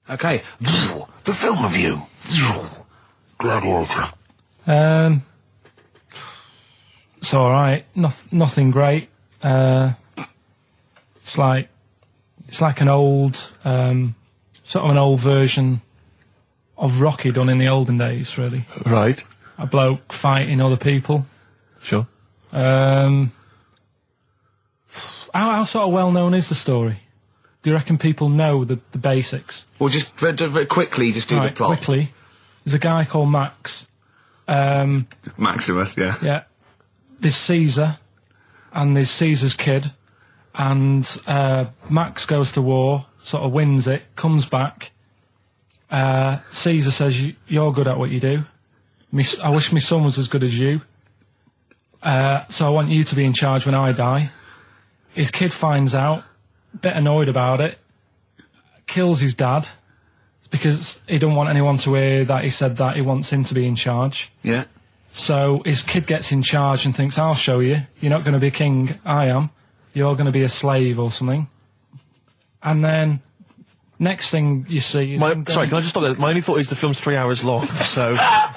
Okay, the film review. Gladiator. It's alright. Nothing great. It's like an old, sort of an old version of Rocky done in the olden days, really. Right. A bloke fighting other people. Sure. How sort of well known is the story? Do you reckon people know the basics? Well, just very quickly, just do the plot. Quickly. There's a guy called Max. Maximus, yeah. Yeah. There's Caesar, and there's Caesar's kid, and Max goes to war, sort of wins it, comes back. Caesar says, you're good at what you do. I wish my son was as good as you. So I want you to be in charge when I die. His kid finds out, a bit annoyed about it, kills his dad, because he don't want anyone to hear that he said that he wants him to be in charge. Yeah. So his kid gets in charge and thinks, I'll show you. You're not going to be king, I am. You're going to be a slave or something. And then, next thing you see is... Sorry, can I just stop there? My only thought is the film's 3 hours long, so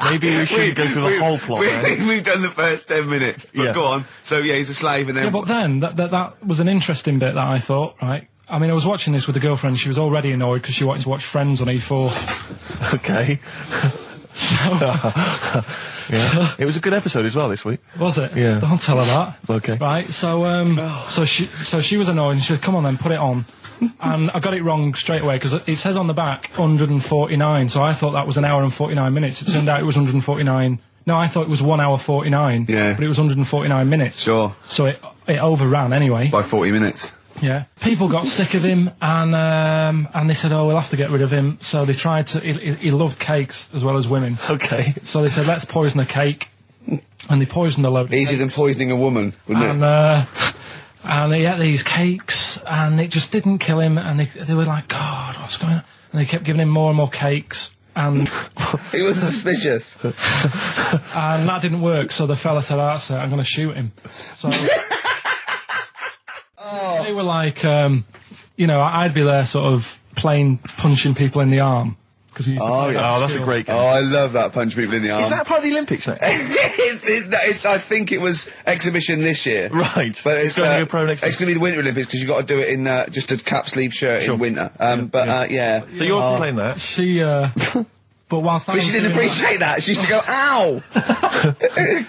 maybe we shouldn't go through the whole plot. We've done the first 10 minutes, but yeah. Go on. So, yeah, he's a slave and then... Yeah, but then, that was an interesting bit that I thought, right? I mean, I was watching this with a girlfriend, she was already annoyed because she wanted to watch Friends on E4. Okay. So, it was a good episode as well this week. Was it? Yeah. Don't tell her that. Okay. Right, so she was annoyed and she said, come on then, put it on. And I got it wrong straight away, because it says on the back 149, so I thought that was an hour and 49 minutes. It turned out it was 149. No, I thought it was 1 hour 49. Yeah. But it was 149 minutes. Sure. So it overran anyway. By 40 minutes. Yeah. People got sick of him, and they said, oh, we'll have to get rid of him. So they tried to... He loved cakes as well as women. Okay. So they said, let's poison a cake. And they poisoned a load of Easier than poisoning a woman, wouldn't it? And he ate these cakes, and it just didn't kill him, and they were like, God, what's going on? And they kept giving him more and more cakes, and... He was suspicious. And that didn't work, so the fella said, that's it, I'm going to shoot him. So... They were like, I'd be there sort of punching people in the arm. That's a great game. Oh, I love that, punch people in the arm. Is that part of the Olympics now? it's I think it was exhibition this year. Right. But it's going to be a pro next year. It's going to be the Winter Olympics, because you've got to do it in just a cap sleeve shirt in winter. Yeah. So you're playing that? She, but whilst But she didn't appreciate that. She used to go, ow!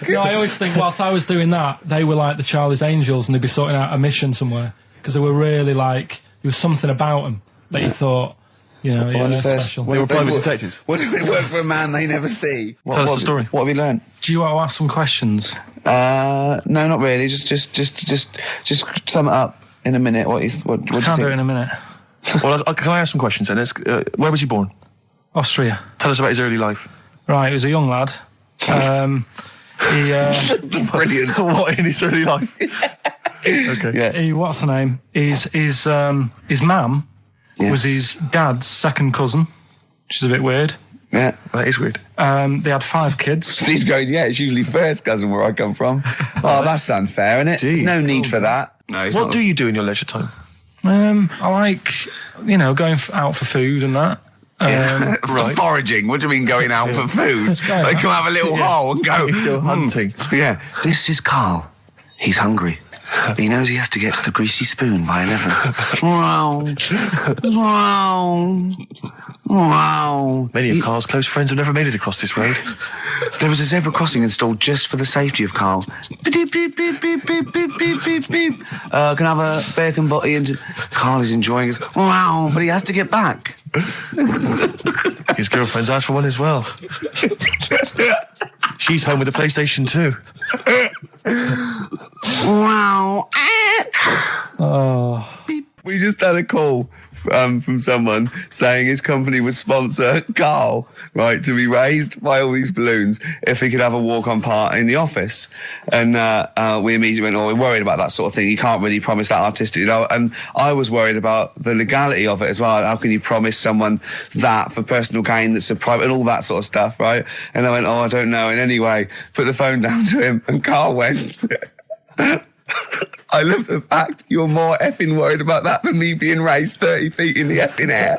No, I always think whilst I was doing that, they were like the Charlie's Angels, and they'd be sorting out a mission somewhere. Because they were really like, there was something about them that you thought, they're special. They were private detectives. What if it worked for a man they never see? Tell us the story. What have you learned? Do you want to ask some questions? No, not really. Just sum it up in a minute. What do you think? I can't do it in a minute. Well, can I ask some questions then? Where was he born? Austria. Tell us about his early life. Right, he was a young lad. Brilliant. What in his early life? Okay. Yeah. What's the name? His mum was his dad's second cousin, which is a bit weird. Yeah. That is weird. They had 5 kids. Steve's going, yeah, it's usually first cousin where I come from. Oh, that's unfair, isn't it? There's no need for that. No, what do you do in your leisure time? I like, going out for food and that. Right. Foraging. What do you mean going out for food? They come have a little hole and go hunting. Yeah. This is Karl. He's hungry. He knows he has to get to the greasy spoon by 11. Wow. Many of Karl's close friends have never made it across this road. There was a zebra crossing installed just for the safety of Karl. Beep, beep, beep, beep, beep, beep, beep, beep, beep. Can I have a bacon butty? And Karl is enjoying his... Wow, but he has to get back. His girlfriend's asked for one as well. She's home with a PlayStation 2. Wow. Oh. We just had a call from someone saying his company would sponsor Karl, right, to be raised by all these balloons if he could have a walk-on part in the office. And we immediately went, we're worried about that sort of thing. You can't really promise that artistic, And I was worried about the legality of it as well. How can you promise someone that for personal gain that's a private, and all that sort of stuff, right? And I went, I don't know. And anyway, put the phone down to him, and Karl went... I love the fact you're more effing worried about that than me being raised 30 feet in the effing air.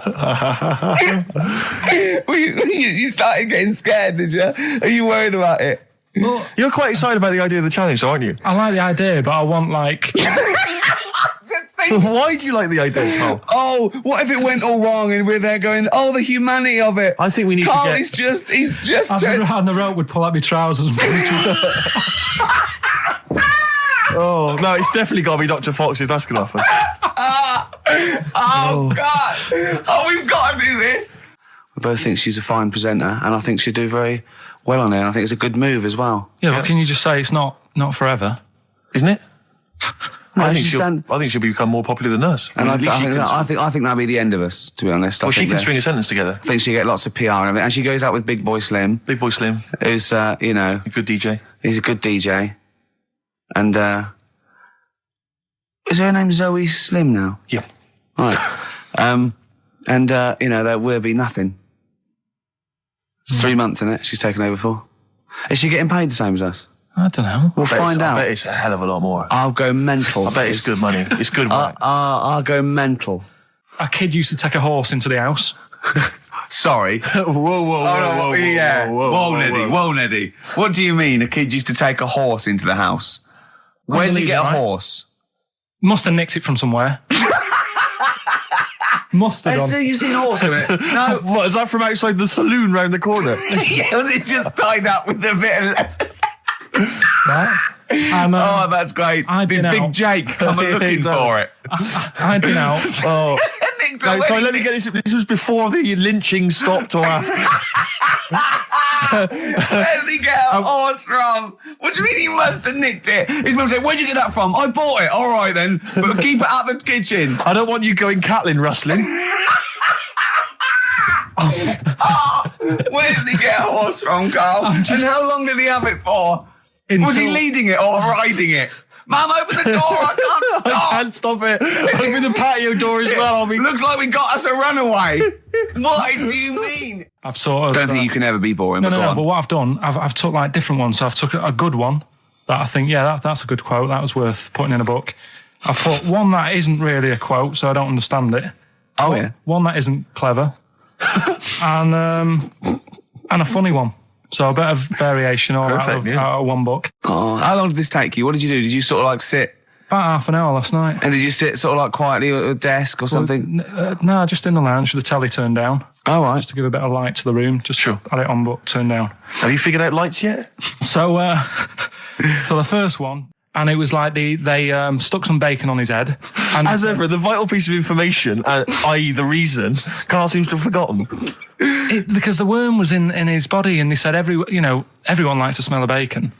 You started getting scared, did you? Are you worried about it? Well, You're quite excited about the idea of the challenge, aren't you? I like the idea, but I want like... Why do you like the idea, Carl? Oh, what if it went all wrong and we're there going, oh, the humanity of it. I think we need Carl, to get... he's just... And the rope would pull out my trousers. Oh, No, it's definitely got to be Dr. Fox if that's going to happen. God. Oh, we've got to do this. I both think she's a fine presenter, and I think she'd do very well on it. And I think it's a good move as well. Yeah, but can you just say it's not forever? Isn't it? No, I think she'll become more popular than us. And I think that'll be the end of us, to be honest. Well, she can string a sentence together. I think she'll get lots of PR and everything. And she goes out with Big Boy Slim. Big Boy Slim. Who's, A good DJ. He's a good DJ. And, is her name Zoe Slim now? Yeah. Right. There will be nothing. It's 3 months, isn't it? She's taken over for. Is she getting paid the same as us? I don't know. We'll find out. I bet it's a hell of a lot more. I'll go mental. I bet it's good money. It's good work. I'll go mental. A kid used to take a horse into the house. Sorry. Whoa, Neddy. What do you mean a kid used to take a horse into the house? Where did he get a horse? Must have nicked it from somewhere. Must have done. You've seen a horse in it? No. What, is that from outside the saloon round the corner? Yeah, was it just tied up with a bit of lettuce? Right? And, oh, that's great. Did Big Jake come looking for it? I'd been out. Oh. Sorry, let me get this. This was before the lynching stopped or after? Where did he get a horse from? What do you mean he must have nicked it? His mum said, where'd you get that from? I bought it. All right then, but keep it out of the kitchen. I don't want you going Catlin rustling. Where did he get a horse from, Carl? And how long did he have it for? Was he leading it or riding it? Mum, open the door, I can't stop. I can't stop it. Open the patio door as well. Looks like we got us a runaway. What do you mean? I've sort of... I don't think you can ever be boring. No, but what I've done, I've took like different ones. So I've took a good one that I think, that's a good quote. That was worth putting in a book. I've put one that isn't really a quote, so I don't understand it. Oh, yeah. One that isn't clever. and a funny one. So a bit of variation all out of one book. Oh, how long did this take you? What did you do? Did you sort of like sit? About half an hour last night. And did you sit sort of like quietly at a desk or something? No, just in the lounge with the telly turned down. Oh, right. Just to give a bit of light to the room. Just had it on, but turned down. Have you figured out lights yet? So the first one, and it was like they stuck some bacon on his head. And as ever, the vital piece of information, i.e. the reason, Carl seems to have forgotten. Because the worm was in his body, and they said everyone likes the smell of bacon.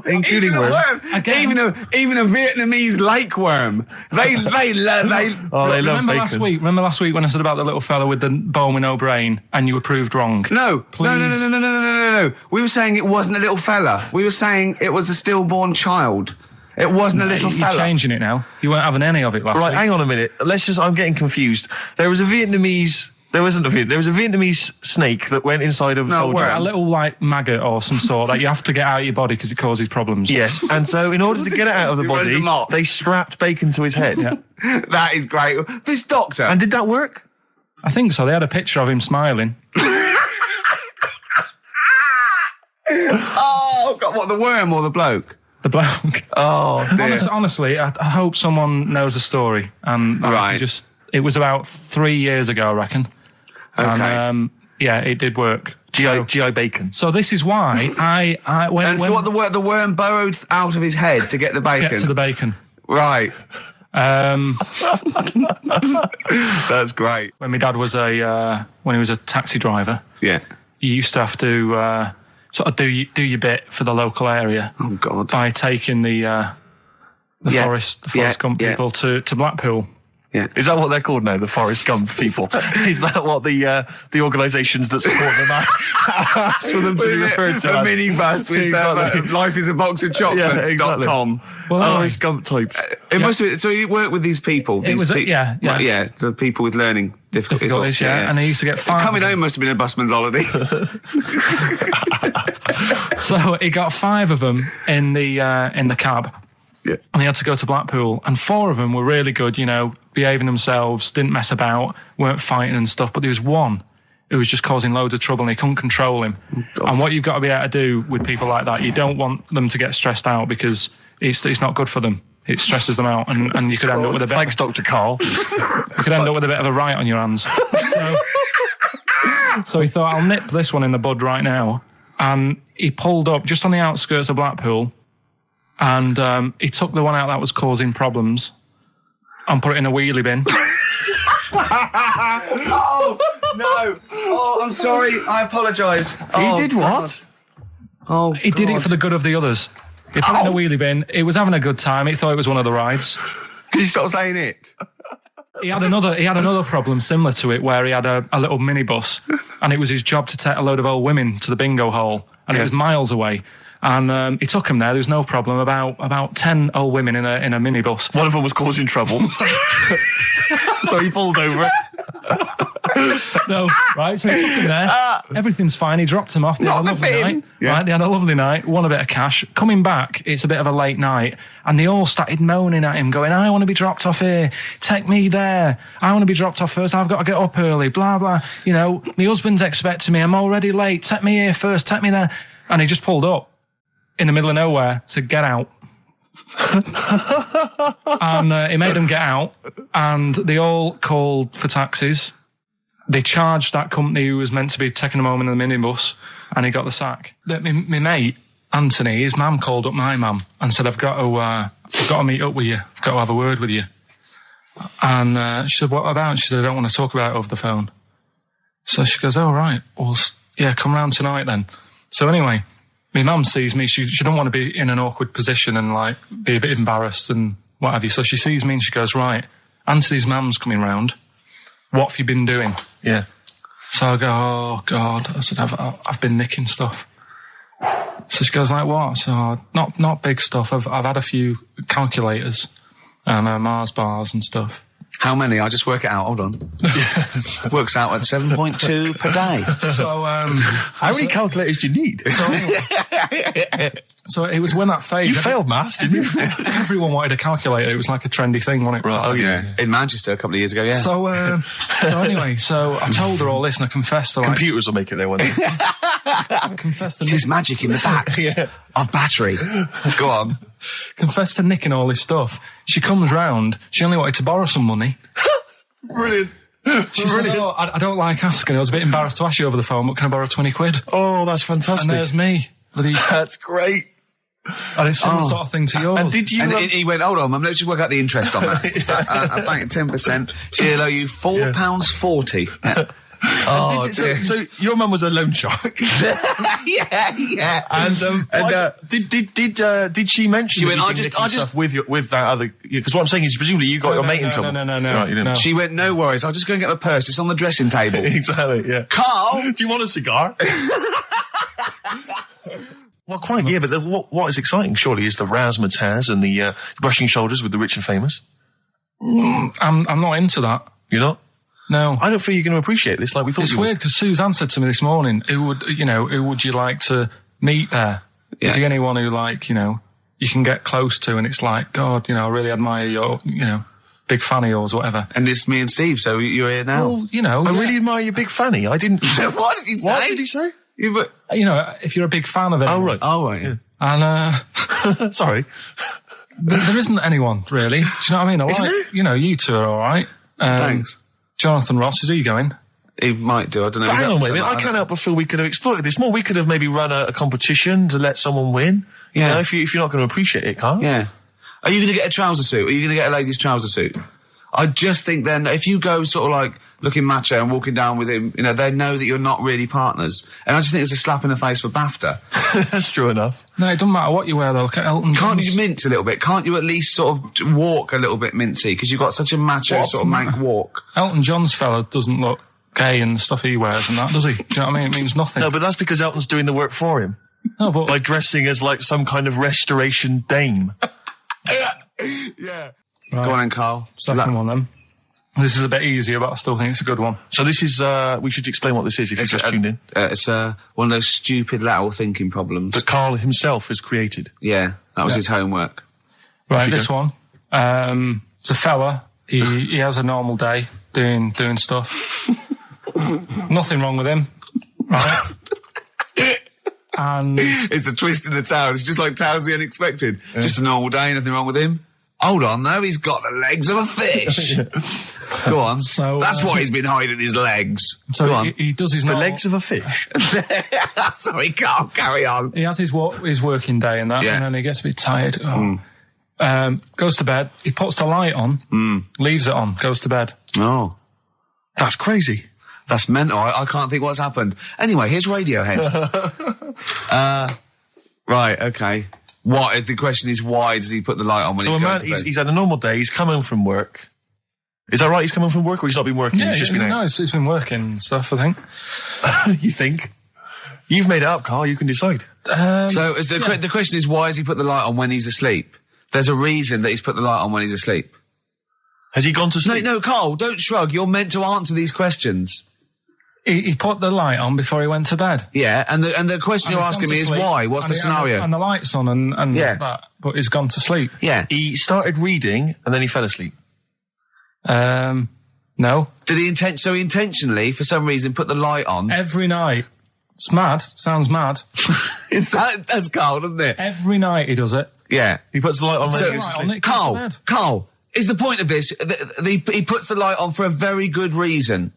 Including worms. Even a Vietnamese lake worm. They love bacon. Remember last week when I said about the little fella with the bone with no brain, and you were proved wrong? No. We were saying it wasn't a little fella. We were saying it was a stillborn child. It wasn't a little fella. You're changing it now. You weren't having any of it last week. Right, hang on a minute. I'm getting confused. There was a Vietnamese snake that went inside of a soldier. A little like maggot or some sort that you have to get out of your body because it causes problems. Yes, and so in order to get it out of the body, they strapped bacon to his head. Yeah. That is great. This doctor. And did that work? I think so. They had a picture of him smiling. Oh, God, what, the worm or the bloke? The bloke. Oh, dear. Honestly, I hope someone knows the story. And it was about 3 years ago, I reckon. Okay. And, it did work. GI bacon. So this is why the worm burrowed out of his head to get the bacon. Get to the bacon. Right. That's great. When my dad was when he was a taxi driver. Yeah. You used to have to sort of do your bit for the local area. Oh God! By taking the Forrest Gump people to Blackpool. Yeah. Is that what they're called now? The Forrest Gump people? Is that what the organisations that support them ask for them to be referred to? A minibus with life is a box of chocolates.com. Forrest Gump types. It must have been, so you work with these people. The people with learning difficulties. And they used to get fined. Coming home must have been a busman's holiday. So he got 5 of them in the cab. Yeah. And he had to go to Blackpool. And 4 of them were really good, behaving themselves, didn't mess about, weren't fighting and stuff. But there was one who was just causing loads of trouble and he couldn't control him. Oh, and what you've got to be able to do with people like that, you don't want them to get stressed out because it's not good for them. It stresses them out and you could end up with a bit... Thanks, Dr. Karl. You could end up with a bit of a riot on your hands. So he thought, I'll nip this one in the bud right now. And he pulled up just on the outskirts of Blackpool and he took the one out that was causing problems and put it in a wheelie bin. Oh, no. Oh, I'm sorry. I apologise. He did what? Oh, He did it for the good of the others. He put it in a wheelie bin. He was having a good time. He thought it was one of the rides. Can you stop saying it? He had another problem similar to it where he had a little minibus and it was his job to take a load of old women to the bingo hall and it was miles away. And he took him there. There was no problem. About 10 old women in a minibus. One of them was causing trouble. So he pulled over. No, right? So he took him there. Everything's fine. He dropped him off. They had a lovely night. Yeah. Right? They had a lovely night. Won a bit of cash. Coming back, it's a bit of a late night. And they all started moaning at him, going, I want to be dropped off here. Take me there. I want to be dropped off first. I've got to get up early. Blah, blah. My husband's expecting me. I'm already late. Take me here first. Take me there. And he just pulled up in the middle of nowhere, said, get out. And he made them get out. And they all called for taxis. They charged that company who was meant to be taking them home in the minibus, and he got the sack. My mate, Anthony, his mum called up my mum and said, I've got to meet up with you. I've got to have a word with you. And she said, what about? She said, I don't want to talk about it over the phone. So she goes, oh, right. Well, yeah, come round tonight then. So anyway, my mum sees me. She don't want to be in an awkward position and be a bit embarrassed and what have you. So she sees me and she goes, right, Anthony's mum's coming round. What have you been doing? Yeah. So I go, oh, God. I said, I've been nicking stuff. So she goes, like what? So not big stuff. I've had a few calculators and Mars bars and stuff. How many? I'll just work it out. Hold on. Works out at 7.2 per day. So, how many calculators do you need? So it was when that phase. You failed maths, didn't you? Everyone wanted a calculator. It was like a trendy thing, wasn't it? Right. Oh, yeah. In Manchester a couple of years ago, yeah. So anyway, I told her all this and I confessed to computers will make it there one day. I confessed to There's magic in the back of battery. Go on. Confessed to nicking all this stuff. She comes round. She only wanted to borrow some money. Brilliant. She said, oh, I don't like asking. I was a bit embarrassed to ask you over the phone, but can I borrow 20 quid? Oh, that's fantastic. And there's me. That's great. And it's similar sort of thing to yours. And did you? And he went, hold on, Mum, let's just work out the interest on that. I bank 10%. She'll owe you £4.40. Yeah. Oh, so your mum was a loan shark. yeah. And did she mention? She went, I just with that other, because what I'm saying is presumably you got your mate in trouble. No. Right, you didn't. No. She went, no worries, I'll just go and get my purse. It's on the dressing table. Exactly. Yeah. Karl, do you want a cigar? Well, quite, yeah, but what is exciting, surely, is the razzmatazz and the brushing shoulders with the rich and famous. I'm not into that. You're not? No. I don't feel you're going to appreciate this like we thought you would. It's weird, because Suzanne said to me this morning, who would you like to meet there? Yeah. Is there anyone who, you can get close to and it's like, God, I really admire your, big fan of yours or whatever. And this is me and Steve, so you're here now. Well, I really admire your big fanny. I didn't... What did you say? What did you say? If you're a big fan of it. Oh, right. Oh, right, yeah. And, sorry. There isn't anyone, really. Do you know what I mean? Isn't there? You two are all right. Thanks. Jonathan Ross, is he going? He might do, I don't know. Hang on, wait a minute. I can't help but feel we could have exploited this more. We could have maybe run a competition to let someone win. You know, if you're not going to appreciate it, Karl. Yeah. Are you going to get a trouser suit? Are you going to get a ladies' trouser suit? I just think then, if you go sort of looking macho and walking down with him, they know that you're not really partners. And I just think it's a slap in the face for BAFTA. That's true enough. No, it doesn't matter what you wear, though. Look at Elton John. Can't you mince a little bit? Can't you at least sort of walk a little bit mincy? Because you've got such a macho sort of mank walk. Elton John's fella doesn't look gay and stuff he wears and that, does he? Do you know what I mean? It means nothing. No, but that's because Elton's doing the work for him. No, but... By dressing as some kind of restoration dame. Yeah. Right. Go on then, Karl. Second one, then. This is a bit easier, but I still think it's a good one. So this is, we should explain what this is if you've just tuned in. It's one of those stupid lateral thinking problems. That Karl himself has created. Yeah, that was his homework. Right, this one. It's a fella. He has a normal day doing stuff. Nothing wrong with him. Right? And it's the twist in the tale. It's just like Tales of the Unexpected. Yeah. Just a normal day, nothing wrong with him. Hold on, though, he's got the legs of a fish. Go on. So that's why he's been hiding his legs. So Go on. He does his normal... The legs of a fish. Sorry, Karl, carry on. He has his working day and that, and then he gets a bit tired. Goes to bed. He puts the light on, leaves it on, goes to bed. Oh. That's crazy. That's mental. I can't think what's happened. Anyway, here's Radiohead. Right, okay. What? The question is, why does he put the light on when he's going to bed? He's had a normal day. He's come home from work. Is that right? He's come home from work, or he's not been working? Yeah, he's just been out? No, he's been working and stuff, I think. You think? You've made it up, Karl. You can decide. So the question is, why has he put the light on when he's asleep? There's a reason that he's put the light on when he's asleep. Has he gone to sleep? No, Karl, don't shrug. You're meant to answer these questions. He put the light on before he went to bed. Yeah, and the question you're asking me is why? What's the scenario? And the light's on and that, but he's gone to sleep. Yeah. He started reading and then he fell asleep. No. Did he intentionally, for some reason, put the light on? Every night. It's mad. Sounds mad. That's Karl, doesn't it? Every night he does it. Yeah. He puts the light on when he goes to sleep. Karl, is the point of this, he puts the light on for a very good reason.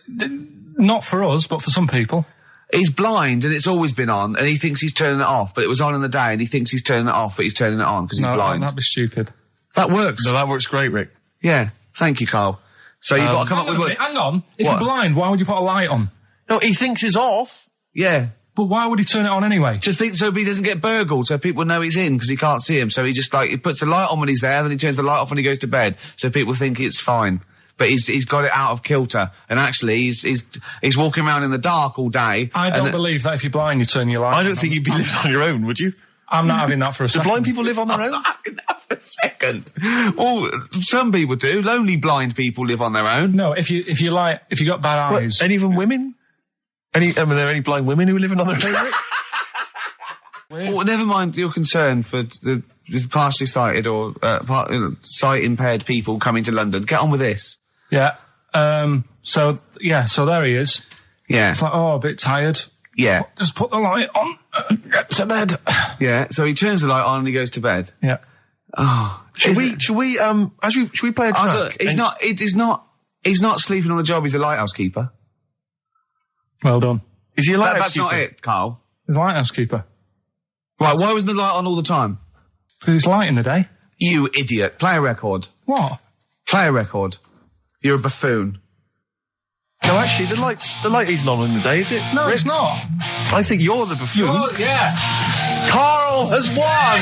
Not for us, but for some people. He's blind and it's always been on and he thinks he's turning it off, but it was on in the day and he thinks he's turning it off, but he's turning it on because he's blind. That'd be stupid. That works. No, that works great, Rick. Yeah. Thank you, Karl. So you've got to come up with... Hang on. If you're blind, why would you put a light on? No, he thinks it's off. Yeah. But why would he turn it on anyway? Just think so he doesn't get burgled, so people know he's in because he can't see him. So he just he puts the light on when he's there, then he turns the light off when he goes to bed, so people think it's fine. But he's got it out of kilter, and actually he's walking around in the dark all day. I don't believe that if you're blind, you turn your light on. I don't think you'd be living on your own, would you? I'm not having that for a second. Do blind people live on their own? I'm not having that for a second. Well, some people do. Lonely blind people live on their own. No, if you got bad eyes. Any even women? Are there any blind women who live on their own? Well, never mind your concern for the partially sighted or sight impaired people coming to London. Get on with this. Yeah. So there he is. Yeah. It's like, a bit tired. Yeah. Just put the light on. Get to bed. Yeah. So he turns the light on and he goes to bed. Yeah. Oh. Should we play a track? He's not sleeping on the job. He's a lighthouse keeper. Well done. Is he a lighthouse keeper? That's not it, Karl. He's a lighthouse keeper. Right. Why wasn't the light on all the time? Because it's light in the day. You idiot. Play a record. What? Play a record. You're a buffoon. No, actually, the light isn't on in the day, is it? No, it's not. I think you're the buffoon. Yeah. Karl has won!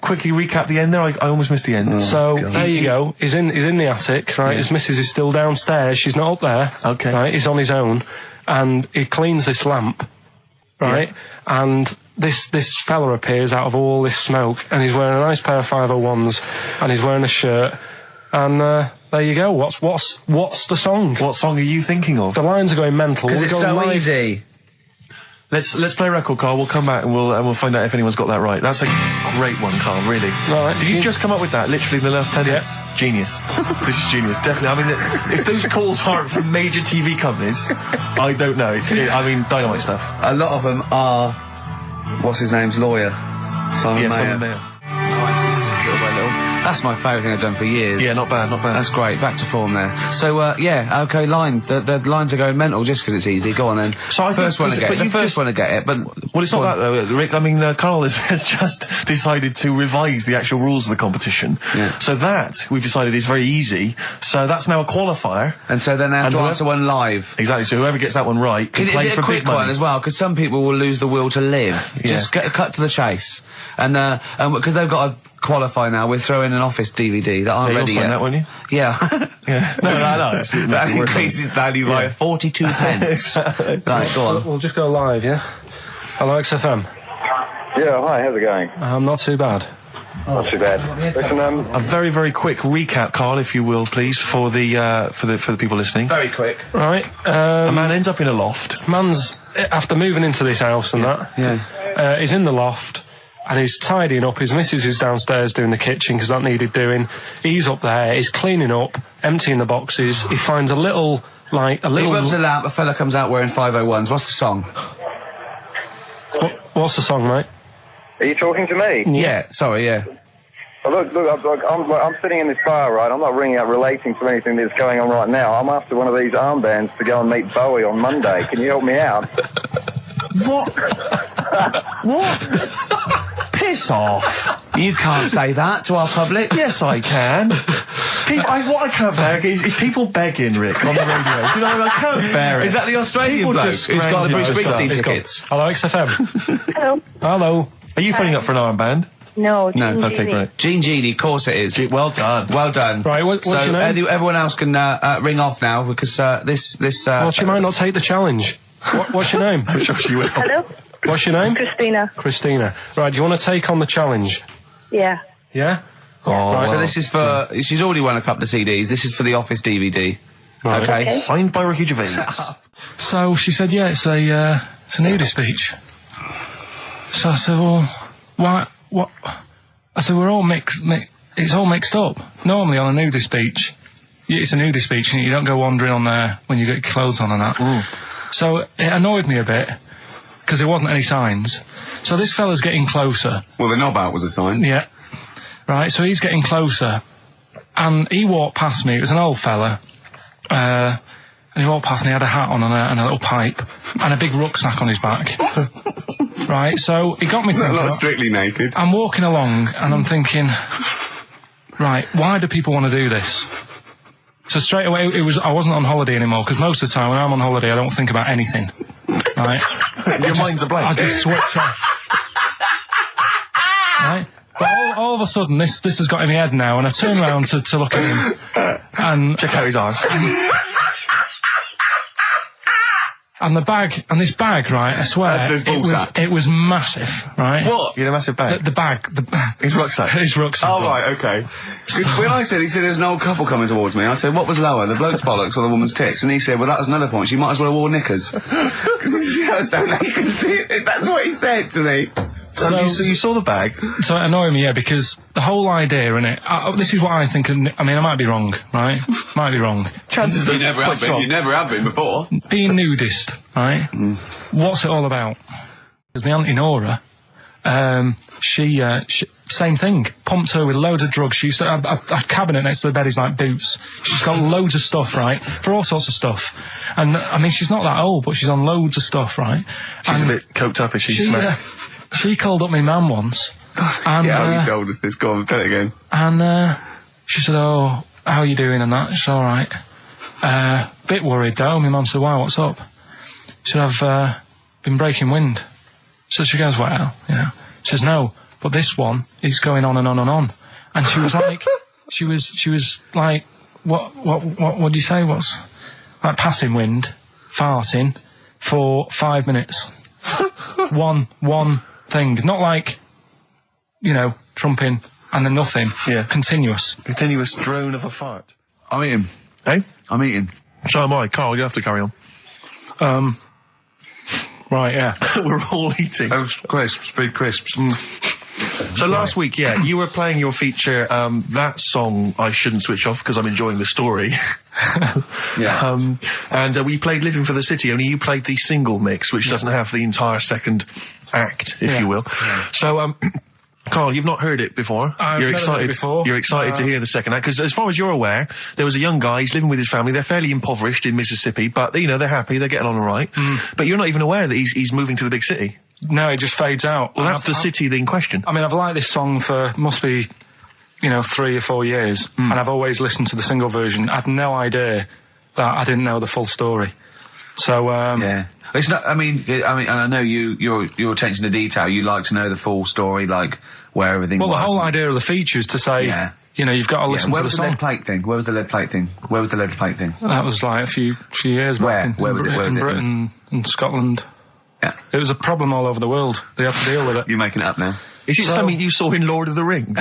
Quickly recap the end there. I almost missed the end. There you go. He's in the attic, right? Yeah. His missus is still downstairs. She's not up there. Okay. Right? He's on his own, and he cleans this lamp, right? Yeah. And this fella appears out of all this smoke, and he's wearing a nice pair of 501s, and he's wearing a shirt, and there you go. What's the song? What song are you thinking of? The lines are going mental. Because it's so easy. Let's play a record, Karl. We'll come back and we'll find out if anyone's got that right. That's a great one, Karl, really. Right. Did you just come up with that literally in the last 10 minutes? Genius. This is genius, definitely. I mean, if those calls aren't from major TV companies, I don't know. Dynamite stuff. A lot of them are, what's his name's lawyer? Simon Mayer. Simon Mayer. That's my favourite thing I've done for years. Yeah, not bad. That's great. Back to form there. So, okay, line. The lines are going mental just because it's easy. Go on then. So I first one to get it. But well, it's not that though, Rick. I mean, Karl has just decided to revise the actual rules of the competition. Yeah. So that we've decided is very easy. So that's now a qualifier. And so then they have to answer one live. Exactly. So whoever gets that one right can play for big money. Is it a quick one as well? Because some people will lose the will to live. Yeah. Just cut to the chase. And because they've got to qualify now, we're throwing an Office DVD that aren't ready yet. You'll sign that, won't you? Yeah. Yeah. No. That increases its value by 42 pence. Right, go on. We'll just go live, yeah? Hello, XFM. Yeah, hi, how's it going? Not too bad. Not too bad. Listen, A very, very quick recap, Carl, if you will, please, for the people listening. Very quick. Right. A man ends up in a loft. Man's, after moving into this house and he's in the loft and he's tidying up. His missus is downstairs doing the kitchen because that needed doing. He's up there, he's cleaning up, emptying the boxes. He finds a little... He rubs a lamp, a fella comes out wearing 501s. What's the song? What's the song, mate? are you talking to me? Yeah, sorry, yeah. Oh, look, I'm sitting in this bar, right? I'm not ringing up relating to anything that's going on right now. I'm after one of these armbands to go and meet Bowie on Monday. Can you help me out? What? What? Piss off. You can't say that to our public. Yes, I can. What I can't bear is people begging, Rick, on the radio. You know, I can't bear it. Is that the Australian People bloke just who's got the Bruce scrounging Springsteen for tickets? Hello, XFM. Hello. Hello. Are you phoning up for an armband? No. No. Okay, great. Jean Genie, of course it is. Well done. Well done. Right, what's so your name? Everyone else can ring off now because this. Well, she might not take the challenge. What's your name? Hello. What's your name? Christina. Christina. Right, do you want to take on the challenge? Yeah. Yeah? Oh, Right. So this is for. She's already won a couple of CDs. This is for the Office DVD. Right. Okay. Signed by Ricky Gervais. So she said, yeah, it's a nudist beach. So I said, well, why, what? I said, we're all it's all mixed up. Normally on a nudist beach, it's a nudist beach and you don't go wandering on there when you get your clothes on and that. So it annoyed me a bit, because there wasn't any signs. So this fella's getting closer. Well, the knob out was a sign. Yeah. Right, so he's getting closer. And he walked past me, it was an old fella. And he walked past and he had a hat on and a little pipe and a big rucksack on his back. Right, so he got me thinking. Not strictly naked. I'm walking along and I'm thinking, right, why do people want to do this? So straight away, I wasn't on holiday anymore, because most of the time when I'm on holiday, I don't think about anything. Right? Your mind's a blank. I just switch off. Right? But all of a sudden, this has got in my head now, and I turn around to look at him, and Check out his arse. and this bag, right? I swear, That's his it was massive, right? What? You had a massive bag? The bag. His rucksack. His rucksack. Oh, right, okay. 'Cause when he said there was an old couple coming towards me, I said, what was lower, the bloke's bollocks or the woman's tits? And he said, well, that was another point. She might as well have worn knickers. Because I was so naked, you can see it. That's what he said to me. So you saw the bag. So it annoyed me, yeah, because the whole idea in it, this is what I think, I mean, I might be wrong, right? Might be wrong. Chances are You never have been. You never have been before. Being nudist, right? What's it all about? Because my auntie Nora, she same thing, pumped her with loads of drugs. She used to have a cabinet next to the bed is like boots. She's got loads of stuff, right? For all sorts of stuff. And, I mean, she's not that old, but she's on loads of stuff, right? She's a bit coked up, is she? She called up my mum once. And, Yeah, he told us this. Go on, tell it again. And she said, oh, how are you doing and that? She said, all right. Bit worried though. My mum said, why, what's up? She said, I've been breaking wind. So she goes, well, you know. She says, no, but this one is going on and on and on. And she was like, she was like, what do you say? What's like passing wind, farting for 5 minutes. one thing, not like, you know, trumping and then nothing. Yeah. Continuous drone of a fart. I'm eating. Hey? I'm eating. So am I. Carl, you have to carry on. Right, yeah. We're all eating. Oh, crisps, food crisps. So last week, yeah, you were playing your feature, that song I Shouldn't Switch Off because I'm enjoying the story. Yeah. And we played Living for the City, only you played the single mix, which doesn't have the entire second act, if you will. Yeah. So, Carl, you've not heard it before. You're excited before. You're excited to hear the second act, because as far as you're aware, there was a young guy, he's living with his family, they're fairly impoverished in Mississippi, but, you know, they're happy, they're getting on all right. But you're not even aware that he's moving to the big city. No, it just fades out. Well, that's the city in question. I mean, I've liked this song for, must be, you know, 3 or 4 years, and I've always listened to the single version. I had no idea that I didn't know the full story. So, yeah. It's not, I mean, and I know your attention to detail, you like to know the full story, like, where everything was. Well, the whole idea of the feature is to say, you know, you've got to listen to the song. Where was the lead plate thing? Where was the lead plate thing? That was like a few years back. Where was it? In Britain and Scotland. Yeah. It was a problem all over the world. They had to deal with it. You're making it up now. Is it So- something you saw in Lord of the Rings?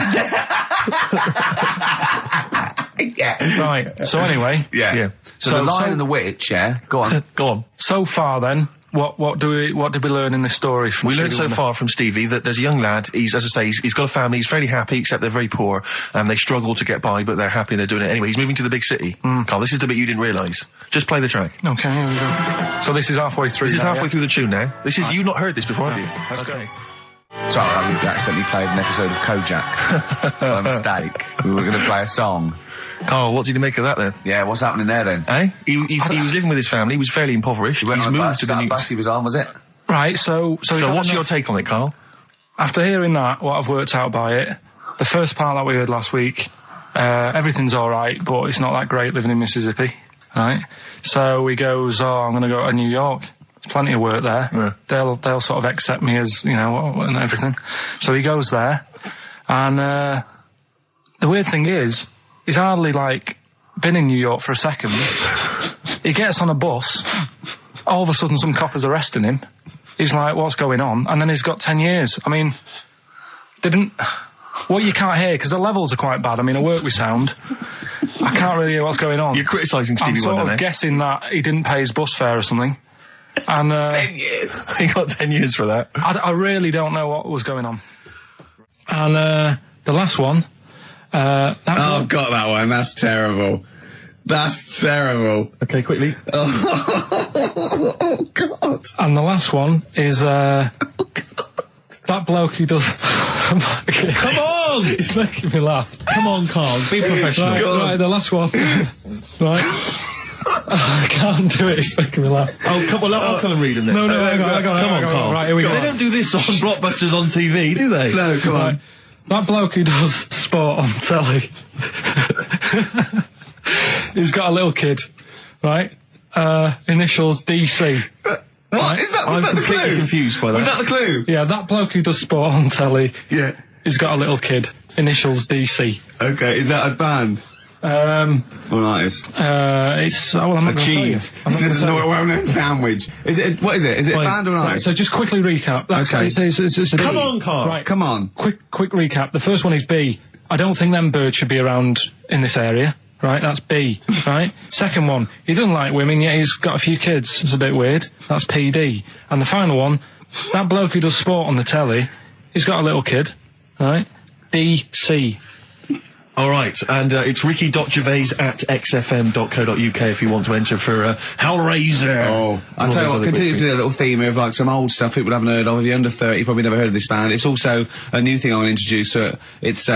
Yeah. Right. So anyway. Yeah. So the Lion and the Witch, yeah? Go on. Go on. So far then, what did we learn in this story from We learned Stevie so Wonder? far from Stevie that there's a young lad, he's, as I say, he's got a family, he's fairly happy, except they're very poor, and they struggle to get by, but they're happy and they're doing it anyway. He's moving to the big city. Carl, this is the bit you didn't realise. Just play the track. Okay, here we go. So this is halfway through. This is now, halfway yeah? through the tune now. This is, you've not heard this before, have you? Let's go. Sorry, I accidentally played an episode of Kojak. By mistake. We were going to play a song. Carl, what did you make of that then? Yeah, what's happening there then? Eh? He was living with his family, he was fairly impoverished. He went He's on a moved bus. to That the new... bus he was on, was it? Right, so what's your take on it, Carl? After hearing that, what I've worked out by it, the first part that we heard last week, everything's alright, but it's not that great living in Mississippi, right? So he goes, I'm going to go to New York. There's plenty of work there. Yeah. They'll sort of accept me as, and everything. So he goes there, and the weird thing is, he's hardly, been in New York for a second. He gets on a bus, all of a sudden some copper's arresting him. He's like, what's going on? And then he's got 10 years. I mean, what you can't hear, because the levels are quite bad. I mean, I work with sound. I can't really hear what's going on. You're criticising I'm Stevie sort Wonder, of then? guessing that he didn't pay his bus fare or something. And 10 years. He got 10 years for that. I really don't know what was going on. And the last one, I've got that one. That's terrible. That's terrible. Okay, quickly. Oh, God. and the last one is that bloke who does. Come on! It's making me laugh. Come on, Carl, be professional. Right, the last one. Right. I can't do it. It's making me laugh. Oh, come on, I'll come and read them then. No, hang on, Come on, Carl. Right, here we go. They don't do this on Blockbusters on TV, do they? No, come on. That bloke who does sport on telly. He's got a little kid, right? Initials DC. What? Is that I'm the completely clue? confused by that. Was that the clue? Yeah, that bloke who does sport on telly. Yeah. He's got a little kid. Initials DC. Okay, is that a band? Or an artist? It's I'm not A going to tell you. cheese. I'm This not is gonna a tell you. well-known sandwich. Is it? What is it? Is it a band or an Right, artist? so just quickly recap. That's, Okay. it's a Come B. on, Carl. Right, Come on. quick recap. The first one is B. I don't think them birds should be around in this area. Right, that's B. Right. Second one, he doesn't like women yet he's got a few kids. It's a bit weird. That's PD. And the final one, that bloke who does sport on the telly, he's got a little kid. Right. DC. All right, and it's ricky.gervais@xfm.co.uk if you want to enter for Hellraiser. Oh, I'll tell you what, continue to do a little theme of some old stuff people haven't heard of. If you're under 30, you probably never heard of this band. It's also a new thing I want to introduce. It's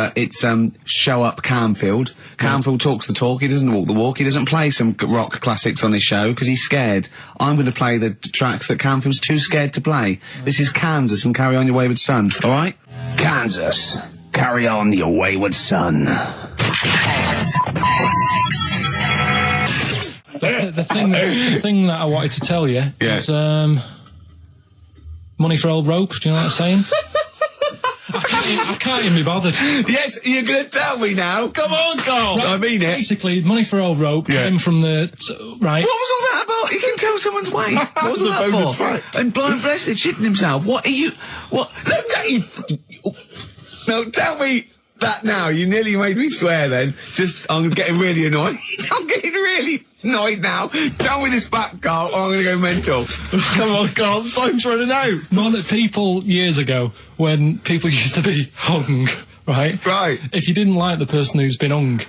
Show Up Camfield. Camfield talks the talk, he doesn't walk the walk. He doesn't play some rock classics on his show because he's scared. I'm going to play the tracks that Camfield's too scared to play. This is Kansas and Carry On Your Wayward Son, alright? Kansas. Carry on your wayward son. The thing that I wanted to tell you is money for old rope. Do you know what I'm saying? I can't even be bothered. Yes, you're going to tell me now. Come on, Carl. I mean it. Basically, money for old rope came from the right. What was all that about? You can tell someone's weight. What was all that bonus for? fact. And blind blessed shitting himself. What are you? What? Look at you. No, tell me that now. You nearly made me swear then. I'm getting really annoyed. I'm getting really annoyed now. Tell me this back, Carl, or I'm going to go mental. Come on, Carl, time's running out. More that people years ago, when people used to be hung, right? Right. If you didn't like the person who's been hung,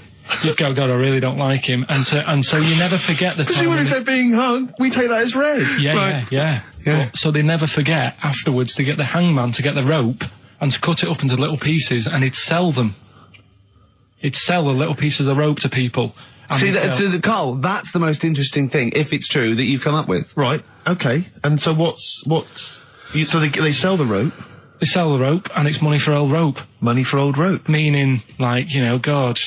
you'd go, God, I really don't like him, and so you never forget the Because time. even if when they're being hung, we take that as read. yeah. So they never forget afterwards to get the hangman to get the rope and to cut it up into little pieces, and he'd sell them. He'd sell the little pieces of rope to people. And See, he'd go, Carl, that's the most interesting thing, if it's true, that you've come up with. Right, okay. And so so they sell the rope. they sell the rope, and it's money for old rope. Money for old rope. Meaning, God,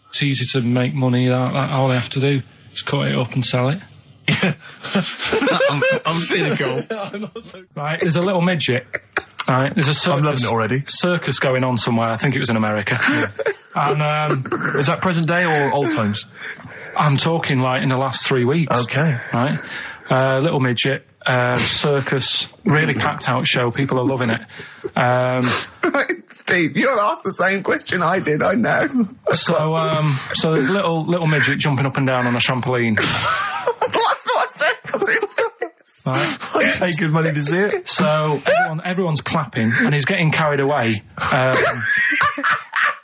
it's easy to make money. All they have to do is cut it up and sell it. I'm cynical. Right, there's a little midget. Right, there's a circus. I'm loving it already. Circus going on somewhere. I think it was in America. And Is that present day or old times? I'm talking in the last 3 weeks. Okay. Right, little midget. circus, really packed out show. People are loving it. Steve, you'll ask the same question I did, I know. So there's a little midget jumping up and down on a trampoline. What circus is this? Right. I'd pay good money to see it. So everyone's clapping, and he's getting carried away.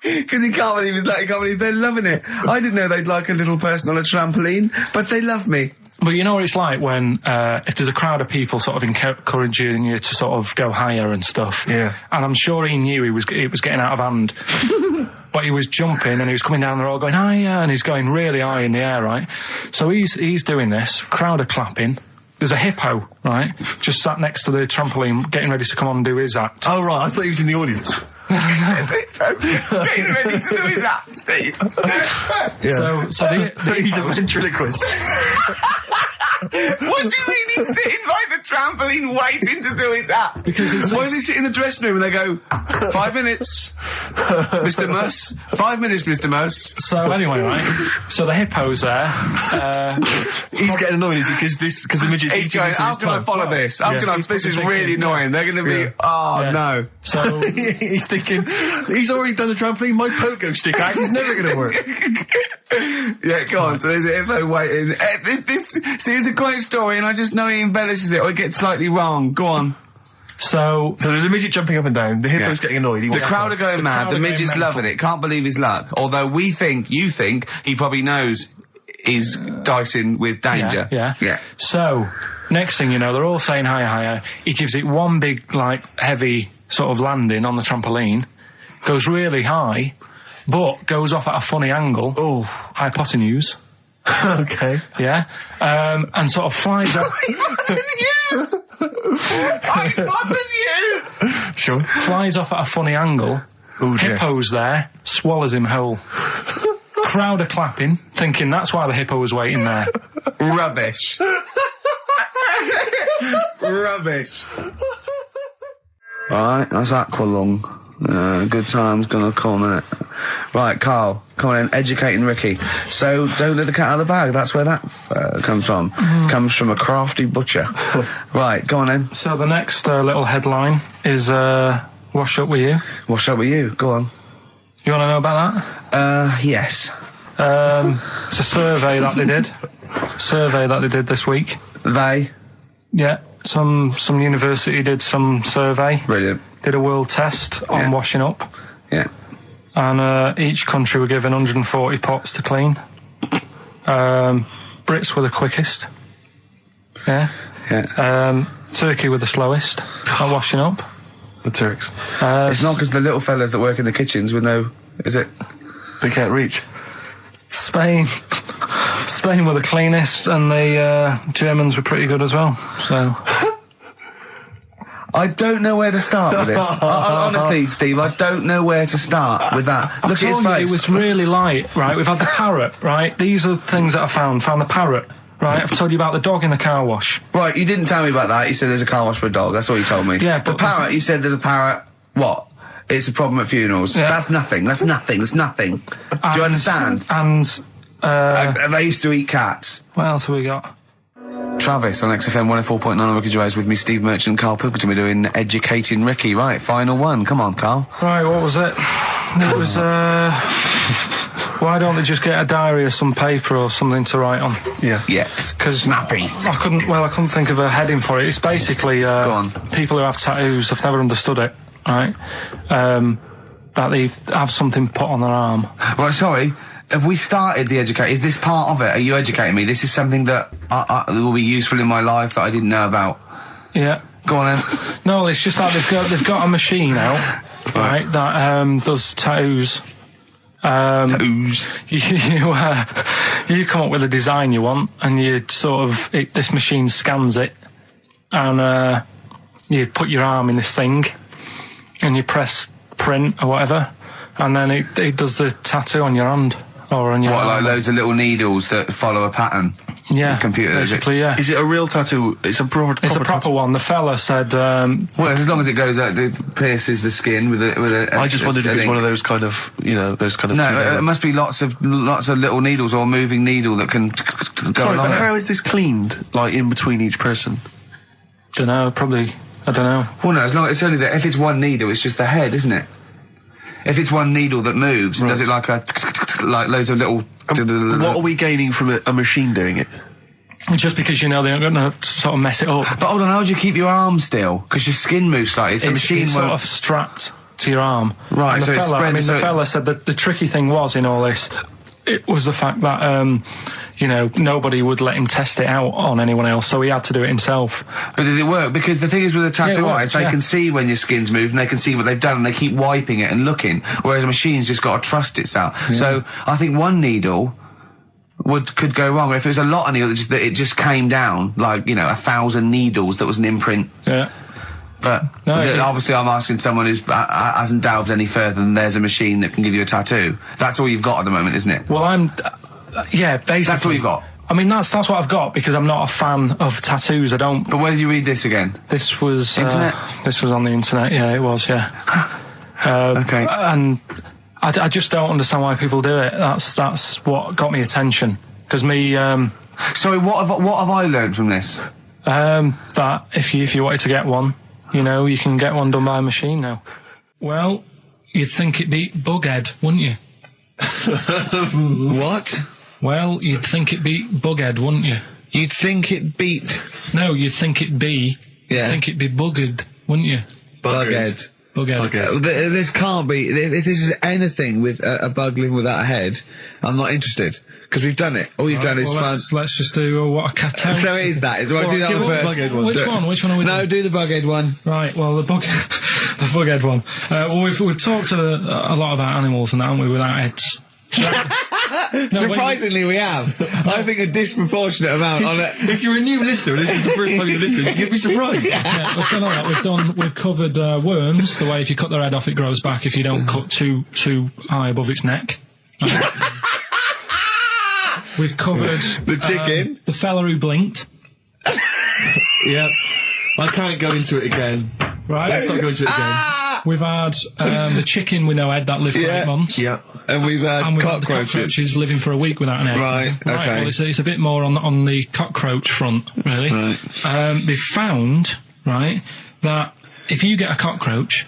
Because he can't believe they're loving it. I didn't know they'd like a little person on a trampoline, but they love me. But you know what it's like when, if there's a crowd of people sort of encouraging you to sort of go higher and stuff. Yeah. And I'm sure he knew it was getting out of hand. But he was jumping and he was coming down, they're all going higher, and he's going really high in the air, right? So he's doing this, crowd are clapping. There's a hippo, right, just sat next to the trampoline, getting ready to come on and do his act. Oh, right, I thought he was in the audience. There's a hippo getting ready to do his act, Steve. Yeah. So He's a ventriloquist. What do you mean he's sitting by the trampoline waiting to do his act? Because why does he sit in the dressing room and they go, 5 minutes, Mr. Mus, 5 minutes, Mr. Mus. So anyway, right, so the hippo's there. He's getting annoyed, is he? Because the midget's He's going, how can I follow this? This is really annoying. They're going to be, no. So he's thinking, he's already done the trampoline, my pogo stick act is never going to work. Yeah, go on. So there's a hippo waiting. See, it's a great story, and I just know he embellishes it or it gets slightly wrong. Go on. So there's a midget jumping up and down. The hippo's getting annoyed. The crowd are going mad. The midget's loving it. Can't believe his luck. Although you think he probably knows he's dicing with danger. Yeah. So next thing you know, they're all saying higher. He gives it one big, like, heavy sort of landing on the trampoline, goes really high, but goes off at a funny angle. Oh. Hypotenuse. Okay. Yeah. And sort of flies up. Hypotenuse! Sure. Flies off at a funny angle. Oh, dear. Hippo's there, swallows him whole. Crowd are clapping, thinking that's why the hippo was waiting there. Rubbish. Rubbish. Alright, that's Aqualung. Good time's gonna come, innit? Right, Karl, come on in, educating Ricky. So, don't let the cat out of the bag, that's where that comes from. Comes from a crafty butcher. Right, go on then. So the next little headline is, Wash Up With You. Wash up with you, go on. You want to know about that? Yes. It's a survey that they did this week. They? Yeah, some university did some survey. Brilliant. Did a world test on washing up. Yeah. And each country were given 140 pots to clean. Brits were the quickest. Yeah. Yeah. Turkey were the slowest at washing up. The Turks. It's not because the little fellas that work in the kitchens with no... Is it? They can't reach. Spain were the cleanest, and the Germans were pretty good as well. So... I don't know where to start with this. Honestly, Steve, I don't know where to start with that. Look at his face. It was really light, right? We've had the parrot, right? These are things that I found. Found the parrot, right? I've told you about the dog in the car wash. Right, you didn't tell me about that. You said there's a car wash for a dog. That's all you told me. Yeah, the but parrot, you said there's a parrot. What? It's a problem at funerals. Yeah. That's nothing. That's nothing. Do you understand? And they used to eat cats. what else have we got? Travis on XFM 104.9 on Ricky Gervais with me, Steve Merchant, Karl Pilkington. We're doing Educating Ricky. Right, final one. Come on, Karl. Right, what was it? It was, why don't they just get a diary or some paper or something to write on? Yeah. Because snappy. I couldn't think of a heading for it. It's basically, Go on. people who have tattoos, I've never understood it, right? That they have something put on their arm. Right, sorry. Have we started the educate? Is this part of it? Are you educating me? This is something that will be useful in my life that I didn't know about. Yeah. Go on then. No, it's just that they've got a machine out, right, that does tattoos. Tattoos. You come up with a design you want, and you sort of this machine scans it, and you put your arm in this thing, and you press print or whatever, and then it does the tattoo on your hand. Or on your what, arm. like loads of little needles that follow a pattern? Yeah, the computer, basically, yeah. Is it a real tattoo? It's a proper proper one. The fella said... well, as long as it goes out, it pierces the skin with a... I just wondered if it's one of those kind of, those kind of... No, it must be lots of little needles or a moving needle that can go Sorry, along but it. how is this cleaned, like, in between each person? Don't know, probably. I don't know. Well, no, as long as it's only that. If it's one needle, it's just the head, isn't it? If it's one needle that moves, and does it like like loads of little. What are we gaining from a machine doing it? Just because you know they're not going to sort of mess it up. But hold on, how do you keep your arm still? Because your skin moves slightly. So the machine it's won't. sort of strapped to your arm. Right, And so the it's fella, spread- I mean, so the it- fella said that the tricky thing was in all this, it was the fact that, you know, nobody would let him test it out on anyone else, so he had to do it himself. But did it work? Because the thing is with a tattoo Yeah, it artist, works, they can see when your skin's moved and they can see what they've done and they keep wiping it and looking, whereas a machine's just got to trust itself. So I think one needle could go wrong. If it was a lot of needles, that it just came down, like, you know, 1,000 needles that was an imprint. Yeah. But obviously I'm asking someone who hasn't delved any further than there's a machine that can give you a tattoo. That's all you've got at the moment, isn't it? Well, yeah, basically. That's all you've got. I mean, that's what I've got, because I'm not a fan of tattoos. I don't. But where did you read this again? This was Internet? This was on the internet. Yeah, it was. Yeah. Okay. And I just don't understand why people do it. That's what got me attention. Because me. Sorry, what have I learned from this? That if you wanted to get one, you know, you can get one done by a machine now. Well, you'd think it'd be Bughead, wouldn't you? What? Well, you'd think it'd be Bughead, wouldn't you? You'd think it beat No, you'd think it'd be. Yeah. You'd think it'd be Buggered, wouldn't you? Bughead. Bughead. This can't be. If this is anything with a bug living without a head, I'm not interested, because we've done it. All you've done is fun. Let's just do what a cat. So it is that. Right, do that one first. Which one? Which one are we doing? No, do the Bughead one. Right, well, the Bughead one. Well, we've talked a lot about animals and that, haven't we, without heads. Surprisingly, we have. I think a disproportionate amount on it. If you're a new listener and this is the first time you've listened, you'd be surprised. Yeah, we've done all that. We've covered worms, the way if you cut their head off, it grows back if you don't cut too high above its neck. We've covered The chicken. the fella who blinked. Yeah. I can't go into it again. Right. Let's not go into it again. We've had the chicken with no head that lived for 8 months. Yeah. And we've had And we've had the cockroaches. cockroaches living for a week without an head. Right, okay. Well, it's a bit more on the cockroach front, really. Right. They've found, right, that if you get a cockroach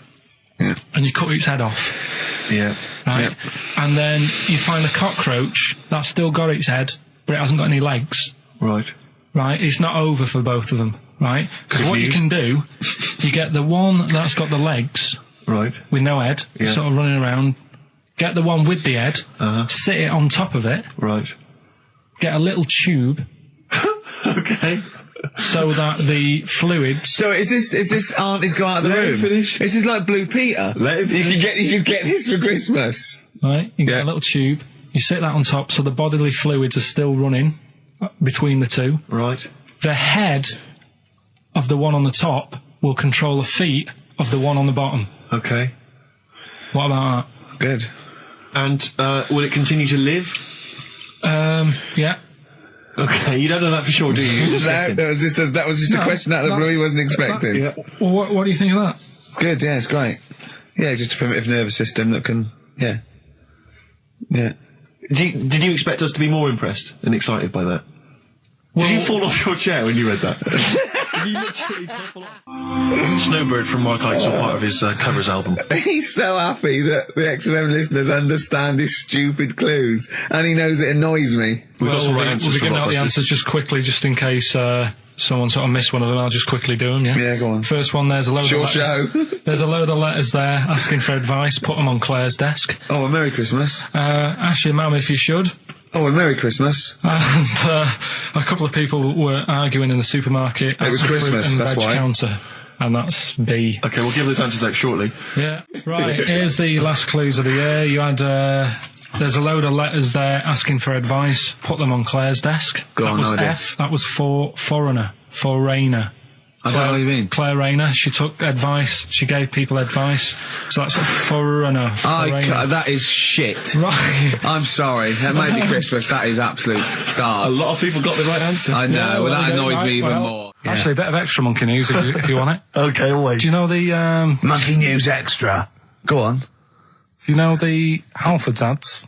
and you cut its head off, Yeah. right, and then you find a cockroach that's still got its head, but it hasn't got any legs, Right. right, it's not over for both of them, right? Because what you can do, you get the one that's got the legs Right. with no head, Yeah. sort of running around, get the one with the head, sit it on top of it, Right. get a little tube Okay. so that the fluids. So is this auntie's go out of the Let room? him finish. This is like Blue Peter. Let him You could get this for Christmas. Right, you get Yeah. a little tube, you sit that on top so the bodily fluids are still running between the two. Right. The head of the one on the top will control the feet of the one on the bottom. Okay. What about Good. And will it continue to live? that? Yeah. Okay, you don't know that for sure, do you? You're just guessing. That was just a No, question out of the blue he wasn't expecting. Yeah. Well, what do you think of that? Good, yeah, it's great. Yeah, just a primitive nervous system that can, yeah. Did you expect us to be more impressed and excited by that? Well, Did you fall off your chair when you read that? Did you literally topple off? Snowbird from Mark Ikes are part of his covers album. He's so happy that the XFM listeners understand his stupid clues, and he knows it annoys me. We've got some right we'll answers be for giving out the Rockbusters. answers just quickly, just in case someone sort of missed one of them. I'll just quickly do them, yeah? Yeah, go on. First one, there's a load Sure of letters. show. There's a load of letters there asking for advice. Put them on Claire's desk. Oh, and Merry Christmas. Ask your mum if you should. Oh, and Merry Christmas. And a couple of people were arguing in the supermarket. It was at the fruit Christmas, and that's veg why. counter. And that's B. Okay, we'll give those answers out shortly. Yeah. Right, here's the last clues of the year. You had, there's a load of letters there asking for advice. Put them on Claire's desk. Go that on, was no idea. F. That was for foreigner. Foreigner. I don't know what you mean. Claire Rayner, she took advice, she gave people advice. So that's a foreigner. That is shit. Right. I'm sorry. That may be Christmas. That is absolute A garbage. lot of people got the right answer. I know. Yeah, well, that well, annoys right, me even well, more. Yeah. Actually, a bit of extra monkey news if you want it. Okay, always. Do you know the Monkey News Extra. Go on. do you know the Halfords ads?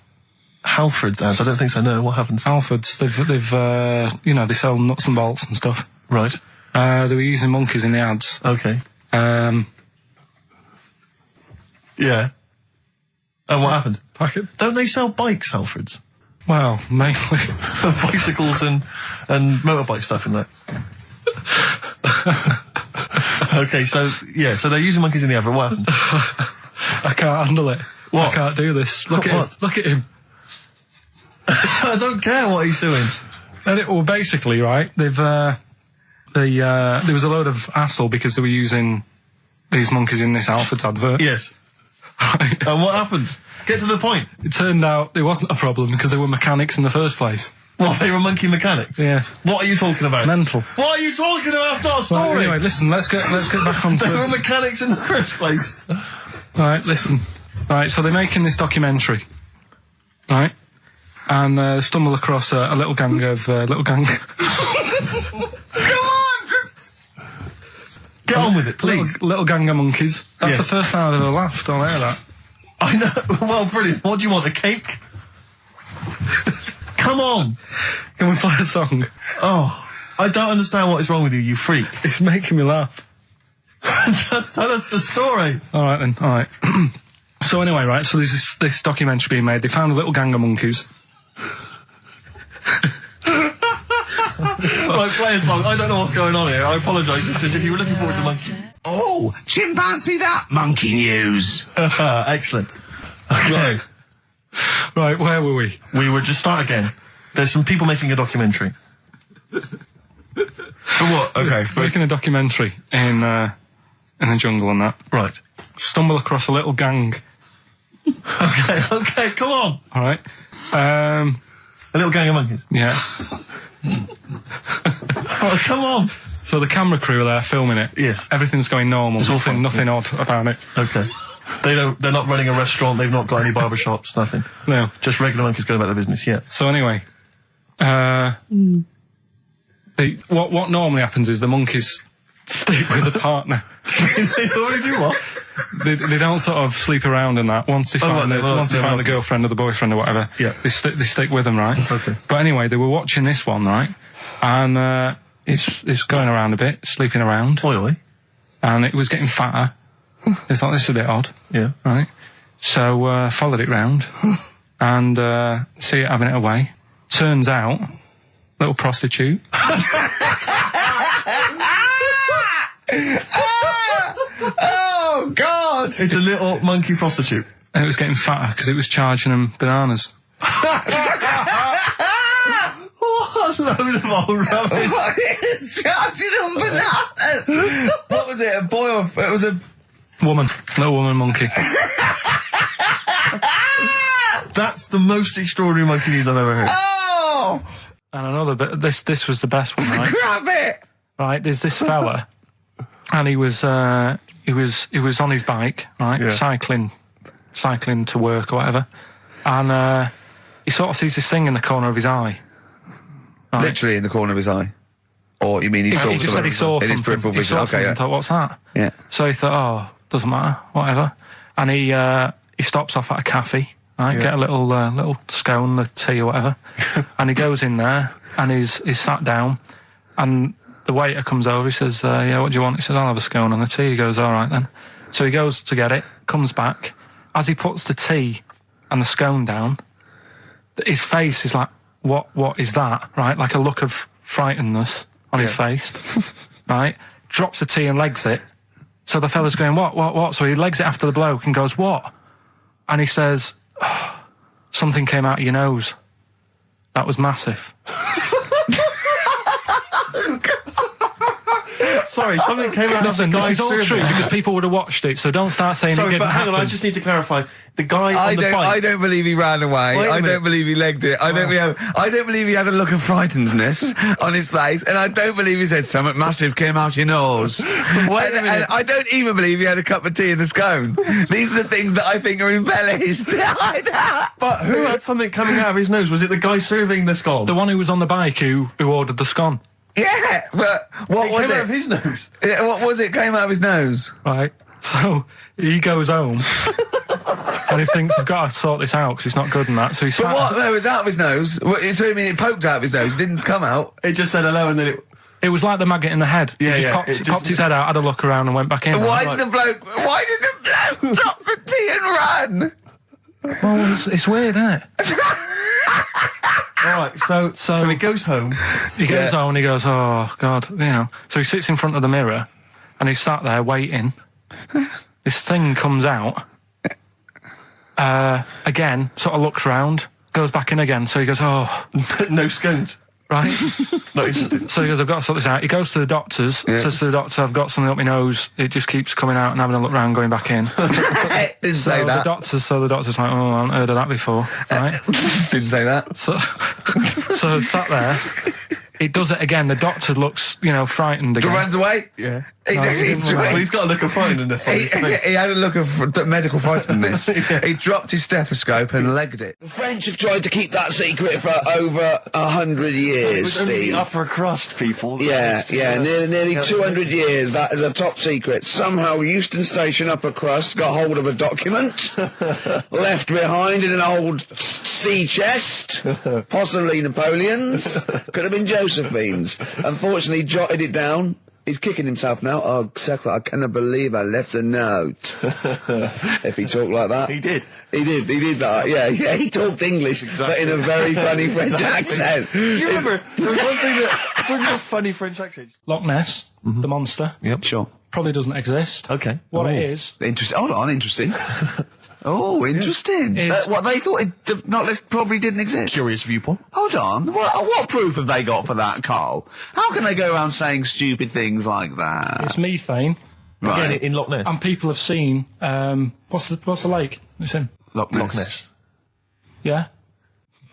Halford's ads? I don't think so, no. What happens? Halfords, they've they sell nuts and bolts and stuff. Right. They were using monkeys in the ads. Okay. Yeah. And what happened? Don't they sell bikes, Alfreds? Well, mainly. Bicycles and motorbike stuff in that. Okay, so they're using monkeys in the advert. What happened? I can't handle it. What? I can't do this. Look at him. Look at him. I don't care what he's doing. Well, basically, right, they've, there was a load of hassle because they were using these monkeys in this Alfred's advert. Yes. Right. And what happened? Get to the point. It turned out there wasn't a problem because they were mechanics in the first place. Well, they were monkey mechanics? Yeah. What are you talking about? Mental. What are you talking about? That's not a story. Right, anyway, listen, let's get back on to They were mechanics in the first place. Right, listen. Right, so they're making this documentary. Right? And stumble across a little gang of... Come on! Get on with it, please. Little gang of monkeys. That's the first time I've ever laughed. I'll hear that. I know. Well, brilliant. What do you want, a cake? Come on. Can we play a song? Oh, I don't understand what is wrong with you, you freak. It's making me laugh. Just tell us the story. All right, then. All right. So anyway, right, so there's this documentary being made. They found a little gang of monkeys. Right, play a song. I don't know what's going on here. I apologise. It's as if you were looking forward to monkey. Oh, chimpanzee that monkey news. Excellent. Okay. Right, where were we? We were just start again. There's some people making a documentary. For what? Okay. Making a documentary in the jungle and that. Right. Stumble across a little gang. Okay, come on. All right. A little gang of monkeys. Yeah. Oh, come on. So the camera crew are there filming it. Yes. Everything's going normal. It's all fine. Nothing odd about it. Okay. They're not running a restaurant. They've not got any barber shops. Nothing. No. Just regular monkeys going about their business. Yeah. So anyway, what normally happens is the monkeys stick with the partner. They already do what? They don't sort of sleep around and that. Once they find the girlfriend or the boyfriend or whatever, yeah, they stick with them, right? Okay. But anyway, they were watching this one, right? And it's going around a bit, sleeping around. Oily. And it was getting fatter. They thought, this is a bit odd. Yeah. Right? So, followed it round. And, see it having it away. Turns out, little prostitute. Oh, God! It's a little monkey prostitute. And it was getting fatter because it was charging them bananas. What a load of old rubbish. Charging them bananas! What was it, a boy or... It was a... Woman. Little woman monkey. That's the most extraordinary monkey news I've ever heard. Oh! And another bit, this was the best one, right? Grab it! Right, there's this fella, and he was on his bike, right, Yeah. cycling to work or whatever, and he sort of sees this thing in the corner of his eye. Right? Literally in the corner of his eye. Or you mean he saw He just said he saw in his something. peripheral He vision? saw Okay, something yeah. and thought, what's that? Yeah. So he thought, oh, doesn't matter, whatever, and he stops off at a cafe. Right, Yeah. get a little scone, a tea or whatever, and he goes in there and he's sat down, and the waiter comes over. He says, "Yeah, what do you want?" He said, "I'll have a scone and a tea." He goes, "All right then." So he goes to get it, comes back. As he puts the tea and the scone down, his face is like, "What is that?" Right, like a look of frightenedness on his face. Right, drops the tea and legs it. So the fella's going, "What?" So he legs it after the bloke and goes, "What?" And he says, oh, something came out of your nose. That was massive. Sorry, something came out of the Listen, guy this is all serving. true because people would have watched it, so don't start saying it Sorry, didn't but hang on, I happen. just need to clarify. The guy on the bike... I don't believe he ran away. Wait a I minute. don't believe he legged it. I don't believe he had a look of frightenedness on his face, and I don't believe he said something massive came out your nose. And I don't even believe he had a cup of tea and a scone. These are the things that I think are embellished. But who had something coming out of his nose? Was it the guy serving the scone? The one who was on the bike who ordered the scone. Yeah, but what It was came it? out of his nose. Yeah, what was it? Came out of his nose. Right. So he goes home and he thinks, I've got to sort this out because it's not good and that. So he But sat. what? No, it was out of his nose. So you mean it poked out of his nose? It didn't come out. It just said hello and then it... It was like the maggot in the head. Yeah, He yeah, just popped his head out, had a look around, and went back in. Why did the bloke drop the tea and run? Well, it's weird, isn't it? All right, so he goes home. He goes home and he goes, oh, God, you know. So he sits in front of the mirror and he's sat there waiting. This thing comes out. Again, sort of looks round, goes back in again. So he goes, oh. No scones. Right. No, it's So he goes, I've got to sort this out. He goes to the doctors, says to the doctor, I've got something up my nose. It just keeps coming out and having a look round, going back in. Didn't say that. The doctor's like, oh, I haven't heard of that before. Right. Didn't say that. So sat there. He does it again. The doctor looks, frightened again. Runs away? Yeah. Well, he's got a look of frightenness on his face. He had a look of medical frightenness. He dropped his stethoscope and legged it. The French have tried to keep that secret for over 100 years, It was only Steve. the upper crust people. Yeah, nearly 200 years. That is a top secret. Somehow Euston Station upper crust got hold of a document left behind in an old sea chest, possibly Napoleon's, could have been Josephine's. Unfortunately, jotted it down. He's kicking himself now. Oh, Secretary, I cannot believe I left a note. If he talked like that. He did. He did that, yeah, he talked English, but in a very funny French accent. Do you remember, there was one thing that, talking about funny French accents. Loch Ness, the monster, Yep. Sure. probably doesn't exist. Okay. What it is, Interesting. Hold on, interesting. Oh, interesting. It's- What they thought the Not List probably didn't exist. Curious viewpoint. Hold on. What proof have they got for that, Carl? How can they go around saying stupid things like that? it's methane, Right. Again, in Loch Ness. and people have seen, what's the lake it's in? Loch Loch Ness. Yeah?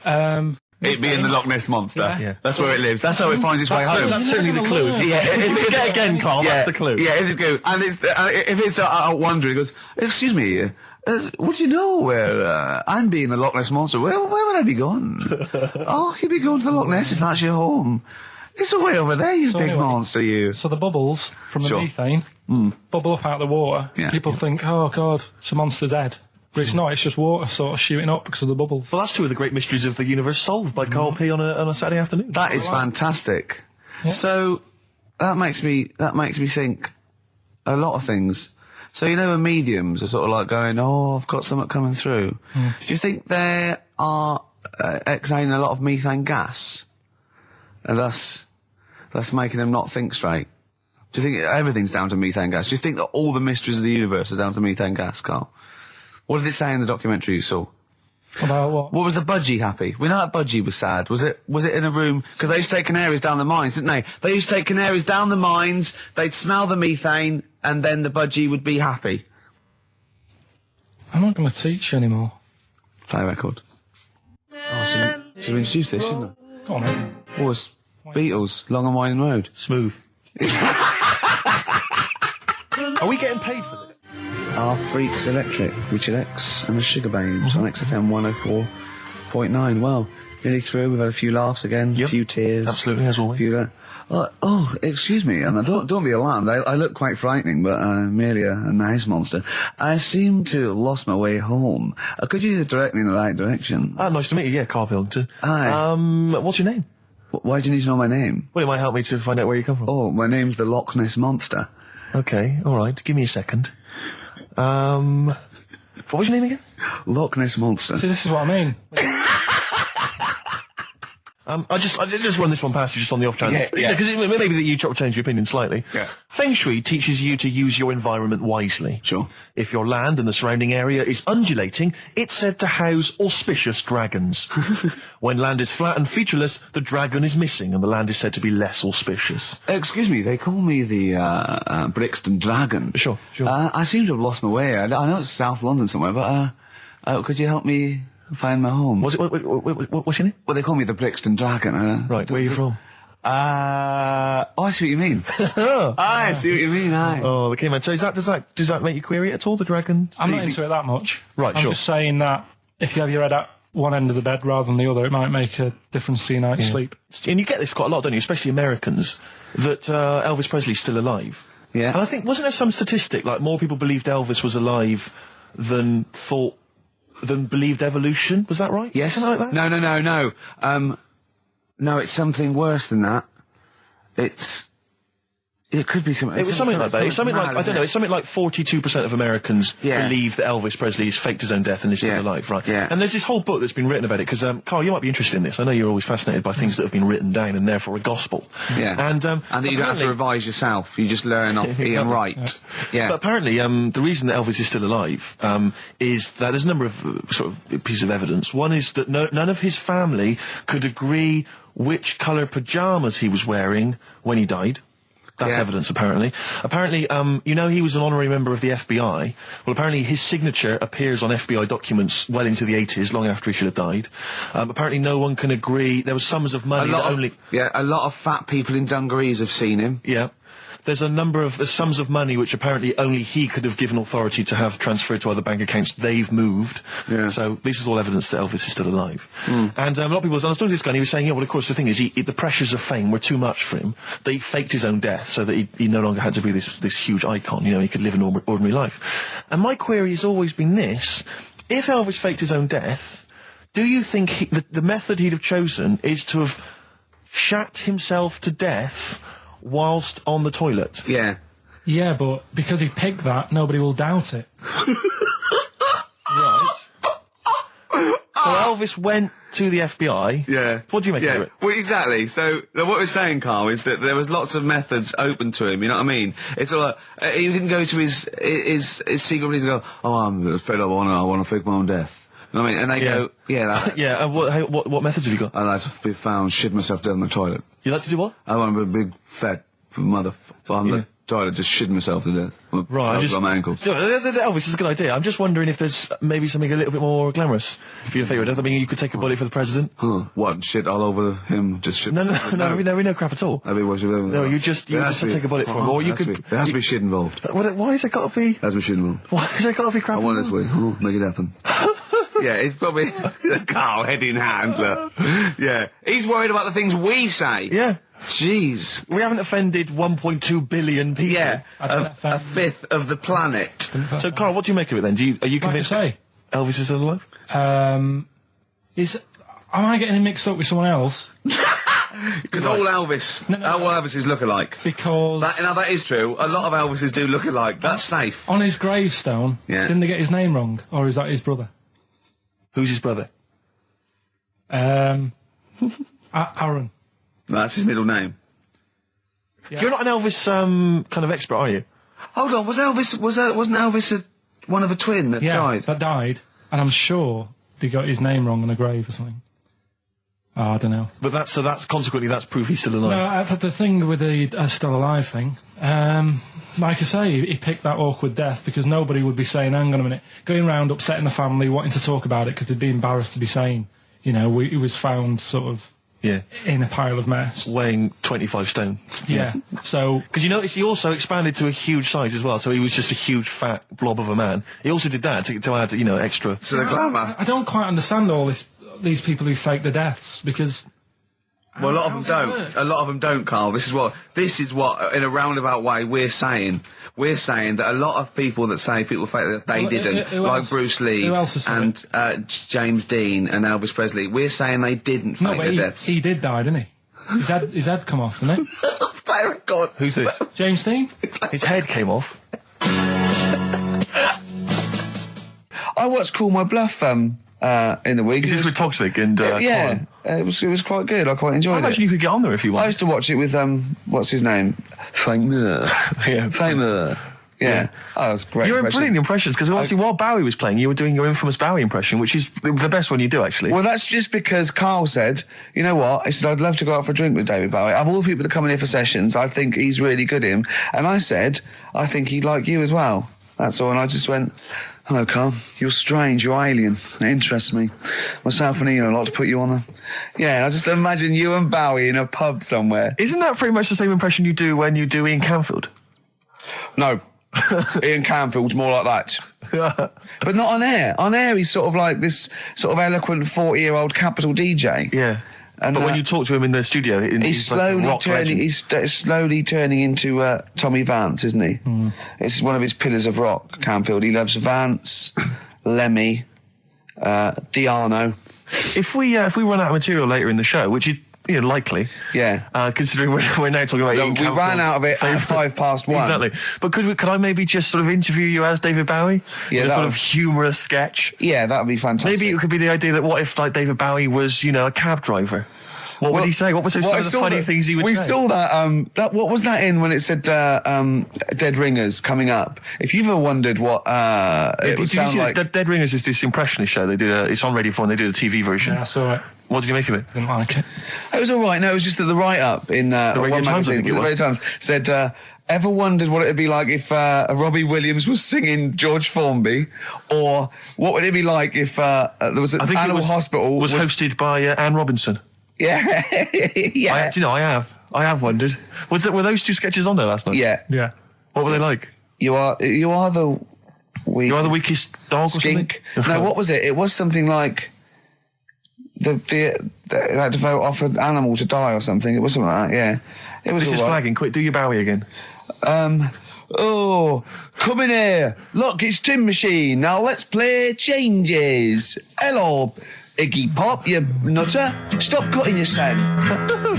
It being the Loch Ness Monster. Yeah. That's where it lives. That's how it finds its way home. That's certainly the clue. Yeah, if you Get again, Carl, that's the clue. Yeah, it's the clue. And it's, if it's wondering, he goes, excuse me, what do you know where I'm being the Loch Ness Monster? Where would I be going? Oh, you'd be going to the Loch Ness if that's your home. It's way over there, you So big anyway, monster, you. So the bubbles from the Sure. methane bubble up out of the water. Yeah. People think, oh, God, it's a monster's head. But it's not, it's just water sort of shooting up because of the bubbles. Well, that's two of the great mysteries of the universe solved by Karl P on a Saturday afternoon. That is fantastic. So that makes me think a lot of things. So when mediums are sort of like going, oh, I've got something coming through. Do you think they are exhaling a lot of methane gas, and thus making them not think straight? Do you think everything's down to methane gas? Do you think that all the mysteries of the universe are down to methane gas, Carl? What did it say in the documentary you saw? About what? What was the budgie happy? We know that budgie was sad. Was it in a room? Because they used to take canaries down the mines, didn't they? They used to take canaries down the mines, they'd smell the methane, and then the budgie would be happy. I'm not going to teach you anymore. Play a record. Oh, should we introduce this, shouldn't I? Go on, then. Oh, it's Beatles, Long and Winding Road. Smooth. Are we getting paid for this? Our Freaks Electric, Richard X and the Sugar Babes on XFM 104.9. Well, nearly through. We've had a few laughs again, a few tears. Absolutely, as always. Excuse me, and don't be alarmed. I look quite frightening, but I'm merely a nice monster. I seem to have lost my way home. Could you direct me in the right direction? Nice to meet you. Yeah, Karl Pilkington. Hi. What's your name? Why do you need to know my name? Well, it might help me to find out where you come from. Oh, my name's the Loch Ness Monster. Okay, all right. Give me a second. What was your name again? Loch Ness Monster. See, this is what I mean. I did just run this one past you just on the off chance. Yeah. Because maybe that you change your opinion slightly. Yeah. Feng Shui teaches you to use your environment wisely. Sure. If your land and the surrounding area is undulating, it's said to house auspicious dragons. When land is flat and featureless, the dragon is missing and the land is said to be less auspicious. Excuse me, they call me the Brixton Dragon. Sure. I seem to have lost my way. I know it's South London somewhere, but could you help me find my home? What's your name? Well, they call me the Brixton Dragon. Right, where are you from? I see what you mean. I see what you mean, aye. Oh, okay, man. So does that make you query it at all, the dragon? I'm not into it that much. Right, I'm sure. just saying that if you have your head at one end of the bed rather than the other, it might make a difference to your night's sleep. And you get this quite a lot, don't you? Especially Americans, that Elvis Presley's still alive. Yeah. And I think, wasn't there some statistic, like more people believed Elvis was alive than believed evolution? Was that right? Yes. Something like that? No. No, it's something worse than that. It could be something. It was something like that. It's something like, I don't know, it's something like 42% of Americans believe that Elvis Presley has faked his own death and is still alive, right? Yeah. And there's this whole book that's been written about it, because, Carl, you might be interested in this. I know you're always fascinated by things that have been written down and therefore a gospel. Yeah. And that you don't have to revise yourself. You just learn off Ian Wright. Yeah. But apparently, the reason that Elvis is still alive, is that there's a number of sort of pieces of evidence. One is that none of his family could agree which colour pyjamas he was wearing when he died. That's evidence, apparently. Apparently, you know, he was an honorary member of the FBI. Well, apparently his signature appears on FBI documents well into the 80s, long after he should have died. Apparently no one can agree. There was sums of money that only... Yeah, a lot of fat people in dungarees have seen him. Yeah. There's sums of money which apparently only he could have given authority to have transferred to other bank accounts. They've moved. Yeah. So this is all evidence that Elvis is still alive. And a lot of people, I was talking to this guy and he was saying, yeah, well, of course, the thing is, the pressures of fame were too much for him. That he faked his own death so that he no longer had to be this huge icon. You know, he could live an ordinary life. And my query has always been this. If Elvis faked his own death, do you think the method he'd have chosen is to have shat himself to death whilst on the toilet? Yeah. Yeah, but because he picked that, nobody will doubt it. Right. So Elvis went to the FBI. Yeah. What do you make of it? Well, exactly. So what we're saying, Carl, is that there was lots of methods open to him. You know what I mean? It's all like, he didn't go to his secret reason and go, oh, I'm fed up. I want to fake my own death. You know what I mean? And they go, that. Yeah. What methods have you got? I like to be found, shit myself down the toilet. You like to do what? I want to be a big fat on the toilet, just shitting myself to death. Right. On my ankles. Elvis is a good idea. I'm just wondering if there's maybe something a little bit more glamorous for your favourite death. I mean, you could take a bullet for the president. Huh. What? Shit all over him? Just shit? No, no crap at all. No, you just take a bullet for him. Or you could... There has to be shit involved. Why has it got to be... There has to be shit involved. Why has it got to be crap? I want it this way. Make it happen. Yeah, it's probably Carl, head in hand, look. Yeah. He's worried about the things we say. Yeah. Jeez. We haven't offended 1.2 billion people. Yeah. A fifth of the planet. So, Carl, what do you make of it then? Are you convinced Elvis is still alive? Am I getting him mixed up with someone else? Because all Elvis, all Elvises look alike. Because... that is true. A lot of Elvises do look alike. That's safe. On his gravestone, didn't they get his name wrong? Or is that his brother? Who's his brother? Aaron. That's his middle name. Yeah. You're not an Elvis kind of expert, are you? Hold on, wasn't Elvis one of a twin that died? That died, and I'm sure they got his name wrong on a grave or something. Oh, I don't know. But that's consequently that's proof he's still alive. No, I've had the thing with the still alive thing. Like I say, he picked that awkward death because nobody would be saying, hang on a minute, going round upsetting the family, wanting to talk about it because they'd be embarrassed to be saying, you know, he was found sort of in a pile of mess. Weighing 25 stone. Yeah. So... Because you notice he also expanded to a huge size as well, so he was just a huge fat blob of a man. He also did that to add, you know, extra... To the glamour. I don't quite understand these people who fake the deaths, because... Well, a lot of them don't. A lot of them don't, Carl. This is what, in a roundabout way, we're saying. We're saying that a lot of people that say people fake that they didn't, like Bruce Lee and James Dean and Elvis Presley. We're saying they didn't fake their deaths. He did die, didn't he? His head come off, didn't he? Thank God. Who's this? James Dean. His head came off. I watched Call My Bluff in the week. Is this with Toxic and yeah, it was quite good. I quite enjoyed it. I imagine you could get on there if you want. I used to watch it with what's his name? Famer. Famer. Yeah. Oh, that was great. You're brilliant impressions, because obviously while Bowie was playing, you were doing your infamous Bowie impression, which is the best one you do, actually. Well, that's just because Carl said, you know what, he said, I'd love to go out for a drink with David Bowie. Of all the people that come in here for sessions, I think he's really good in. And I said, I think he'd like you as well. That's all. And I just went, hello, Carl. You're strange. You're alien. It interests me. Myself and Ian would like to put you on the... Yeah, I just imagine you and Bowie in a pub somewhere. Isn't that pretty much the same impression you do when you do Ian Canfield? No. Ian Canfield's more like that. But not on air. On air, he's sort of like this sort of eloquent 40-year-old capital DJ. Yeah. And but when you talk to him in the studio, he's slowly turning into Tommy Vance, isn't he? Mm. It's one of his pillars of rock, Canfield. He loves Vance, Lemmy, Diano. If we run out of material later in the show, which is likely. Yeah. Considering we're now talking about No, Ian we ran Campbell's out of it at favourite- 1:05. Exactly. But could I maybe just sort of interview you as David Bowie? Yeah, In a that sort would- of humorous sketch. Yeah, that would be fantastic. Maybe it could be the idea that what if like David Bowie was, a cab driver? What would he say? What was some of the funny things he would we say? saw that, what was that in when it said Dead Ringers coming up? If you've ever wondered what it Did would you sound see like... this? Dead Ringers is this impressionist show. They did it's on Radio 4 and they did a TV version. Yeah, I saw it. What did you make of it? Didn't like it. It was all right. No, it was just that the write-up in Radio one Times, I magazine, think it the was. Radio Times, said, ever wondered what it would be like if Robbie Williams was singing George Formby? Or what would it be like if there was an I think animal hospital... was hosted by Anne Robinson. Yeah. Yeah. I have wondered. Were those two sketches on there last night? Yeah. Yeah. What were they like? You are the You are the weakest dog or skink. something? No, what was it? It was something like they had to vote off an animal to die or something. It was something like that. Yeah, it was. This is all right. flagging. Quick, do your Bowie again. Oh, come in here. Look, it's Tin Machine. Now let's play changes. Hello, Iggy Pop, you nutter. Stop cutting your sand.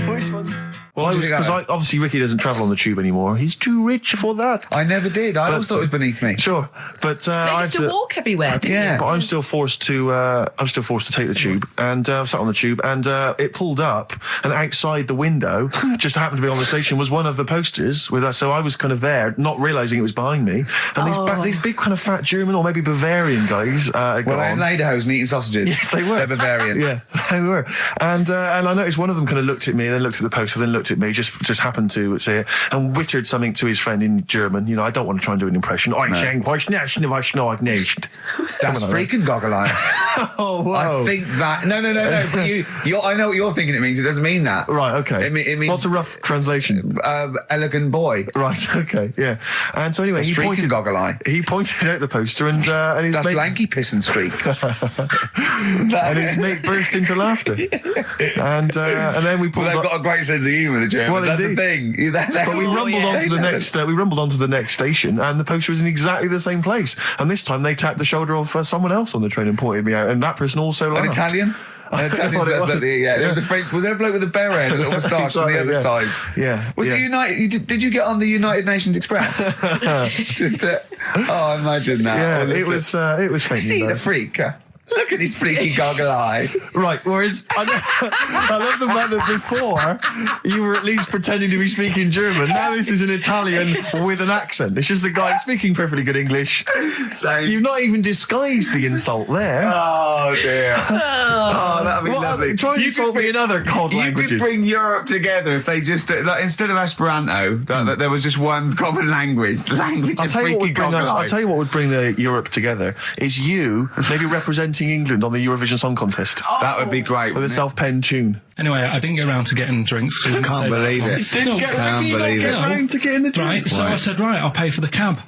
Which one? Well, What do you think because of that? obviously Ricky doesn't travel on the tube anymore. He's too rich for that. I never did. I always But- thought it was beneath me. Sure, but They I used have to to. walk everywhere, didn't Yeah. But I'm still forced to. take the tube, and I sat on the tube, and it pulled up, and outside the window, just happened to be on the station, was one of the posters with us. So I was kind of there, not realising it was behind me, and these big kind of fat German or maybe Bavarian guys. Well, they're in lederhosen eating sausages. Yes, they were. They're Bavarian. Yeah, they were. And I noticed one of them kind of looked at me, and then looked at the poster, then looked at me, just happened to say it, and wittered something to his friend in German. I don't want to try and do an impression. No. That's That's freaking goggle-eye. Oh, wow. I think that... No. But I know what you're thinking it means. It doesn't mean that. Right, okay. It means... What's a rough translation? Elegant boy. Right, okay, yeah. And so anyway, That's freaking goggle-eye. He pointed out the poster, and his That's mate, lanky piss and streak. and his mate burst into laughter. And then we pulled Well, they've up. got a great sense of humour, the Germans. Well, That's the indeed. thing. But we rumbled onto the next. We rumbled onto the next station, and the poster was in exactly the same place. And this time, they tapped the shoulder of someone else on the train and pointed me out, and that person also An laughed. Italian? An Italian What it bloke, was. yeah. There was a French... Was there a bloke with a beret and a little moustache on the other Exactly, side? Yeah. Was yeah. the United... Did you get on the United Nations Express? Just to... Oh, imagine that. Yeah, Or it was faintly See the embarrassing. freak. Look at this freaky goggle eye. Right, whereas I love the fact that before you were at least pretending to be speaking German. Now this is an Italian with an accent. It's just a guy speaking perfectly good English. So You've not even disguised the insult there. Oh dear. Oh, that'd be Well, lovely. try and insult me in other cod You languages. could bring Europe together if they just like, instead of Esperanto, that there was just one common language. The language I'll of tell you what freaky would bring goggle us. I'll eye. tell you what would bring the Europe together is you maybe representing England on the Eurovision Song Contest That would be great. with a wouldn't it? self-penned tune. Anyway, I didn't get around to getting drinks. I can't believe it. Can't believe it. round to getting the Right, so I said, right, I'll pay for the cab.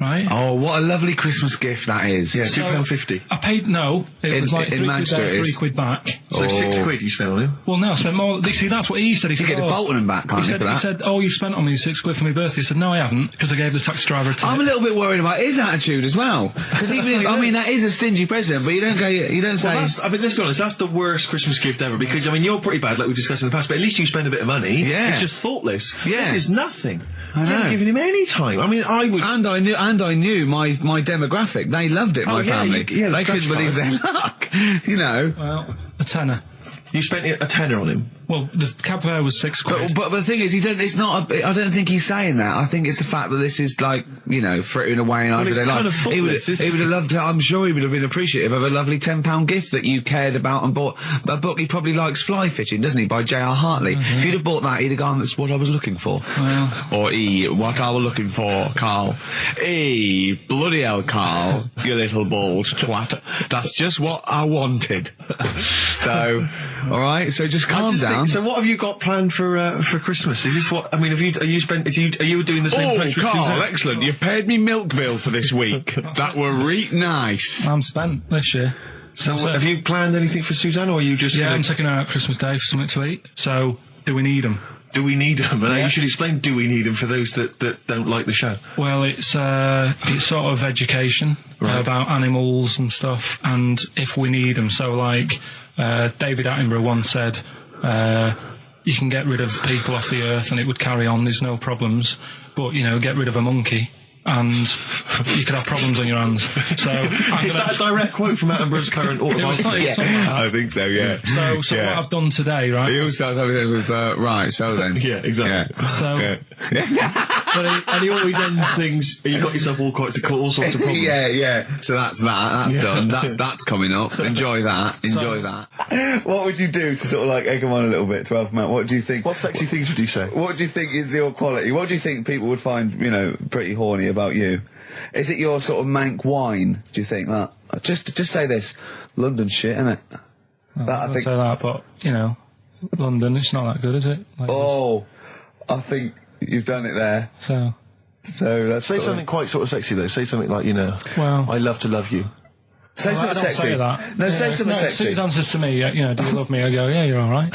Right? Oh, what a lovely Christmas gift that is. Yeah, So, £2.50. I paid, no, it was like in £3 Manchester quid it there, is. £3 back. So £6 you spent on him. Well, no, I spent more. See, that's what he said. He said, get a Bolton and back, can't he you, said, for that? he said, oh, you spent on me £6 for my birthday. He said, no, I haven't, because I gave the taxi driver a tip. I'm a little bit worried about his attitude as well. Because even if, I mean, that is a stingy present, but you don't say... Well, let's be honest, that's the worst Christmas gift ever, because, you're pretty bad, like we discussed in the past, but at least you spend a bit of money. Yeah. It's just thoughtless. Yeah. This is nothing. I You know. haven't given him any time. I would... And I knew my demographic. They loved it, my yeah, family. yeah, the they couldn't scratch believe card. their luck. You know. Well, a tenner. You spent a tenner on him. Well, the cab fare was £6. But the thing is, it's not. I don't think he's saying that. I think it's the fact that this is like, frittering away in it's everyday life. kind of he would thoughtless, isn't have loved to. I'm sure he would have been appreciative of a lovely £10 gift that you cared about and bought. A book he probably likes, Fly Fishing, doesn't he, by J.R. Hartley. If you'd have bought that, he'd have gone, that's what I was looking for. Or what I was looking for, Carl. Bloody hell, Carl, you little bald twat. That's just what I wanted. So, all right. So just calm down. So what have you got planned for Christmas? Is this what? Are you doing the same approach with Carl, Suzanne? excellent. You've paid me milk bill for this week. That were nice. I'm spent this year. So have you planned anything for Suzanne, or are you just... Yeah, I'm taking her out Christmas Day for something to eat. So, do we need them? Do we need them? And you should explain, do we need them, for those that don't like the show? Well, it's sort of education about animals and stuff, and if we need them. So, like, David Attenborough once said, you can get rid of people off the earth and it would carry on, there's no problems. But, you know, get rid of a monkey and you could have problems on your hands. So Is that a direct quote from Attenborough's current autobiography? Something like that. I think so, yeah. So what I've done today, right? He always starts everything with, right, so then. Yeah, exactly. Yeah. So, And he always ends things, you got yourself all sorts of problems. Yeah. So that's done. That's coming up. Enjoy that. That. What would you do to sort of like egg them on a little bit to help them out? What do you think? What sexy things would you say? What do you think is your quality? What do you think people would find, you know, pretty horny about you? Is it your sort of mank wine? Do you think that? Just say this, London shit, innit? I think say that, but you know, London, it's not that good, is it? Like I think you've done it there. So that's say something quite sort of sexy though. Say something like, you know, well, I love to love you. Say something sexy. Say that. No, say something sexy. Sue's answers to me, you know, do you love me? I go, yeah, you're all right.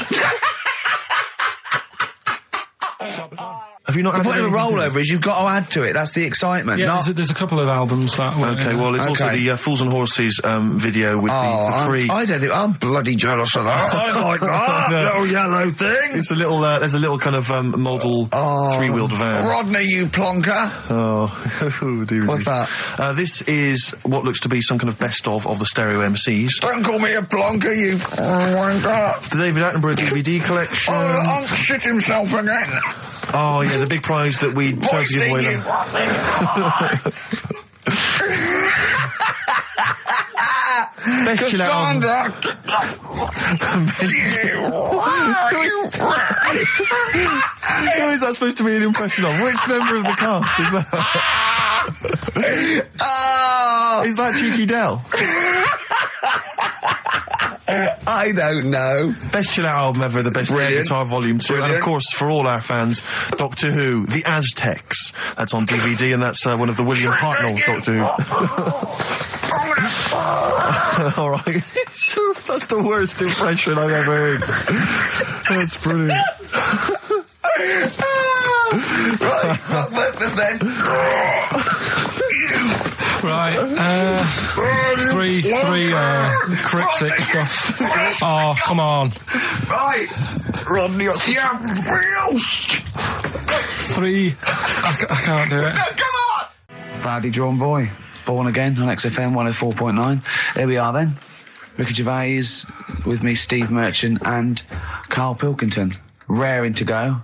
Have you not The had point of a anything to rollover is you've got to add to it. That's the excitement. Yeah, there's a couple of albums that. Okay, well, there's also the Fools and Horses video with the free. I don't think I'm bloody jealous of that. I like that little yellow thing. It's a little. There's a little kind of model three-wheeled van. Rodney, you plonker. Oh, dear. What's that? This is what looks to be some kind of best of the stereo MCs. Don't call me a plonker, you wanker. The David Attenborough DVD collection. Unc shit himself again. Oh yeah, the big prize that we tried to give away. Best chill out. Who is that supposed to be an impression of? Which member of the cast is that? Is that Cheeky Dell? I don't know. Best chill out album ever, the best air guitar volume 2, and of course for all our fans, Doctor Who, The Aztecs. That's on DVD, and that's one of the William Hartnell Doctor Who. All right, that's the worst impression I've ever heard. That's brilliant. Three cryptic stuff. Oh, come on. Right. Rodney, Three. I can't do it. Come on! Proudly drawn boy. Born again on XFM 104.9. There we are then. Ricky Gervais with me, Steve Merchant and Karl Pilkington. Raring to go.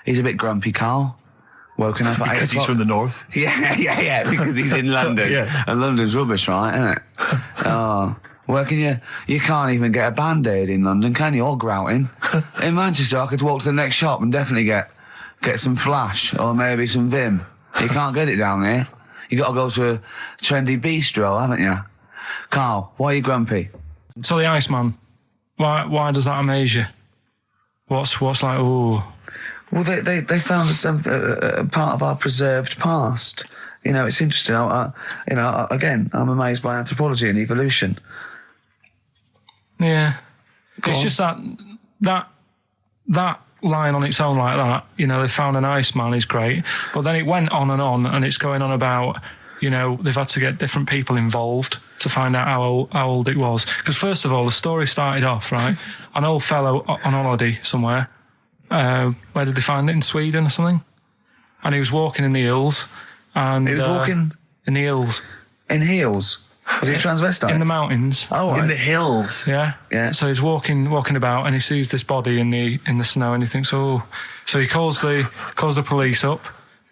He's a bit grumpy, Karl. Woken up at 8 Because he's from the north. Yeah, because he's in London. Yeah. And London's rubbish, right, isn't it? Where can you can't even get a Band-Aid in London, can you? Or grouting. In Manchester, I could walk to the next shop and definitely get some Flash or maybe some Vim. You can't get it down here. You got to go to a trendy bistro, haven't you? Karl, why are you grumpy? So the Iceman, why does that amaze you? What's like, ooh... Well, they found some part of our preserved past. You know, it's interesting. Again, I'm amazed by anthropology and evolution. Yeah, it's just that line on its own like that. You know, they found an Iceman is great, but then it went on, and it's going on about, you know, they've had to get different people involved to find out how old it was. Because first of all, the story started off right. An old fellow on holiday somewhere. Where did they find it? In Sweden or something? And he was walking in the hills. And He was walking in the hills. in heels. Was he a transvestite? In the mountains. Oh, right. In the hills. Yeah. Yeah. So he's walking about, and he sees this body in the snow, and he thinks, oh. So he calls the police up,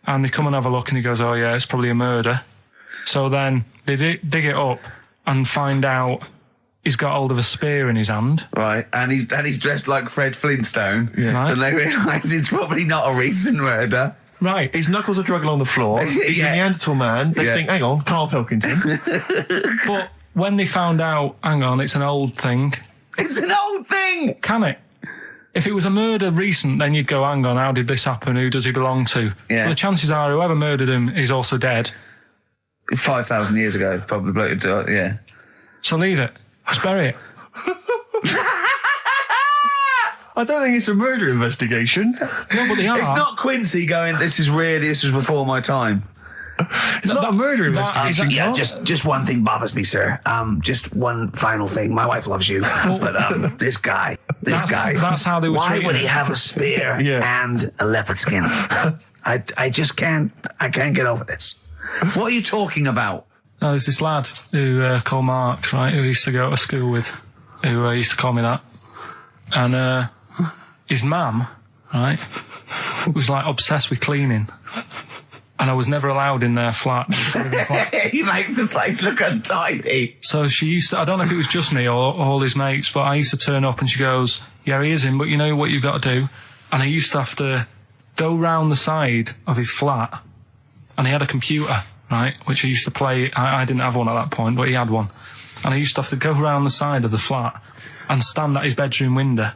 and they come and have a look, and he goes, oh yeah, it's probably a murder. So then they dig it up and find out he's got hold of a spear in his hand. Right, and he's dressed like Fred Flintstone. Yeah. Right. And they realise it's probably not a recent murder. Right. His knuckles are dragging along the floor. He's Yeah. a Neanderthal man. They Yeah. think, hang on, Karl Pilkington. But when they found out, hang on, it's an old thing. It's an old thing! Can it? If it was a murder recent, then you'd go, hang on, how did this happen? Who does he belong to? Yeah. But the chances are whoever murdered him is also dead. 5,000 years ago, probably, yeah. So leave it. Just bury it. I don't think it's a murder investigation. No, but they are. It's not Quincy going, this was before my time. It's not a murder investigation. Yeah, just one thing bothers me, sir. Just one final thing. My wife loves you, but this guy, This guy. That's how they were Why treating would he him. have a spear and a leopard skin? I just can't. I can't get over this. What are you talking about? No, there's this lad who called Mark, right, who used to go to school with, who used to call me that. And his mum, right, was like obsessed with cleaning. And I was never allowed in their flat. He makes the place look untidy. So she used to, I don't know if it was just me or all his mates, but I used to turn up and she goes, yeah, he is in, but you know what you've got to do? And I used to have to go round the side of his flat, and he had a computer, right, which he used to play. I didn't have one at that point, but he had one. And I used to have to go round the side of the flat and stand at his bedroom window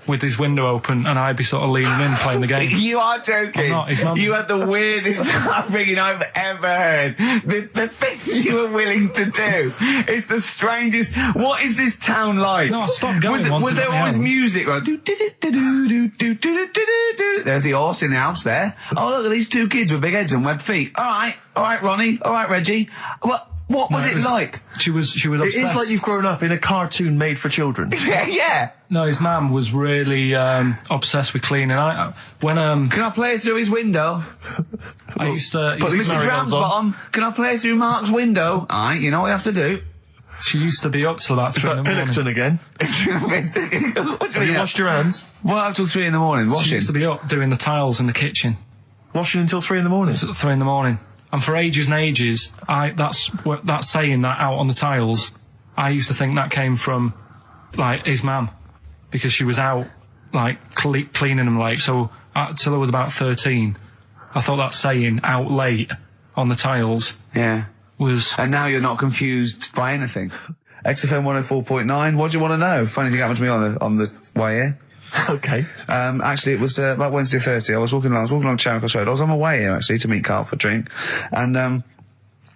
with his window open, and I'd be sort of leaning in playing the game. You are joking. I'm not, his mum- You had the weirdest upbringing I've ever heard. The things you were willing to do. It's the strangest. What is this town like? No, I stopped going once Was it there got me always home. music? Right? There's the horse in the house there. Oh, look at these two kids with big heads and webbed feet. All right, Ronnie. All right, Reggie. What was it like? She was obsessed. It's like you've grown up in a cartoon made for children. Yeah. No, his mum was really obsessed with cleaning. When Can I play through his window? I used to, Mrs. Ramsbottom, can I play through Mark's window? Alright, you know what you have to do. she used to be up till about 3 in the morning. Pilkington again. Have You washed your hands? What up till 3 in the morning? She Washing. used to be up doing the tiles in the kitchen. Washing until 3 in the morning? It's at 3 in the morning. And for ages and ages, that saying that out on the tiles, I used to think that came from, like, his mum. Because she was out, like, cleaning them late. So, till I was about 13, I thought that saying, out late, on the tiles, Yeah. was... And now you're not confused by anything. XFM 104.9, what do you want to know? Funny thing happened to me on the way here. Okay. Actually, it was about Wednesday or Thursday. I was walking along Charing Cross Road. I was on my way here, actually, to meet Karl for a drink. And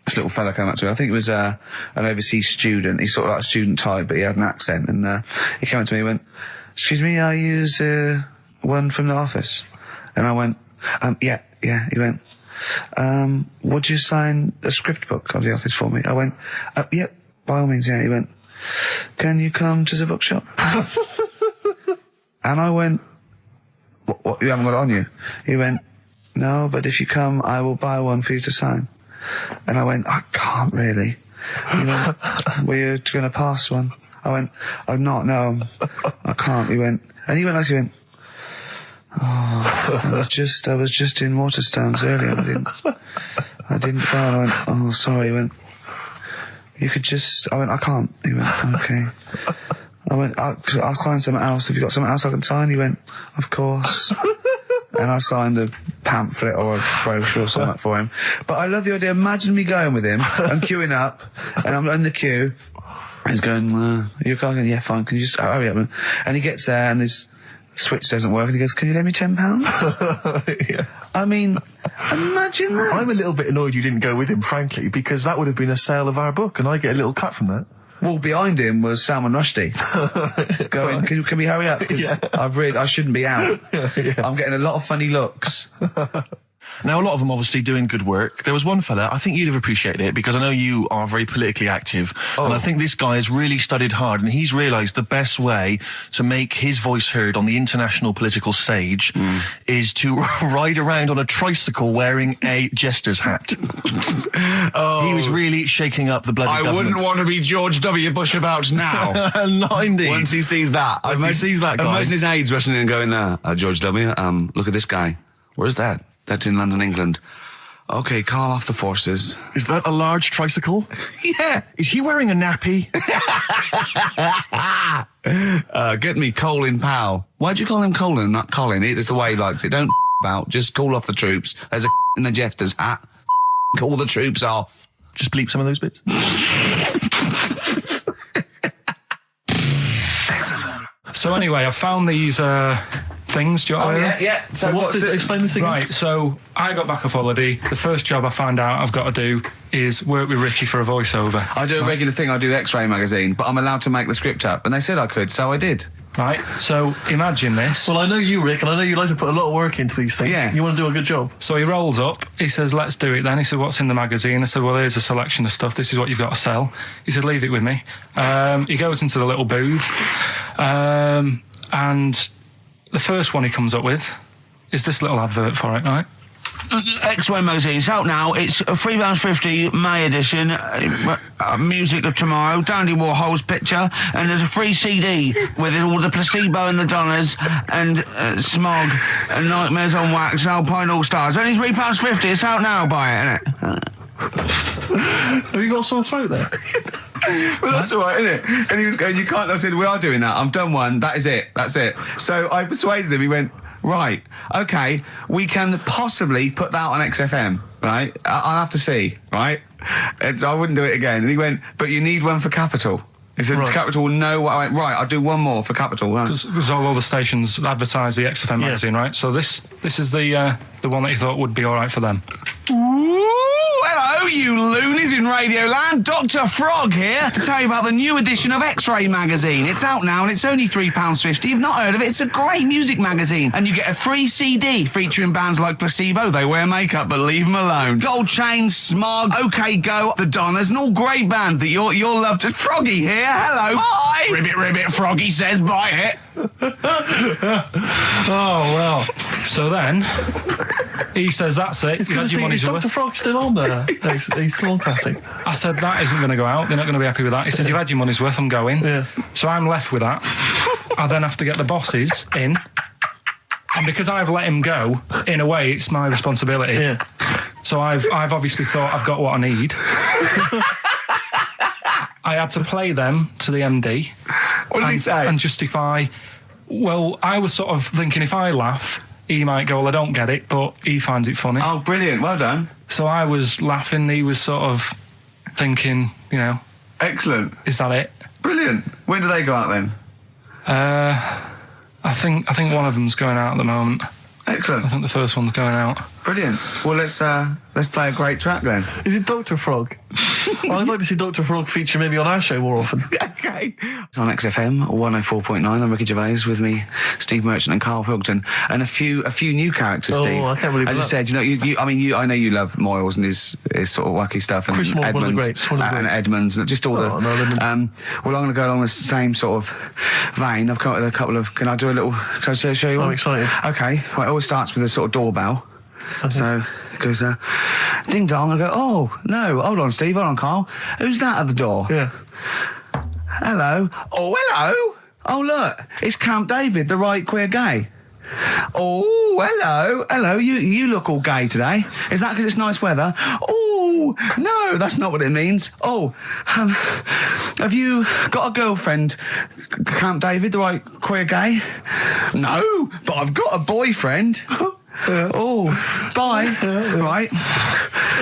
this little fella came up to me. I think it was an overseas student. He's sort of like a student type, but he had an accent. And he came up to me and went, "Excuse me, are you one from the office?" And I went, yeah. He went, "Would you sign a script book of the office for me?" I went, "Yeah, by all means, yeah." He went, "Can you come to the bookshop?" And I went, what, you haven't got it on you? He went, "No, but if you come, I will buy one for you to sign." And I went, "I can't really." He went, "Were you going to pass one?" I went, "I'm not, no, I can't." He went, "Oh, I was just in Waterstones earlier. I didn't go." And I went, "Oh, sorry." He went, "You could just," I went, "I can't." He went, "Okay." I went, "I'll sign something else. Have you got something else I can sign?" He went, "Of course." And I signed a pamphlet or a brochure or something for him. But I love the idea. Imagine me going with him and queuing up, and I'm in the queue. He's going, "You're going, yeah, fine. Can you just hurry up?" And he gets there, and his switch doesn't work, and he goes, "Can you lend me £10?" Yeah. I mean, imagine that. I'm a little bit annoyed you didn't go with him, frankly, because that would have been a sale of our book, and I get a little cut from that. Well, behind him was Salman Rushdie going, can we hurry up? Because I shouldn't be out. I'm getting a lot of funny looks. Now, a lot of them obviously doing good work. There was one fella, I think you'd have appreciated it, because I know you are very politically active, and I think this guy has really studied hard, and he's realised the best way to make his voice heard on the international political stage is to ride around on a tricycle wearing a jester's hat. He was really shaking up the bloody government. wouldn't want to be George W. Bush about now. Not indeed. Once he sees that. Once he sees that guy. Imagine his aides rushing in and going, "George W., look at this guy. Where's that? That's in London, England. Okay, call off the forces." Is that a large tricycle? Yeah. Is he wearing a nappy? Get me Colin Powell. Why'd you call him Colin, not Colin? It's the way he likes it. Don't about. Just call off the troops. There's a in a jester's hat. Call the troops off. Just bleep some of those bits. So anyway, I found these things. Do you want to hear? Yeah. So what's this? Explain this again. Right, so I got back off holiday. The first job I found out I've got to do is work with Ricky for a voiceover. I do a regular thing. I do X-Ray magazine, but I'm allowed to make the script up. And they said I could, so I did. Right, so imagine this. Well, I know you, Rick, and I know you like to put a lot of work into these things. Yeah. You want to do a good job. So he rolls up, he says, "Let's do it then." He said, "What's in the magazine?" I said, "Well, here's a selection of stuff. This is what you've got to sell." He said, "Leave it with me." He goes into the little booth, And the first one he comes up with is this little advert for it, right? X-Ray magazine. It's out now. It's a £3.50 May edition. Music of Tomorrow. Dandy Warhol's picture, and there's a free CD with all the Placebo and the Donners and Smog and Nightmares on Wax, Alpine All Stars. Only £3.50. It's out now. Buy it, innit? Have you got a sore throat there? Well, that's all right, isn't it? And he was going, you can't. I said, we are doing that. I've done one. That is it. That's it. So I persuaded him. He went, right, okay, we can possibly put that on XFM, right? I'll have to see, right? And so I wouldn't do it again. And he went, but you need one for Capital. He said, Right. Capital will know what I went, right, I'll do one more for Capital. Right. Because all the stations advertise the XFM magazine, right? So this is the one that you thought would be all right for them. Ooh, hello, you loonies in Radioland. Dr. Frog here to tell you about the new edition of X-Ray magazine. It's out now and it's only £3.50. You've not heard of it? It's a great music magazine. And you get a free CD featuring bands like Placebo. They wear makeup, but leave them alone. Gold Chains, Smog, OK Go, The Donners, and all great bands that you'll love to. Froggy here. Hello. Bye. Ribbit, ribbit. Froggy says bye it. Oh, well. So then, he says, that's it. You've had your money's Is worth. Dr. Frog still on there? He's still on classic. I said, that isn't going to go out. They're not going to be happy with that. He said, you've had your money's worth. I'm going. Yeah. So I'm left with that. I then have to get the bosses in. And because I've let him go, in a way, it's my responsibility. Yeah. So I've obviously thought I've got what I need. I had to play them to the MD. What did he say? And justify. Well, I was sort of thinking if I laugh, he might go, well, I don't get it, but he finds it funny. Oh, brilliant. Well done. So I was laughing. He was sort of thinking, you know, Excellent. is that it? Brilliant. When do they go out then? I think one of them's going out at the moment. Excellent. I think the first one's going out. Brilliant. Well, let's play a great track then. Is it Dr. Frog? I'd like to see Dr. Frog feature maybe on our show more often. Okay. It's on XFM 104.9. I'm Ricky Gervais, with me, Steve Merchant and Karl Pilkington, and a few new characters. Oh, Steve. I can't believe As you that. said, I know you love Moyles and his sort of wacky stuff, and Chris Moore, one of the Edmonds, greats, one of the and greats. Edmonds, and just all Oh, no, the. Edmonds. Well, I'm going to go along the same sort of vein. I've got a couple of. Can I do a little? Can I show you? I'm one? excited. Okay. Well, it always starts with a sort of doorbell. So it goes, ding dong. I go, oh, no, hold on, Steve, hold on, Karl. Who's that at the door? Yeah. Hello. Oh, hello. Oh, look, it's Camp David, the right queer gay. Oh, hello. Hello, you look all gay today. Is that because it's nice weather? Oh, no, that's not what it means. Oh, have you got a girlfriend, Camp David, the right queer gay? No, but I've got a boyfriend. Oh, bye. Right.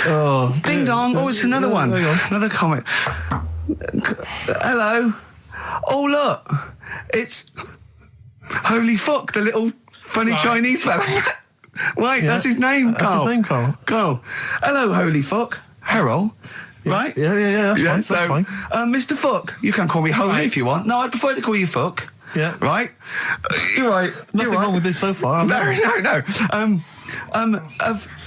Oh. Ding dong. Oh, it's another one. Hang on. Another comic. Hello. Oh, look. It's Holy Fuck, the little funny Chinese fella. Wait, that's his name, That's Karl. his name, Karl. Karl. Hello, Holy Fuck. Harold. Right? Yeah, that's fine. So, That's fine. Mr. Fuck, you can call me Holy Right. if you want. No, I prefer to call you Fuck. Yeah. Right? You're right. Nothing You're right. wrong with this so far. No.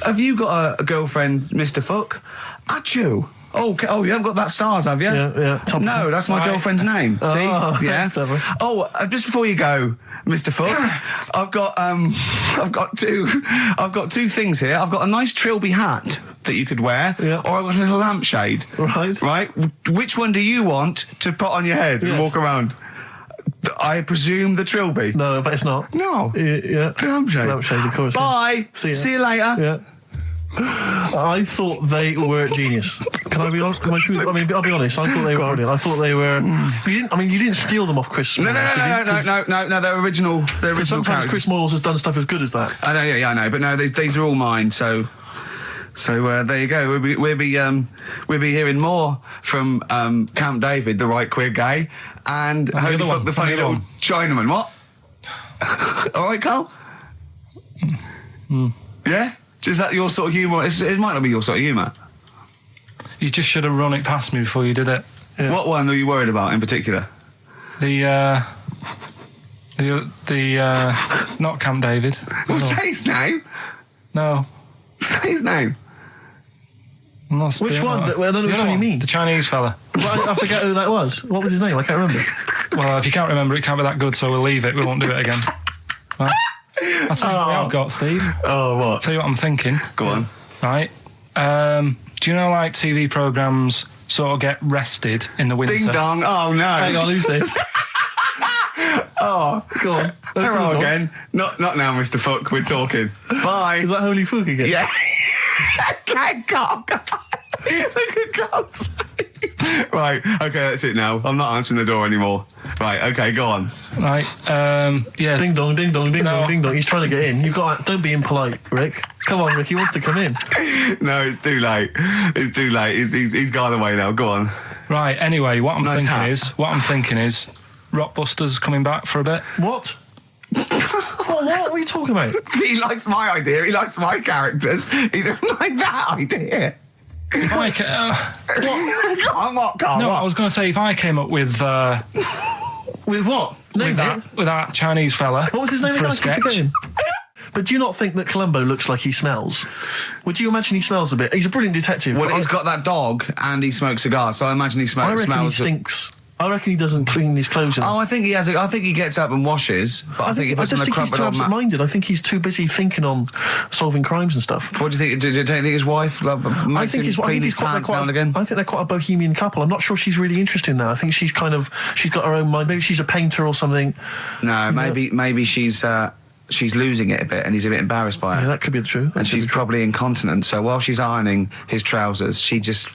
Have you got a girlfriend, Mr. Fuck? Achoo. Oh, you haven't got that SARS, have you? Yeah. No, that's my Right. girlfriend's name. See? Oh, Yeah. that's clever. Oh, just before you go, Mr. Fuck, I've got two things here. I've got a nice Trilby hat that you could wear, Yeah. or I've got a little lampshade. Right. Right. Which one do you want to put on your head and Yes. walk around? I presume the Trilby. No, but it's not. No. Yeah. The lampshade. Lampshade, of course. Bye. See ya. See you later. Yeah. I thought they were genius. Can I be honest? I'll be honest. I thought they were brilliant. I thought they were. You didn't steal them off Chris. No, Moyles, did you? no. They're original. They're original Sometimes characters. Chris Moyles has done stuff as good as that. I know, yeah, I know, but no, these are all mine. So there you go. We'll be hearing more from Camp David, the right queer gay, and the Holy other Fuck, one, the funny and the other little Chinaman. What? All right, Karl. Yeah. Is that your sort of humour? It might not be your sort of humour. You just should have run it past me before you did it. Yeah. What one are you worried about in particular? The not Camp David. Well, No. say his name. No. Say his name. I'm not Which doing one? that. Well, I don't know The which other one you mean. The Chinese fella. Well, I forget who that was. What was his name? I can't remember. Well, if you can't remember, it can't be that good, so we'll leave it. We won't do it again. Right? I'll tell you what I've got, Steve. Oh, what? I'll tell you what I'm thinking. Go on. Right. Do you know, like, TV programmes sort of get rested in the winter? Ding dong. Oh, no. Hang on, who's this? Oh, Go on. hello again. Not now, Mr. Fuck. We're talking. Bye. Is that Holy Fook again? Yeah. Thank God. Look at Carl's face. Right, okay, that's it now. I'm not answering the door anymore. Right, okay, go on. Right. Yeah. Ding dong, ding dong, ding No. dong, ding dong. He's trying to get in. You've got. Don't be impolite, Rick. Come on, Rick. He wants to come in. No, it's too late. It's too late. He's gone away now. Go on. Right. Anyway, what I'm Nice thinking is, Rockbusters coming back for a bit. What? What are you talking about? He likes my idea. He likes my characters. He doesn't like that idea. If I Go on, what, Carl? no, what? I was going to say if I came up with With what? Name it. with that Chinese fella. What was his name for again? a I keep sketch? forgetting. But do you not think that Columbo looks like he smells? Would you imagine he smells a bit? He's a brilliant detective. Well, but he's got that dog and he smokes cigars, so I imagine he I smells. reckon he stinks. I reckon he doesn't clean his clothes enough. Oh, I think he has. I think he gets up and washes, but I think he puts I on just a think he's crumpled too old absent-minded. I think he's too busy thinking on solving crimes and stuff. What do you think? Do you think his wife makes him clean his pants now and again? I think they're quite a bohemian couple. I'm not sure she's really interested in that. I think she's got her own mind. Maybe she's a painter or something. No, maybe she's losing it a bit, and he's a bit embarrassed by it. Yeah, that could be true. And she's probably incontinent, so while she's ironing his trousers, she just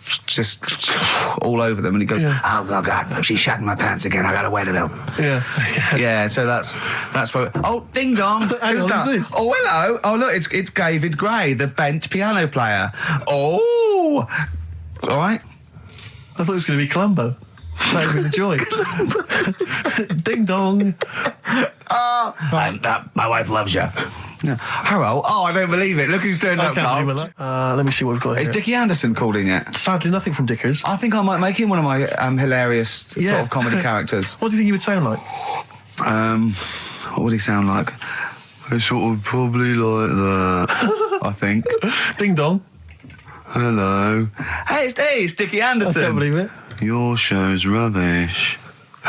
all over them, and he goes, Yeah. "Oh God, she's shatting my pants again. I gotta wear them out." Yeah. Yeah, so that's what. Oh, ding dong! Hang Who's on, that? who's this? Oh, hello! Oh, look, it's David Gray, the bent piano player. Oh, all right. I thought it was going to be Columbo. That would be the joy. Ding dong. My wife loves you. No. Hello. Oh, I don't believe it. Look who's turned I up, can't Carl. believe it. Let me see what we've got Is here. Dickie Anderson called in yet? Sadly, nothing from Dickers. I think I might make him one of my hilarious sort Yeah. of comedy characters. What do you think he would sound like? What would he sound like? Sort of probably like that, I think. Ding dong. Hello. Hey, it's Dickie I Anderson. can't believe it. Your show's rubbish.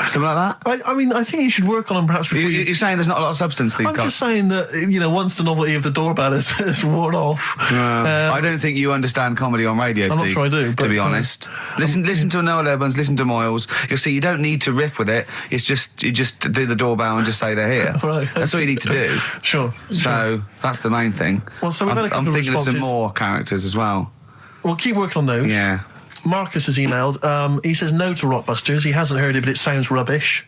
Something like that? I mean, I think you should work on them perhaps before You're saying there's not a lot of substance these I'm guys? just saying that, once the novelty of the doorbell has worn off. I don't think you understand comedy on radio, I'm Steve. not sure I do, to be but, honest. Listen to Noel Evans, listen to Moyles. You'll see you don't need to riff with it. It's just you just do the doorbell and just say they're here. Right. That's all you need to do. Sure. So that's the main thing. Well, so we've had a couple I'm of thinking of some responses. more characters as well. We'll keep working on those. Yeah. Marcus has emailed. He says no to Rockbusters. He hasn't heard it, but it sounds rubbish.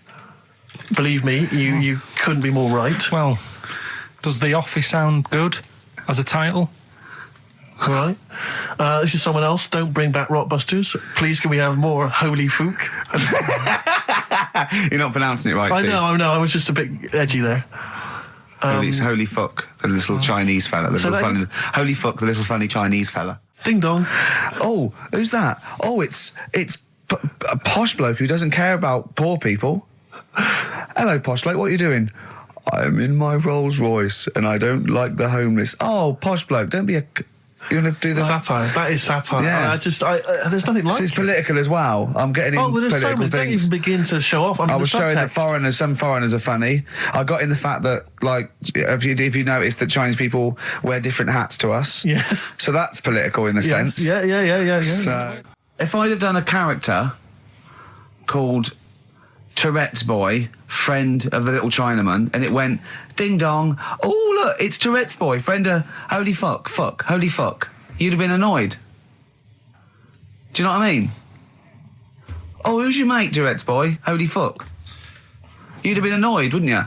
Believe me, you couldn't be more right. Well, does The Office sound good as a title? All right. This is someone else. Don't bring back Rockbusters. Please, can we have more Holy Fook? You're not pronouncing it right, Steve. I know. I was just a bit edgy there. Holy fuck, the little Chinese fella. Holy fuck, the little funny Chinese fella. Ding dong. Oh, who's that? Oh, it's a posh bloke who doesn't care about poor people. Hello, posh bloke, what are you doing? I'm in my Rolls Royce and I don't like the homeless. Oh, posh bloke, don't be a... You want to do the... Satire. That is satire. Yeah. There's nothing like It's it. political as well. I'm getting in Oh, well, there's so political many. Don't things. even begin to show off. I mean, was the showing the subtext. some foreigners are funny. I got in the fact that, like, if you notice that Chinese people wear different hats to us. Yes. So that's political in a sense. Yeah. So, if I'd have done a character called Tourette's Boy, friend of the little Chinaman, and it went, ding dong, oh, look, it's Tourette's Boy, friend of holy fuck, holy fuck, you'd have been annoyed. Do you know what I mean? Oh, who's your mate, Tourette's Boy? Holy fuck. You'd have been annoyed, wouldn't you?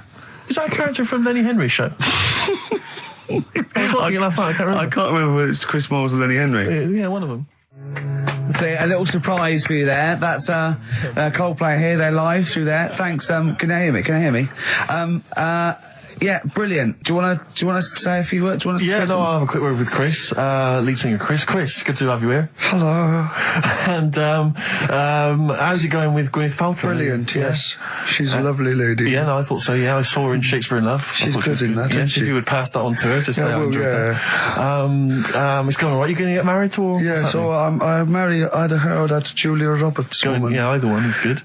Is that a character from Lenny Henry's show? I was watching it last night. I can't remember. I can't remember whether it's Chris Moores or Lenny Henry. Yeah, one of them. So a little surprise for you there. That's Coldplay here. They're live through there. Thanks. Can you hear me? Yeah, brilliant. Do you wanna say a few words? Do you wanna Yeah, no, I'll have a quick word with Chris, lead singer Chris. Chris, good to have you here. Hello. And how's it going with Gwyneth Paltrow? Brilliant, yes. She's a lovely lady. Yeah, no, I thought so, yeah. I saw her in Shakespeare in Love. She's good in that, isn't Yes, she? if you would pass that on to her, just say I well, enjoyed that. It's going alright. You going to get married or? Yeah, what's so I marry either her or that Julia Roberts woman. Yeah, either one is good.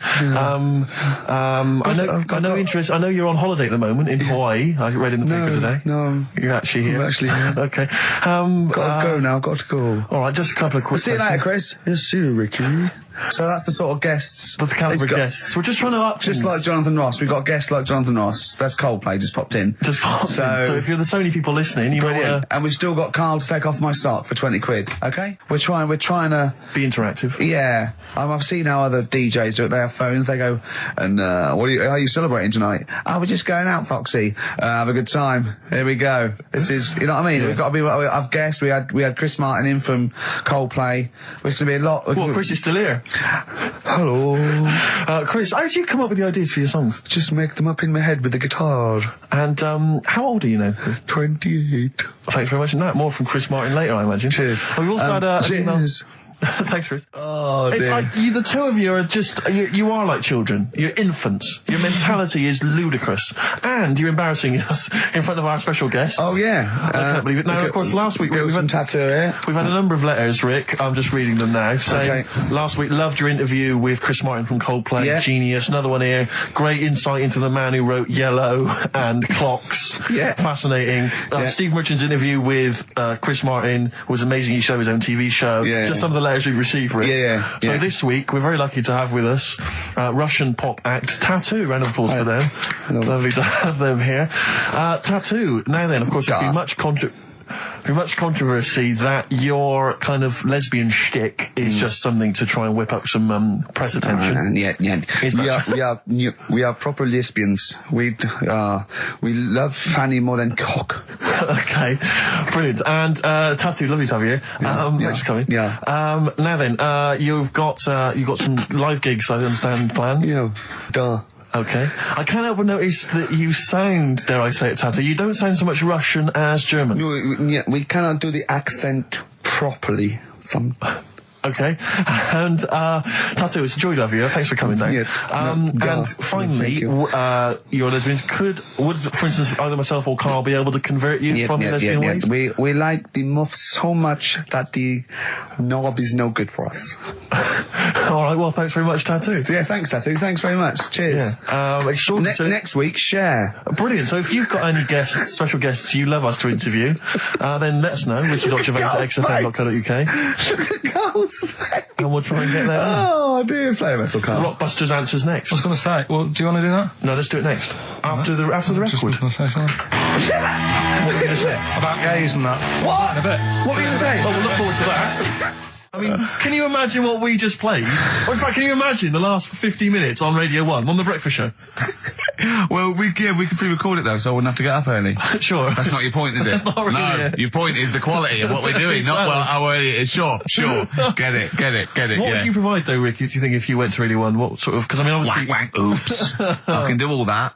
I know you're on holiday at the moment in Hawaii. I read in the paper today. No. You're actually here. I'm actually here. Okay. Got to go now, got to go. Alright, just a couple of quick See you later, Chris. Yes, see you, Ricky. So that's the sort of guests. That's the caliber of guests. We're just trying to up Just things. like Jonathan Ross. We've got guests like Jonathan Ross. That's Coldplay, just popped in. Just pop in. So if you're the Sony people listening, you might Brilliant. want to And we've still got Carl to take off my sock for 20 quid, okay? We're trying to... be interactive. Yeah. I've seen how other DJs do it. They have phones, they go, and how are you celebrating tonight? Oh, we're just going out, Foxy. Have a good time. Here we go. This is, you know what I mean? Yeah. We've got to be, I've guessed, we had Chris Martin in from Coldplay, which is going to be a lot... Well, Chris is still here. Hello. Chris, how did you come up with the ideas for your songs? Just make them up in my head with the guitar. And how old are you now? 28. Thanks very much. No, more from Chris Martin later, I imagine. Cheers. Well, we also had an email. Cheers. Thanks, Chris. Oh, It's dear. like the two of you are just you are like children. You're infants. Your mentality is ludicrous, and you're embarrassing us in front of our special guests. Oh, yeah. I can't believe it. Now, of course, last week we've had tattoo here. We've had a number of letters, Rick. I'm just reading them now. Saying, Okay. last week, loved your interview with Chris Martin from Coldplay. Yeah. Genius. Another one here. Great insight into the man who wrote Yellow and Clocks. Yeah. Fascinating. Yeah. Steve Merchant's interview with Chris Martin was amazing. He showed his own TV show. Yeah. Just some of the letters we've received, Rick. Yeah. So this week, we're very lucky to have with us Russian pop act Tattoo. Round of applause for them. Hello. Lovely to have them here. Tattoo. Now then, of course, there's been much controversy that your kind of lesbian shtick is just something to try and whip up some press attention. Yeah. Is that We are proper lesbians. We love fanny more than cock. Okay, brilliant. And Tattoo, lovely to have you here. Thanks for coming. Yeah. Now then, you've got some live gigs, I understand, planned. Yeah. Duh. Okay. I can't help but notice that you sound, dare I say it, Tattoo, you don't sound so much Russian as German. We cannot do the accent properly. Okay. And Tattoo, it's a joy to have you. Thanks for coming down. Yeah. And finally, your lesbians would, for instance, either myself or Carl be able to convert you from your lesbian ways? We like the muff so much that the knob is no good for us. All right. Well, thanks very much, Tattoo. Yeah, thanks, Tattoo. Thanks very much. Cheers. Yeah. Extraordinary. So- Next week, share. Brilliant. So if you've got any guests, special guests you love us to interview, then let us know. Ricky.gervais@xfm.co.uk. And we'll try and get there. Oh, dear. Play a metal card. Rockbusters answers next. I was going to say, well, do you want to do that? No, let's do it next. After the Just record. was going to say something. What were you going to say? About gays and that. What? In a bit. What were you going to say? Oh, we'll look forward to that. I mean, can you imagine what we just played? Or in fact, can you imagine the last 50 minutes on Radio 1, on The Breakfast Show? Well, we can pre-record it though, so I wouldn't have to get up early. Sure. That's not your point, is it? That's not really No, your point is the quality of what we're doing, not well how early it is. Sure. Get it. What would you provide, though, Ricky, do you think, if you went to Radio 1? What sort of... Because, I mean, obviously... Wank. Oops. I can do all that.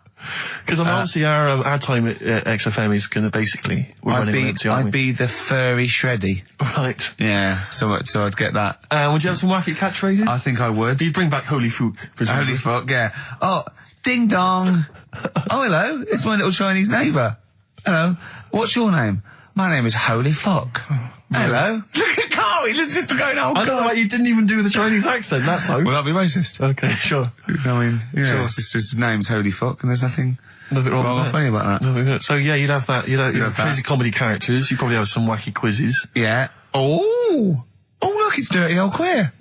Because, I mean, obviously, our time at XFM is going to basically... We're running on empty, aren't I'd be the furry shreddy. we? Right. Yeah, so I'd get that. Would you have some wacky catchphrases? I think I would. You'd bring back Holy Fook, presumably. Holy fuck, yeah. Oh, ding dong. Oh, hello. It's my little Chinese neighbour. Hello. What's your name? My name is Holy Fuck. Hello. Look at Carl. He's just going, oh, I don't know why you didn't even do the Chinese accent that time. Well, that'd be racist. Okay, sure. I mean, yeah, Sure. it's just his name's Holy Fuck, and there's nothing Nothing wrong or with that. funny about that. So yeah, you'd have that. You'd have crazy comedy characters. You'd probably have some wacky quizzes. Yeah. Oh, look, it's Dirty Old Queer.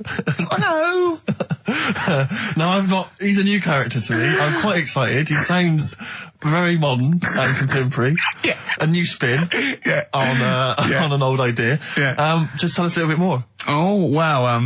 Oh, no. No, I'm not. He's a new character to me. I'm quite excited. He sounds very modern and contemporary. Yeah. A new spin. Yeah. On an old idea. Yeah. Just tell us a little bit more. Oh, wow,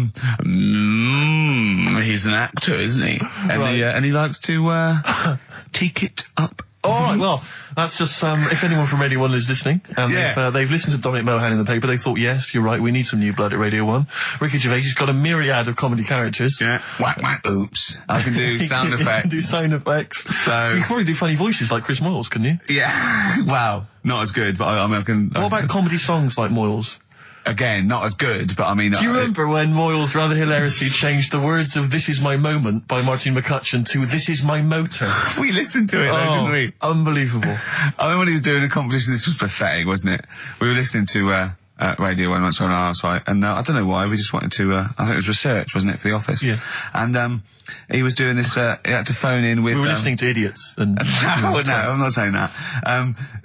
he's an actor, isn't he? And, Right. and he likes to, take it up All right, well, that's just if anyone from Radio 1 is listening, and they've listened to Dominic Mohan in the paper, they thought, yes, you're right, we need some new blood at Radio 1. Ricky Gervais has got a myriad of comedy characters. Yeah. Whack, whack, oops. I can do sound effects. You can do sound effects. So you can probably do funny voices like Chris Moyles, can you? Yeah. Wow. Not as good, but I can... What about comedy songs like Moyles? Again, not as good, but I mean... Do you remember when Moyles rather hilariously changed the words of This Is My Moment by Martin McCutcheon to This Is My Motor? We listened to it, though, didn't we? Unbelievable. I remember when he was doing a competition, this was pathetic, wasn't it? We were listening to Radio 1 once on our site, and I don't know why, we just wanted to... I think it was research, wasn't it, for The Office? Yeah. And he was doing this... he had to phone in with... We were listening to idiots. And no, I'm not saying that.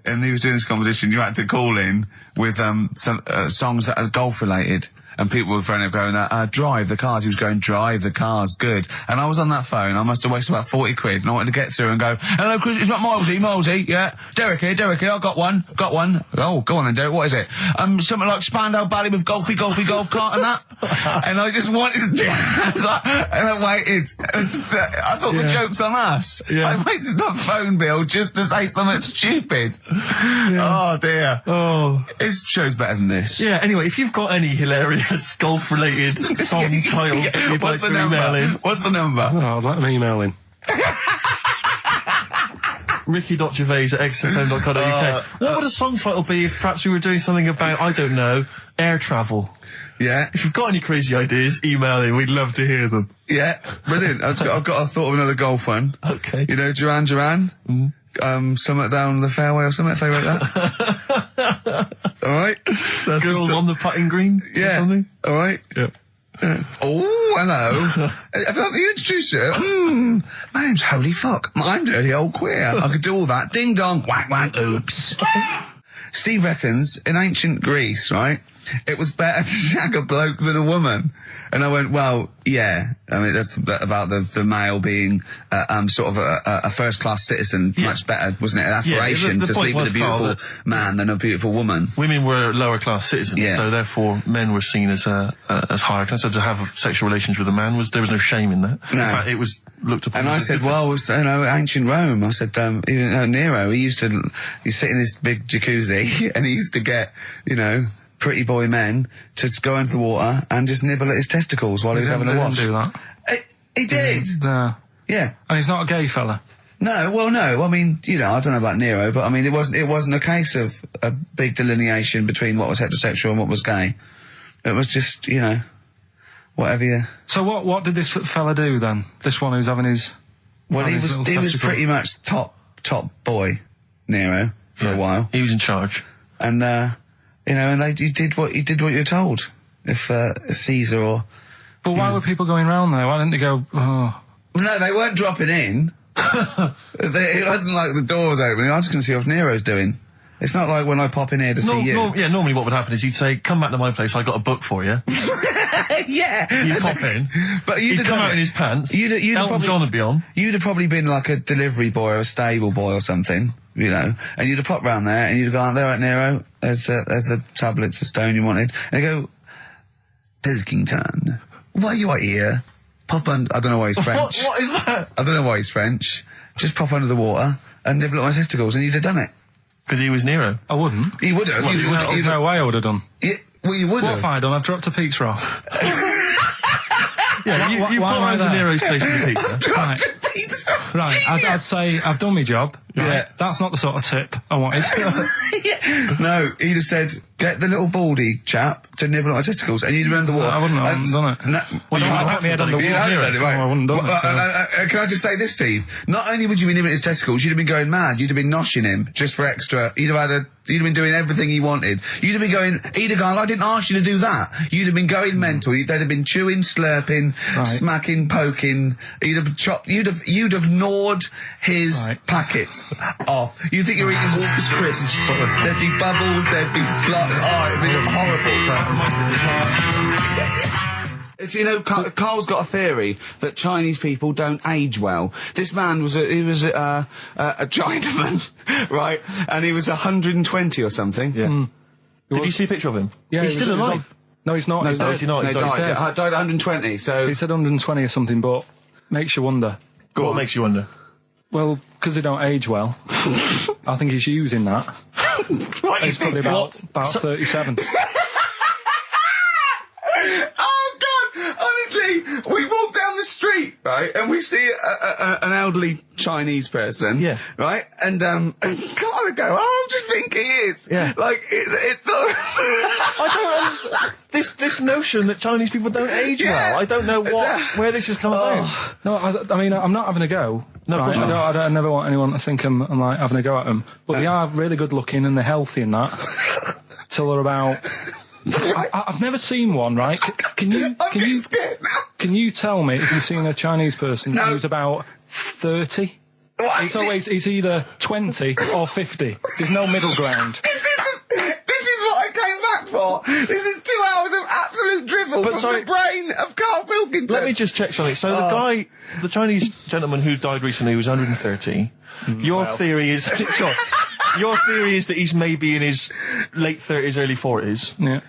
And he was doing this competition. You had to call in with some songs that are golf related. And people were phoning up going, drive the cars. He was going, drive the cars, good. And I was on that phone. I must have wasted about 40 quid. And I wanted to get through and go, hello, Chris, it's not Milesy, yeah. Derek here, I got one. Oh, go on then, Derek, what is it? Something like Spandau Ballet with golfy golf cart and that. And I just wanted to and I waited. And I thought the joke's on us. Yeah. I waited on phone bill just to say something stupid. Yeah. Oh, dear. Oh. His show's better than this. Yeah, anyway, if you've got any hilarious golf-related song titles that you'd like to email in. What's the number? Oh, I'd like them emailing. Ricky.gervais@xfm.co.uk. What would a song title be if perhaps we were doing something about, I don't know, air travel? Yeah. If you've got any crazy ideas, email in. We'd love to hear them. Yeah, brilliant. I've got a thought of another golf one. Okay. You know, Duran Duran? Something down the fairway or something, if they wrote that. Alright? Girls on the putting green? Yeah. Or something? Alright? Yeah. Oh, hello. Have you introduced you? My name's Holy Fuck. I'm Dirty Old Queer. I could do all that. Ding dong, whack whack, oops. Steve reckons, in ancient Greece, right, it was better to shag a bloke than a woman. And I went, well, yeah. I mean, that's about the male being sort of a first-class citizen. Yeah. Much better, wasn't it? An aspiration to sleep with a beautiful man than a beautiful woman. Women were lower-class citizens, so therefore men were seen as higher class. So to have sexual relations with a man there was no shame in that. No. In fact, it was looked upon. And I said, well, you know, ancient Rome. I said, Nero, he'd sit in his big jacuzzi and he used to get, you know, pretty boy men to go into the water and just nibble at his testicles while he was having a wash. He didn't do that. He did. No. Yeah. And he's not a gay fella. No, well, no. I mean, you know, I don't know about Nero, but I mean, it wasn't a case of a big delineation between what was heterosexual and what was gay. It was just, you know, whatever you... So what did this fella do then? This one who's having his... Well, he was pretty much top boy, Nero, for a while. He was in charge. And, you know, and you did what you're told. If Caesar or... But why were people going round there? Why didn't they go, oh... No, they weren't dropping in. It wasn't like the door was opening. I was just going to see what Nero's doing. It's not like when I pop in here to see you. Normally what would happen is he'd say, come back to my place, I got a book for you. Yeah. You'd pop in. But he'd come out in his pants. Elton John would be on. You'd have probably been like a delivery boy or a stable boy or something, you know, and you'd have popped round there and you'd have gone, there, right, Nero, there's the tablets of stone you wanted. And they go, Pilkington, why are you out here? Pop under, I don't know why he's French. What is that? I don't know why he's French. Just pop under the water and nibble at my testicles and you'd have done it. Because he was Nero. I wouldn't. He would have. There's no way I would have done. Yeah, well, you would have. What have I done? I've dropped a pizza off. Yeah, you put around to Nero's place with the pizza. Right, I'd say I've done my job. Right? Yeah. That's not the sort of tip I wanted. Yeah. No, he'd have said, get the little baldy chap to nibble at my testicles, and you'd have run the water. I wouldn't have done it. No, Well, you might have me head on the wall. I wouldn't have done it. Can I just say this, Steve? Not only would you be nibbling his testicles, you'd have been going mad. You'd have been noshing him just for extra. You'd have been doing everything he wanted. You'd have been going, he'd have gone, I didn't ask you to do that. You'd have been going mental. They'd have been chewing, slurping, smacking, poking. You'd have chopped, you'd have gnawed his packet off. You think you're eating Walker's crisps. There'd be bubbles, there'd be flood. Oh, it'd be horrible. It's, you know, Carl's got a theory that Chinese people don't age well. This man was a Chinaman, right? And he was 120 or something. Yeah. Did you see a picture of him? Yeah, he's still alive. No, he's not. No, he's dead. he's not. No, he died at 120, so... He said 120 or something, but makes you wonder. What makes you wonder? Well, because they don't age well, I think he's using that. What He's probably about 37. Oh God! Honestly, we walk down the street, right, and we see an elderly Chinese person, Yeah. right, and kind of go, "Oh, I'm just think he is." Yeah. Like it's not. I don't understand this notion that Chinese people don't age Yeah. well. I don't know where this has come about. No, I mean, I'm not having a go. No, right? of course not. I never want anyone to think I'm like having a go at them. But they are really good looking and they're healthy and that. Till they're about. I've never seen one, right? Can you Scared now. can you tell me if you've seen a Chinese person who's about 30? What? It's either 20 or 50. There's no middle ground. This is what I came back for. This is 2 hours of absolute drivel from sorry. the brain of Karl Pilkington. Let me just check something. So the Chinese gentleman who died recently was 130. Your theory is sure. Your theory is that he's maybe in his late 30s, early 40s. Yeah.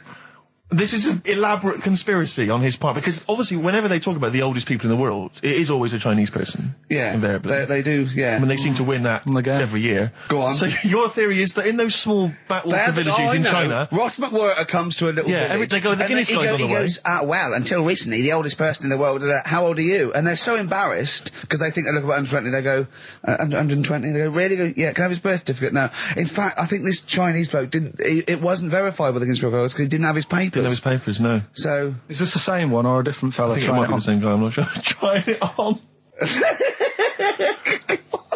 This is an elaborate conspiracy on his part, because obviously whenever they talk about the oldest people in the world, it is always a Chinese person. Yeah, invariably. they do. Yeah, I mean, they seem to win that Again. every year. Go on. So your theory is that in those small backwater villages in China... Ross McWhirter comes to a little village. they go, the and Guinness then guy's on the he way. goes, well, until recently, the oldest person in the world, how old are you? And they're so embarrassed, because they think they look about 120, they go, 120, they go, really? They go, yeah, can I have his birth certificate? No. In fact, I think this Chinese bloke it wasn't verified with the conspiracy because he didn't have his papers. Didn't have his papers, no. So... Is this the same one or a different fella I think it trying might it be on? the same guy, I'm not sure. Trying it on.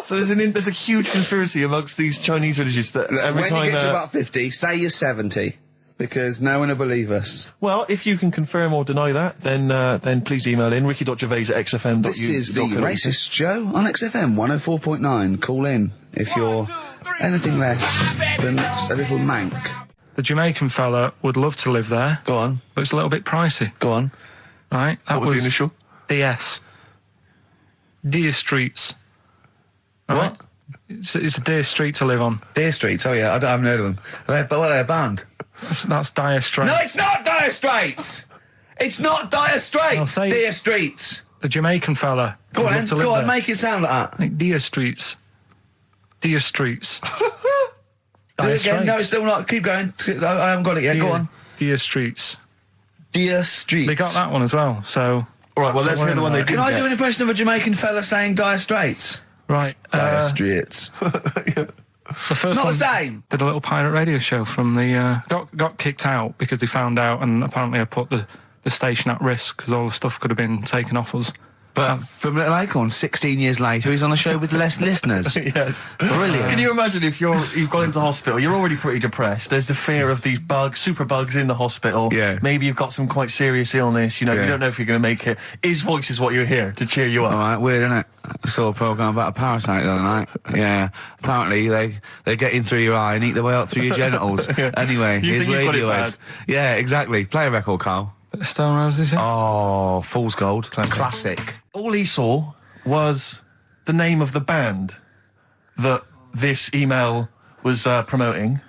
So there's a huge conspiracy amongst these Chinese villages that every when time... you get to about 50, say you're 70, because no one will believe us. Well, if you can confirm or deny that, then please email in ricky.gervais@xfm.uk. This is the Racist Show on XFM 104.9. Call in if you're anything less than a little mank. The Jamaican fella would love to live there, Go on. but it's a little bit pricey, Go on. right? That What was the initial? DS. Deer Streets. Right? What? It's a deer street to live on. Deer Streets. Oh yeah, I haven't heard of them. Are they a band? That's Dire Straits. No, it's not Dire Straits. It's not Dire Straits. I'll say- Deer Streets. The Jamaican fella. Go would on, love to live go on, there. make it sound like that. Like Deer Streets. Deer Streets. Do it again. No, it's still not. Keep going. I haven't got it yet. Go on. Deer Streets. Deer Streets. They got that one as well, so... All right, well, let's hear the one they Can didn't I get. do an impression of a Jamaican fella saying Dire Straits? Right. Dire Straits. The first It's not one the same. did a little pirate radio show from the... got kicked out because they found out, and apparently I put the station at risk because all the stuff could have been taken off us. But from Little Acorn, 16 years later, he's on a show with less listeners. Yes. Brilliant. Can you imagine if you've gone into hospital, you're already pretty depressed, there's the fear of these super bugs in the hospital. Yeah. Maybe you've got some quite serious illness, you know, Yeah. you don't know if you're going to make it. His voice is what you hear to cheer you up. All right, weird, isn't it? I saw a programme about a parasite the other night. Yeah. Apparently, they get in through your eye and eat their way up through your genitals. Anyway, You here's think you've got it Radiohead. bad? Yeah, exactly. Play a record, Carl. Bit of Stone Roses, yeah? Oh, Fool's Gold. Classic. All he saw was the name of the band that this email was promoting.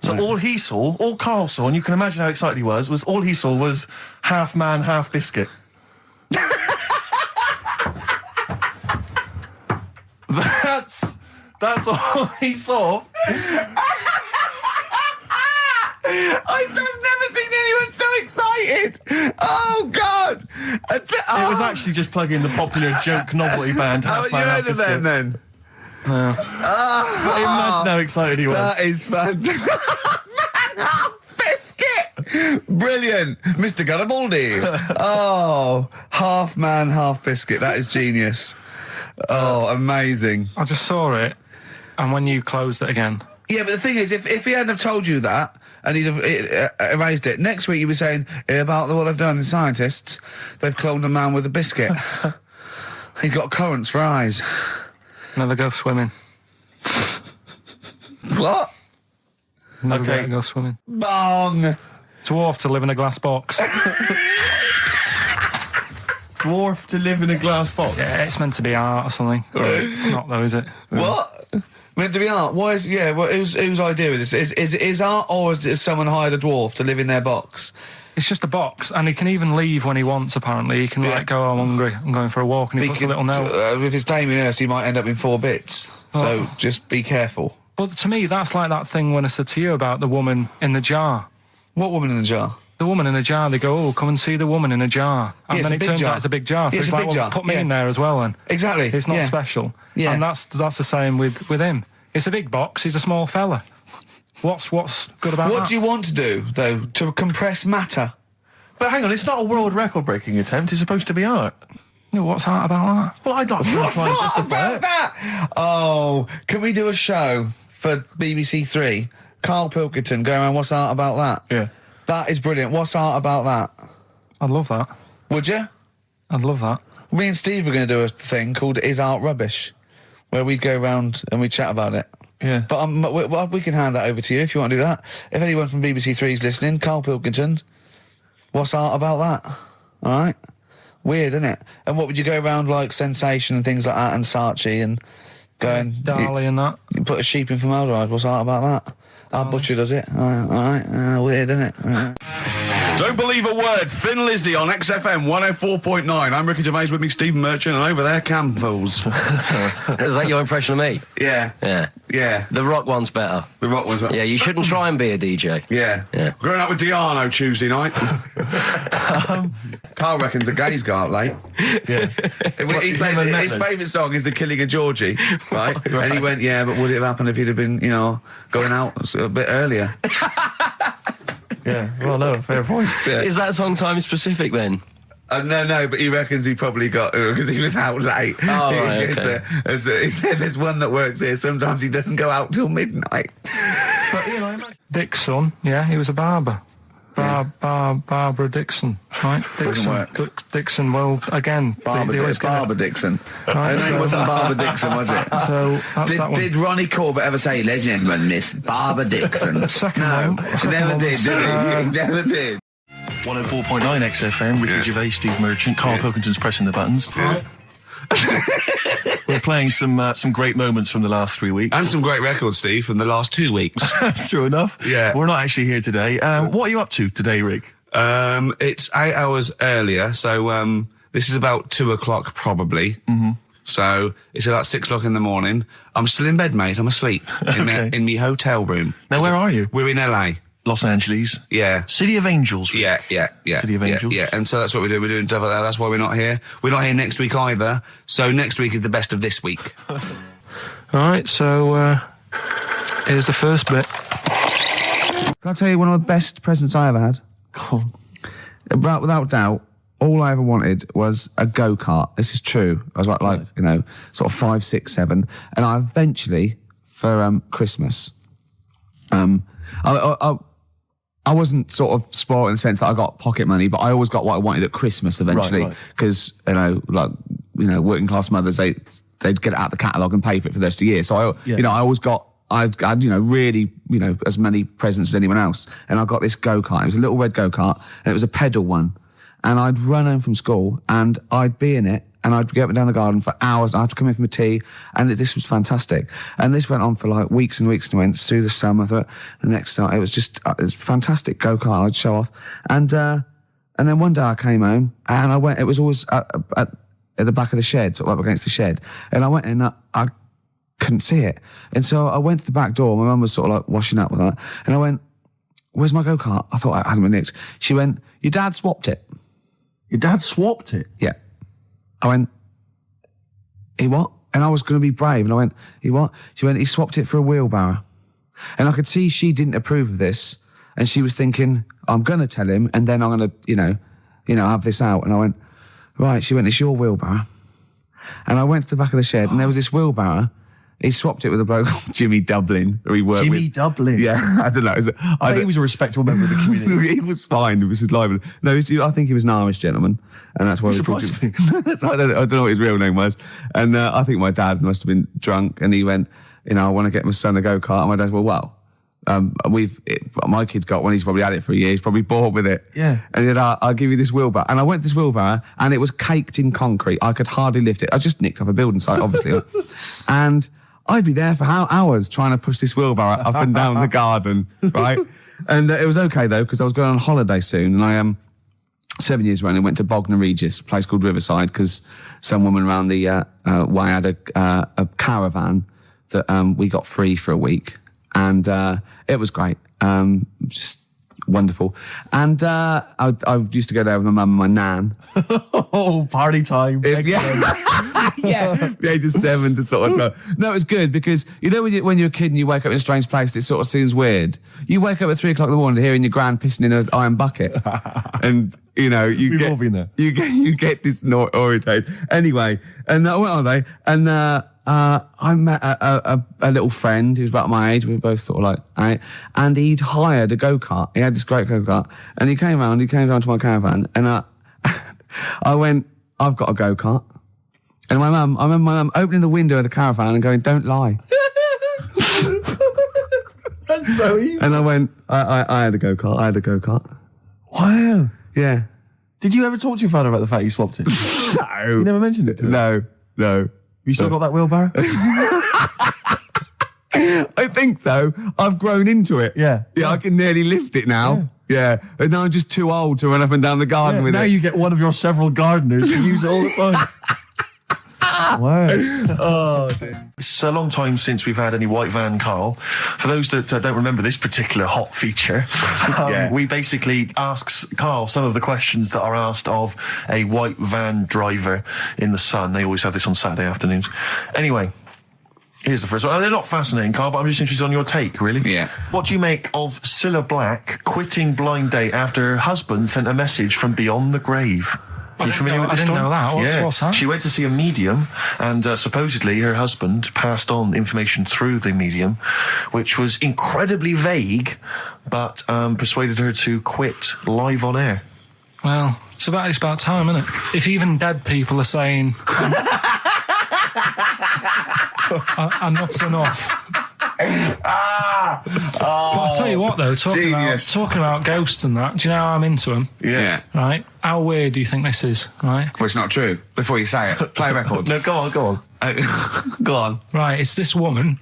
So all he saw, all Carl saw, and you can imagine how excited he was all he saw was Half Man, Half Biscuit. That's all he saw. I've never seen anyone so excited. Oh, God. It was actually just plugging the popular joke novelty band Half Haven't you Man, Half heard of Biscuit. them, then? But imagine how excited he was. That is fantastic. Man, half biscuit. Brilliant. Mr. Garibaldi. Oh, half man, half biscuit. That is genius. Oh, amazing. I just saw it, and when you closed it again... Yeah, but the thing is, if he hadn't have told you that, and he'd have erased it, next week you'd be saying about what they've done, the scientists, they've cloned a man with a biscuit. He's got currants for eyes. Never go swimming. What? Never Okay. go swimming. Bong. Dwarf to live in a glass box. Dwarf to live in a glass box. Yeah, it's meant to be art or something. It's not though, is it? What? Meant to be art. Why is whose idea is this? Is art, or is someone hired a dwarf to live in their box? It's just a box, and he can even leave when he wants, apparently. He can, go, I'm hungry, I'm going for a walk, and he puts a little note. If it's Damien Hirst, he might end up in 4 bits. So just be careful. But to me, that's like that thing when I said to you about the woman in the jar. What woman in the jar? The woman in a jar. They go, come and see the woman in a jar. And then it turns out it's a big jar. So it's like, jar. Put me in there as well then. Exactly. It's not special. Yeah. And that's the same with him. It's a big box, he's a small fella. What's good about that? What do you want to do, though? To compress matter? But hang on, it's not a world record-breaking attempt. It's supposed to be art. No, what's art about that? Well, I'd like to What's try and art justify about it. that? Oh, can we do a show for BBC Three? Karl Pilkington going around, what's art about that? Yeah. That is brilliant. What's art about that? I'd love that. Would you? I'd love that. Me and Steve are going to do a thing called Is Art Rubbish, where we go around and we chat about it. Yeah. But we can hand that over to you if you want to do that. If anyone from BBC Three is listening, Karl Pilkington, what's art about that? All right? Weird, isn't it? And what would you go around like Sensation and things like that, and Saatchi and going... Darley and that. You put a sheep in formaldehyde, what's art about that? Our butcher does it. All right. Weird, isn't it? Don't believe a word. Thin Lizzy on XFM 104.9. I'm Ricky Gervais, with me Stephen Merchant, and over there, Campbells. Is that your impression of me? Yeah. Yeah. The rock one's better. The rock one's better. Yeah, you shouldn't try and be a DJ. Yeah. Growing up with Diano Tuesday night. Carl reckons the gays go out late. Yeah. His favourite song is The Killing of Georgie, right? And he went, but would it have happened if he'd have been, going out a bit earlier? Yeah, well, no, fair point. Yeah. Is that song time specific then? No, but he reckons he probably got, because he was out late. Oh, right, okay. He said there's one that works here, sometimes he doesn't go out till midnight. But, Dick's son, he was a barber. Barbara Dixon, right? Dixon, well, again... Barbara Dixon. Her name wasn't Barbara Dixon, was it? So, that's that one. Did Ronnie Corbett ever say, ladies and gentlemen, Miss Barbara Dixon? Second one. He never did, did he? He never did. 104.9 XFM, Ricky Gervais, Steve Merchant, Karl Pilkington's pressing the buttons. We're playing some great moments from the last 3 weeks. And some great records, Steve, from the last 2 weeks. That's true enough. Yeah. We're not actually here today. What are you up to today, Rick? It's 8 hours earlier, so this is about 2 o'clock probably. Mm-hmm. So it's about 6 o'clock in the morning. I'm still in bed, mate. I'm asleep in my hotel room. Now, where are you? We're in LA. Los Angeles. Yeah. City of Angels. Rick. Yeah. City of Angels. Yeah, and so that's what we're doing. We're doing stuff like that. That's why we're not here. We're not here next week either. So next week is the best of this week. All right, so here's the first bit. Can I tell you one of the best presents I ever had? Cool. Without doubt, all I ever wanted was a go-kart. This is true. I was like sort of 5, 6, 7. And I eventually, for Christmas, I wasn't sort of spoiled in the sense that I got pocket money, but I always got what I wanted at Christmas eventually. Because, working class mothers, they'd get it out the catalogue and pay for it for the rest of the year. So I always got, I had, really, as many presents as anyone else. And I got this go-kart. It was a little red go-kart, and it was a pedal one. And I'd run home from school and I'd be in it, and I'd get up and down the garden for hours. I had to come in from a tea, and this was fantastic. And this went on for like weeks and weeks, and went through the summer. The next summer, it was fantastic go-kart. I'd show off, and then one day I came home, and I went. It was always at the back of the shed, sort of up against the shed, and I went in. I couldn't see it, and so I went to the back door. My mum was sort of like washing up with that, and I went, "Where's my go-kart?" I thought it hasn't been nicked. She went, "Your dad swapped it." Your dad swapped it? Yeah. I went, he what? And I was going to be brave, and I went, he what? She went, he swapped it for a wheelbarrow. And I could see she didn't approve of this, and she was thinking, I'm going to tell him, and then I'm going to, have this out. And I went, right. She went, it's your wheelbarrow. And I went to the back of the shed, and there was this wheelbarrow. He swapped it with a bloke called Jimmy Dublin, who he worked with. Jimmy Dublin? Yeah, I don't know. I think he was a respectable member of the community. He was fine. It was his life. No, I think he was an Irish gentleman, and that's why we called him. I don't know what his real name was. And I think my dad must have been drunk, and he went, I want to get my son a go-kart. And my dad went, my kid's got one. He's probably had it for a year. He's probably bored with it. Yeah. And he said, I'll give you this wheelbarrow. And I went to this wheelbarrow, and it was caked in concrete. I could hardly lift it. I just nicked off a building site, obviously. And I'd be there for hours trying to push this wheelbarrow up and down the garden, right? And it was okay though, because I was going on holiday soon, and I 7 years running went to Bognor Regis, a place called Riverside, because some woman around the way had a caravan that we got free for a week, and it was great, just wonderful. And I used to go there with my mum and my nan. Oh, party time! Yeah, the age of 7 to sort of no, it was good because you know when you're a kid and you wake up in a strange place, it sort of seems weird. You wake up at 3 o'clock in the morning hearing your gran pissing in an iron bucket, and you know We've all been there. You get disorientated. Anyway, and I went on holiday, and I met a little friend who was about my age. We were both sort of like, right, and he'd hired a go-kart. He had this great go-kart, and he came around to my caravan, and I went, I've got a go-kart. And I remember my mum opening the window of the caravan and going, don't lie. That's so evil. And I went, I had a go-kart. Wow. Yeah. Did you ever talk to your father about the fact you swapped it? No. You never mentioned it to him? No. You still got that wheelbarrow? I think so. I've grown into it. Yeah. Yeah, I can nearly lift it now. Yeah. And now I'm just too old to run up and down the garden with now it. Now you get one of your several gardeners who use it all the time. Wow. Oh, dear. It's a long time since we've had any white van, Karl. For those that don't remember this particular hot feature, we basically ask Karl some of the questions that are asked of a white van driver in the Sun. They always have this on Saturday afternoons. Anyway, here's the first one. They're not fascinating, Karl, but I'm just interested on your take, really. Yeah. What do you make of Cilla Black quitting Blind Date after her husband sent a message from beyond the grave? Are you familiar with this story? I didn't know that. What's that? She went to see a medium, and supposedly her husband passed on information through the medium, which was incredibly vague, but persuaded her to quit live on air. Well, it's about time, isn't it? If even dead people are saying enough's enough. But I'll tell you what, though, talking about ghosts and that, do you know how I'm into them? Yeah. Right? How weird do you think this is, right? Well, it's not true. Before you say it, play a record. No, go on. Go on. Right, it's this woman.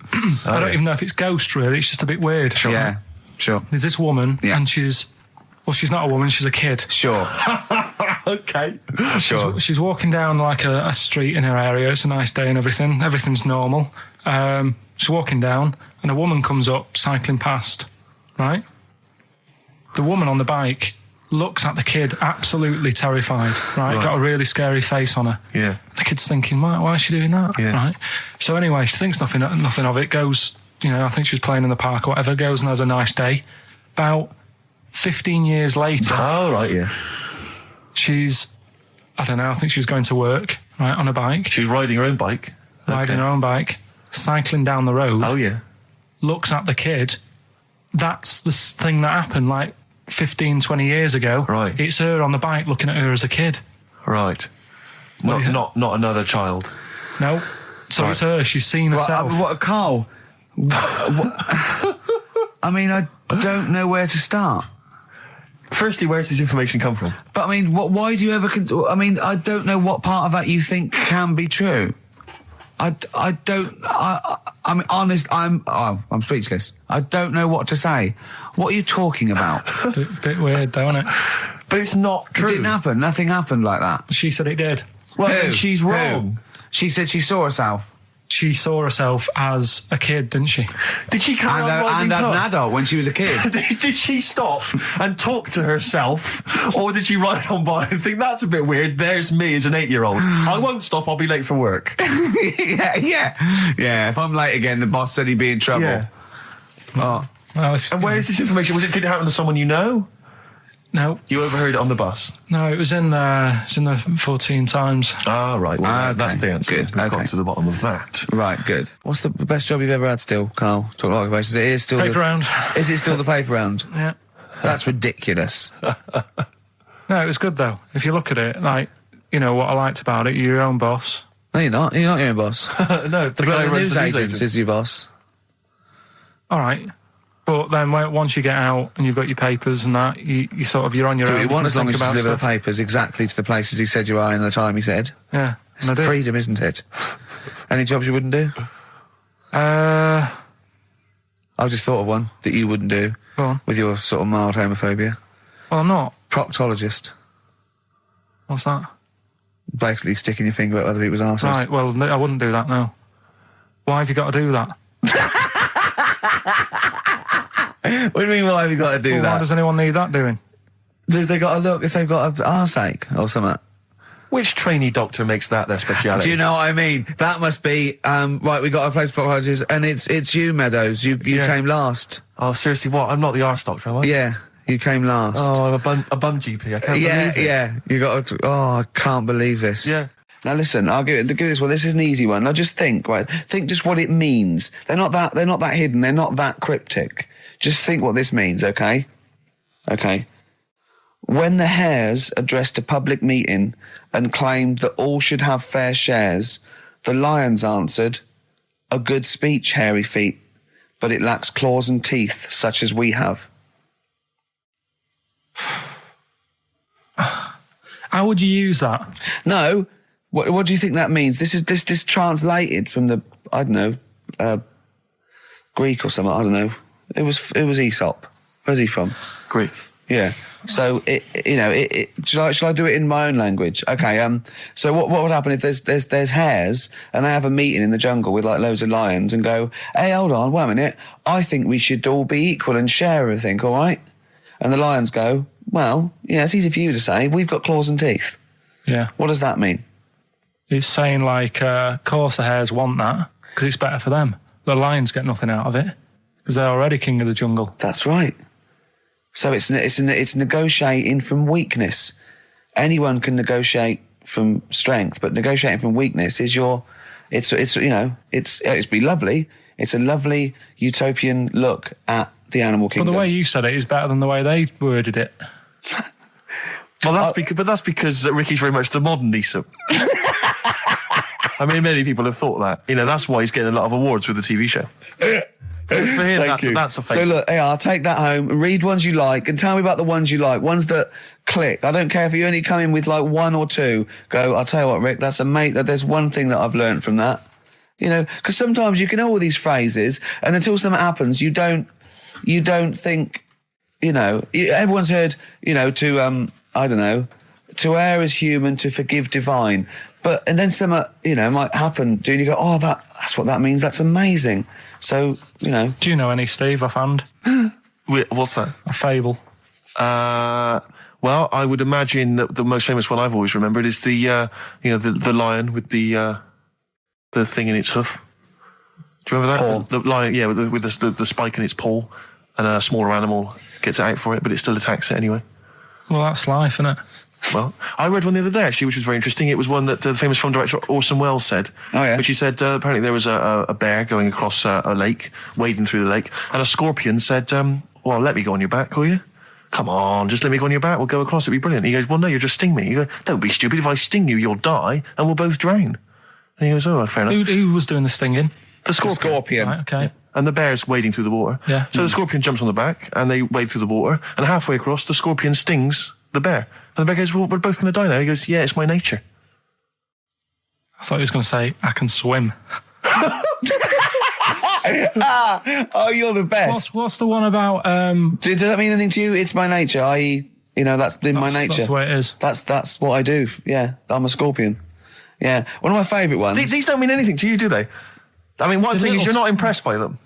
I don't even know if it's ghost, really. It's just a bit weird. Sure. Yeah, sure. There's this woman, and she's not a woman, she's a kid. Sure. Okay. Sure. She's walking down like a street in her area. It's a nice day and everything. Everything's normal. She's walking down, and a woman comes up, cycling past, right? The woman on the bike looks at the kid, absolutely terrified, right? Got a really scary face on her. Yeah. The kid's thinking, why is she doing that, right? So anyway, she thinks nothing of it, goes, I think she was playing in the park or whatever, goes and has a nice day. About 15 years later... Oh, right, yeah. She's, I don't know, I think she was going to work, right, on a bike. She was riding her own bike. Riding her own bike, cycling down the road. Oh, yeah. Looks at the kid. That's the thing that happened, like, 15, 20 years ago. Right. It's her on the bike looking at her as a kid. Right. Not another child. No. So it's her. She's seen herself. What, Karl? I mean, I don't know where to start. Firstly, where's this information come from? But I mean, why do you ever... I mean, I don't know what part of that you think can be true. I'm honest, I'm speechless. I don't know what to say. What are you talking about? Bit weird, though, isn't it? But it's not true. It didn't happen. Nothing happened like that. She said it did. Well, then she's wrong. She said she saw herself. She saw herself as a kid, didn't she? Did she carry on riding and as an adult when she was a kid. Did she stop and talk to herself? Or did she ride on by and think, that's a bit weird, there's me as an 8-year-old. I won't stop, I'll be late for work. Yeah, if I'm late again, the boss said he'd be in trouble. Yeah. Well, And where is this information? Did it happen to someone you know? No. You overheard it on the bus? No, it was in the 14 Times. Ah, right. Well, okay. That's the answer. Good. We've got to the bottom of that. Right, good. What's the best job you've ever had still, Karl? Talk about occupations. It is still paper round. Is it still the paper round? Yeah. That's ridiculous. No, it was good, though. If you look at it, like, what I liked about it, you're your own boss. No, you're not. You're not your own boss. No, the guy who runs news the news agents is your boss. All right. But then once you get out and you've got your papers and that, you sort of, you're on your own. Do what you want as long as you about deliver stuff. the papers exactly to the places he said you are in the time he said. Yeah. It's freedom, isn't it? Any jobs you wouldn't do? Well, I've just thought of one that you wouldn't do go on. with your sort of mild homophobia. I'm not. Proctologist. What's that? Basically sticking your finger at other people's arses. Right, well, no, I wouldn't do that, no. Why have you got to do that? What do you mean, why have you got to do Why that? does anyone need that doing? Because they got to look if they've got an arseache or something. Which trainee doctor makes that their speciality? Do you know what I mean? That must be, right, we got a place for proctologists, and it's you, Meadows. You came last. Oh, seriously, what? I'm not the arse doctor, am I? Yeah, you came last. Oh, I'm a bum GP. I can't believe it. Yeah, you got to, I can't believe this. Yeah. Now listen, I'll give this one. This is an easy one. Now just think, right? Think just what it means. They're not that hidden. They're not that cryptic. Just think what this means, okay? Okay. When the Hares addressed a public meeting and claimed that all should have fair shares, the Lions answered, "A good speech, hairy feet, but it lacks claws and teeth such as we have." How would you use that? No. What do you think that means? This is translated from the, I don't know, Greek or something. I don't know. It was Aesop. Where's he from? Greek. Yeah. So shall I do it in my own language? Okay. So what would happen if there's hares and they have a meeting in the jungle with like loads of lions and go, "Hey, hold on, wait a minute. I think we should all be equal and share everything, all right?" And the lions go, "Well, yeah, it's easy for you to say. We've got claws and teeth." Yeah. What does that mean? It's saying, like, of course the hares want that, because it's better for them. The lions get nothing out of it, because they're already king of the jungle. That's right. So it's negotiating from weakness. Anyone can negotiate from strength, but negotiating from weakness is it'd be lovely. It's a lovely utopian look at the animal But kingdom. the way you said it is better than the way they worded it. Well, that's because Ricky's very much the modern Aesop. I mean, many people have thought that. You know, that's why he's getting a lot of awards with the TV show. For him, that's a fake. So look, I'll take that home and read ones you like and tell me about the ones you like, ones that click. I don't care if you only come in with like one or two. Go, I'll tell you what, Rick, that's there's one thing that I've learned from that. You know, because sometimes you can know all these phrases and until something happens, you don't think, you know, everyone's heard, you know, I don't know, to err is human, to forgive divine. And then something, you know, might happen. Do you go, oh, that's what that means. That's amazing. So, you know. Do you know any, Steve, offhand? Wait, what's that? A fable. Well, I would imagine that the most famous one I've always remembered is the lion with the thing in its hoof. Do you remember that? Paw. The lion, yeah, with the spike in its paw, and a smaller animal gets out for it, but it still attacks it anyway. Well, that's life, isn't it? Well, I read one the other day, actually, which was very interesting. It was one that the famous film director Orson Welles said. Oh, yeah. Which he said, apparently there was a bear going across a lake, wading through the lake, and a scorpion said, well, let me go on your back, will you? Come on, just let me go on your back, we'll go across, it'd be brilliant. He goes, well, no, you'll just sting me. You go, don't be stupid, if I sting you, you'll die, and we'll both drown. And he goes, oh, fair enough. Who was doing the stinging? The scorpion. Right, okay. And the bear's wading through the water. Yeah. So the scorpion jumps on the back, and they wade through the water, and halfway across, the scorpion stings the bear. And the bear goes, well, we're both going to die now. He goes, yeah, it's my nature. I thought he was going to say, I can swim. Oh, you're the best. What's the one about... Does that mean anything to you? It's my nature, i.e., you know, that's in my nature. That's the way it is. That's what I do. Yeah, I'm a scorpion. Yeah. One of my favourite ones. These don't mean anything to you, do they? I mean, one thing is you're not impressed by them.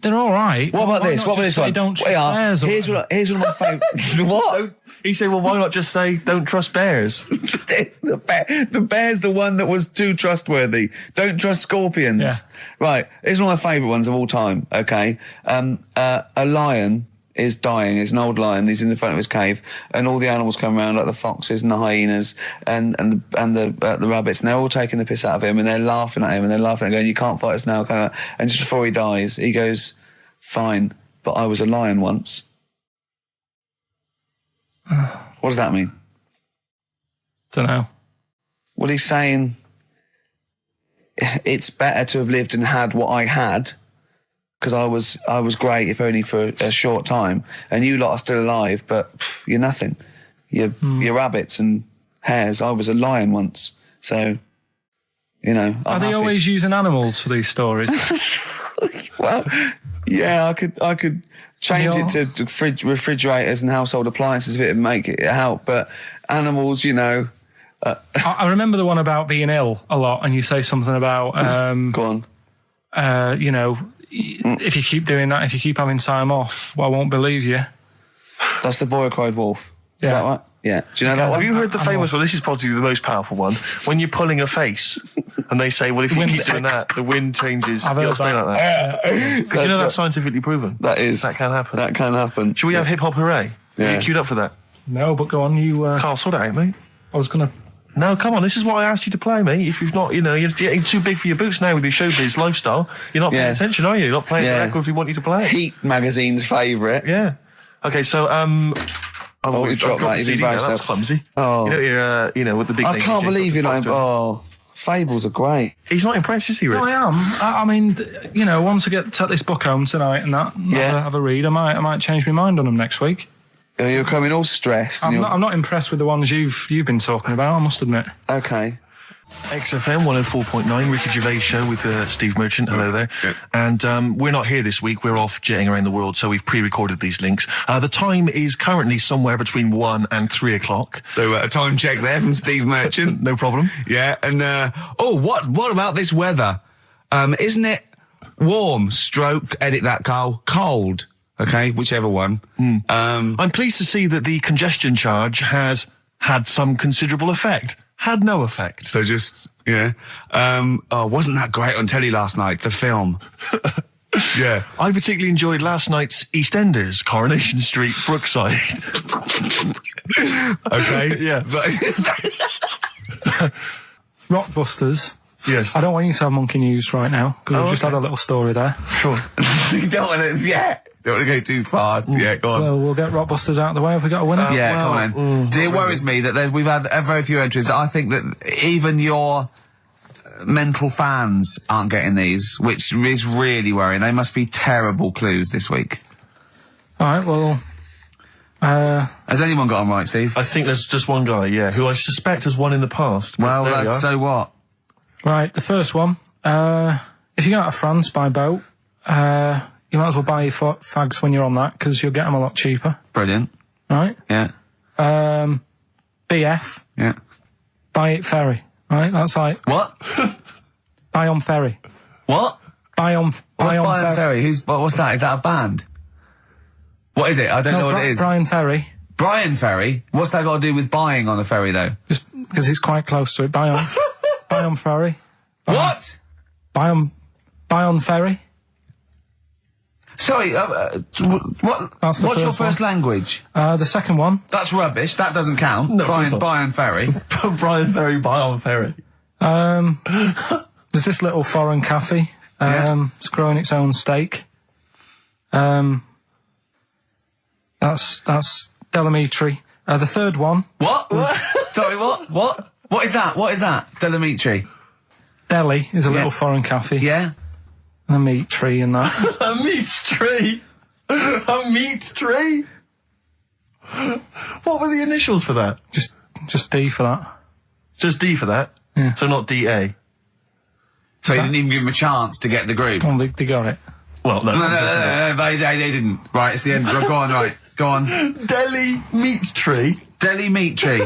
They're all right. What about Why this? not What about just this say one? Don't trust bears. Here's one of my favourite. What? He said, well, why not just say, don't trust bears? The bear's the one that was too trustworthy. Don't trust scorpions. Yeah. Right. Here's one of my favourite ones of all time, okay? A lion is dying. It's an old lion. He's in the front of his cave, and all the animals come around, like the foxes and the hyenas and the rabbits, and they're all taking the piss out of him, and they're laughing at him, and they're laughing and going, you can't fight us now. And just before he dies, he goes, fine, but I was a lion once. What does that mean? Don't know. Well, he's saying it's better to have lived and had what I had, because I was great, if only for a short time, and you lot are still alive, but you're nothing. You're rabbits and hares. I was a lion once, so, you know. Are they always using animals for these stories? Well, yeah, I could change it to refrigerators and household appliances if it'd make it help, but animals, you know. I remember the one about being ill a lot, and you say something about go on. you know, if you keep doing that, if you keep having time off, well, I won't believe you. That's the boy who cried wolf. Is Yeah. that right? Yeah. Do you know that one? Have you heard the famous one? This is probably the most powerful one. When you're pulling a face, and they say, well, if you Wind keep doing sticks. that, the wind changes. I've You heard gotta stay that. like that. Because you know that's scientifically proven. That is. That can happen. That can happen. Should we have hip hop hooray? Yeah. Are you queued up for that? No, but go on, you... Carl, sort it out, mate. I was going to... No, come on, this is what I asked you to play, mate. If you've not, you know, you're getting too big for your boots now with your showbiz lifestyle. You're not paying Yeah. attention, are you? You're not playing the Yeah. record if we want you to play. Heat magazine's favourite. Yeah. Okay, so, Oh, you dropped that, the you'd CD now, embarrass that's yourself. clumsy. Oh. You know, you're, you know, with the big I name can't DJs, believe you're not... Foster. Oh, fables are great. He's not impressed, is he, Rick? No, I am. I mean, you know, once I take this book home tonight and that, have a read, I might change my mind on them next week. You're coming all stressed. and I'm not impressed with the ones you've been talking about, I must admit. Okay. XFM 104.9, Ricky Gervais Show with Steve Merchant. Hello there. Good. And we're not here this week. We're off jetting around the world, so we've pre-recorded these links. The time is currently somewhere between 1 and 3 o'clock. So a time check there from Steve Merchant. No problem. Yeah, and what about this weather? Isn't it warm? Stroke, edit that, Carl. Cold. Okay, whichever one. I'm pleased to see that the congestion charge has had some considerable effect. Had no effect. So just wasn't that great on telly last night? The film. Yeah. I particularly enjoyed last night's EastEnders, Coronation Street, Brookside. Okay. Yeah. Rockbusters. Yes. I don't want you to have monkey news right now, because we've just had a little story there. Sure. You don't want to. Don't want to go too far. Yeah, go on. So we'll get Rockbusters out of the way. Have we got a winner? Come on then. See, it worries me that we've had very few entries. I think that even your mental fans aren't getting these, which is really worrying. They must be terrible clues this week. All right, well... Has anyone got them right, Steve? I think there's just one guy, who I suspect has won in the past. Well, There we are. so what? Right, the first one. If you go out of France by boat, you might as well buy your fags when you're on that, because you'll get them a lot cheaper. Brilliant. Right? Yeah. BF, Yeah. buy it ferry. Right? That's like, What? buy on ferry. What? Buy on What's Brian Ferry? What's that? Is that a band? What is it? I don't know what it is. Brian Ferry. Brian Ferry? What's that got to do with buying on a ferry, though? Just because it's quite close to it. Buy on, buy on ferry. What? Buy on ferry. Sorry, what? That's the What's your first one. first language? The second one. That's rubbish. That doesn't count. No, it's not. Brian Ferry. Brian Ferry, buy on Ferry. There's this little foreign cafe. It's growing its own steak. That's Delamitri. The third one. What? Sorry, what? What? What is that? What is that? Delamitri. Delhi is a little foreign cafe. Yeah? And a meat tree and that. A meat tree? A meat tree? What were the initials for that? Just D for that. Just D for that? Yeah. So not DA? So you didn't even give him a chance to get the group? Oh, they got it. Well, no. No, they didn't. Right, it's the end. Go on, right. Go on. Delhi meat tree? Delhi meat tree.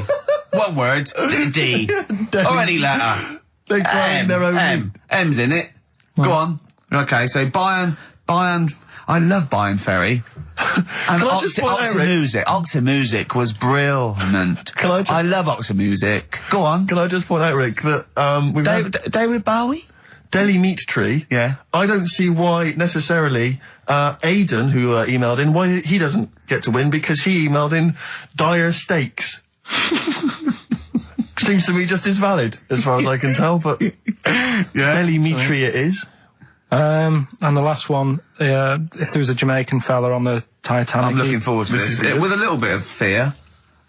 One word. D. Or any letter. They're growing their own meat. M's in it. Go on. Okay, so Bayern, I love Bayern Ferry. And Can I just point out, Rick? Oxymusic was brilliant. I love Oxymusic. Go on. Can I just point out, Rick, that we've had David Bowie? Delhi meat tree. Yeah. I don't see why necessarily Aidan, who emailed in, why he doesn't get to win, because he emailed in dire steaks. Seems to me just as valid, as far as I can tell, but Delhi meat tree it is. And the last one, if there was a Jamaican fella on the Titanic... I'm looking forward to this. With a little bit of fear.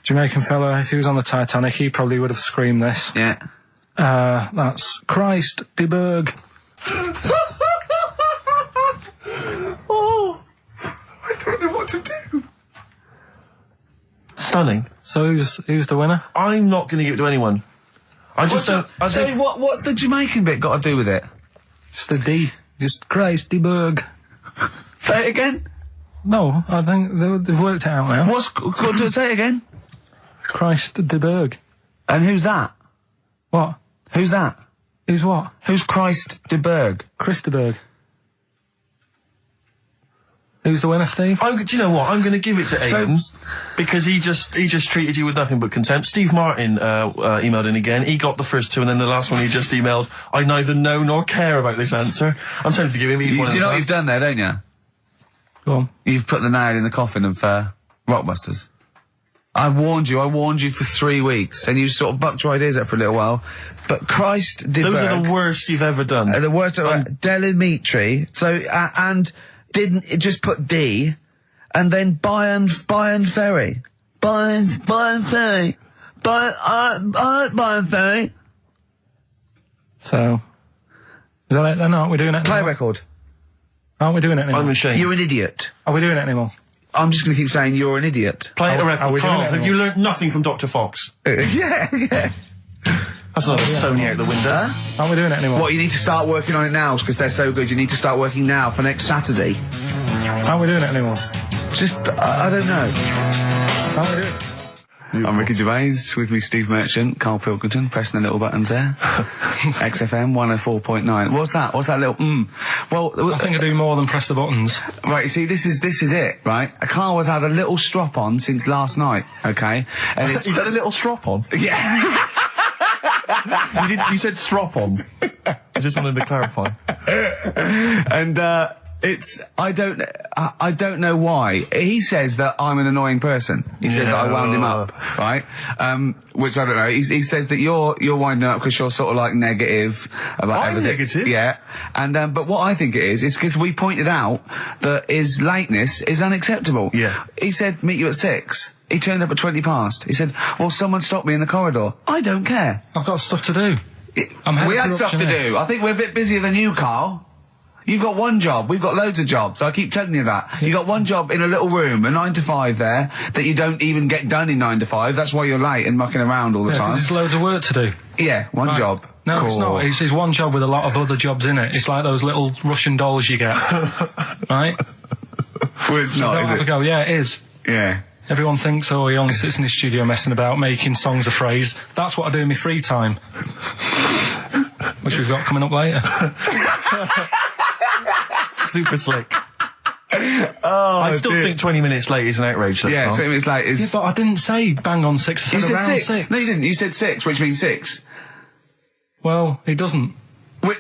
Jamaican fella, if he was on the Titanic, he probably would have screamed this. Yeah. That's Christ de Berg. Oh, I don't know what to do. Stunning. So who's the winner? I'm not going to give it to anyone. I just don't... What's the Jamaican bit got to do with it? Just the D. Just Christy Berg. Say it again. No, I think they've worked it out now. Say it again. Christ de Berg. And who's that? What? Who's that? Who's what? Who's Christ de Berg? Christeberg. Who's the winner, Steve? Do you know what? I'm going to give it to Aidan because he just treated you with nothing but contempt. Steve Martin emailed in again. He got the first two, and then the last one he just emailed. I neither know nor care about this answer. I'm tempted to give him. Do you know what you've done there, don't you? Go on. You've put the nail in the coffin of Rockbusters. I warned you for 3 weeks, and you sort of bucked your ideas up for a little while. But Christ de Berg. Those are the worst you've ever done. The worst ever. Delimitri. So and didn't it just put D, and then Bayern Ferry. Bayern Ferry. Bayern Ferry. So, is that it then? Aren't we doing it Play anymore? record. Aren't we doing it anymore? I'm ashamed. You're an idiot. Are we doing it anymore? I'm just going to keep saying you're an idiot. Play it a Are record. we doing Carl, it have you learnt nothing from Dr. Fox? Yeah. That's not a Sony out the window. Aren't we doing it anymore? What, you need to start working on it now because they're so good. You need to start working now for next Saturday. Aren't we doing it anymore? Just, I don't know. Aren't we doing it? I'm Ricky Gervais, with me Steve Merchant, Karl Pilkington, pressing the little buttons there. XFM 104.9. What's that? What's that little Well, I think I do more than press the buttons. right, you see, this is it, right? Karl has had a little strop on since last night, okay? And it's He's had a little strop on. yeah. You said strop on. I just wanted to clarify. And I don't know why. He says that I'm an annoying person. He says that I wound him up, right? Which I don't know. He says that you're winding up because you're sort of like negative about everything. Negative? Yeah. And but what I think it is because we pointed out that his lateness is unacceptable. Yeah. He said meet you at 6. He turned up at 20 past. He said, well, someone stopped me in the corridor. I don't care. I've got stuff to do. We had stuff to do. I think we're a bit busier than you, Karl. You've got one job. We've got loads of jobs. I keep telling you that. You've got one job in a little room, a 9 to 5 there, that you don't even get done in 9 to 5. That's why you're late and mucking around all the time. There's loads of work to do. Yeah, one Right. job. No, Cool. it's not. It's one job with a lot of other jobs in it. It's like those little Russian dolls you get. Right? Well, it's not, Don't is have a it? go. Yeah, it is. Yeah. Everyone thinks, oh, he only sits in his studio messing about, making songs a phrase. That's what I do in my free time. Which we've got coming up later. Super slick. I still think 20 minutes late is an outrage. Though, Yeah, Carl. 20 minutes late is... Yeah, but I didn't say bang on 6. I You said said around 6. No, you didn't. You said 6, which means 6. Well, it doesn't. Wait,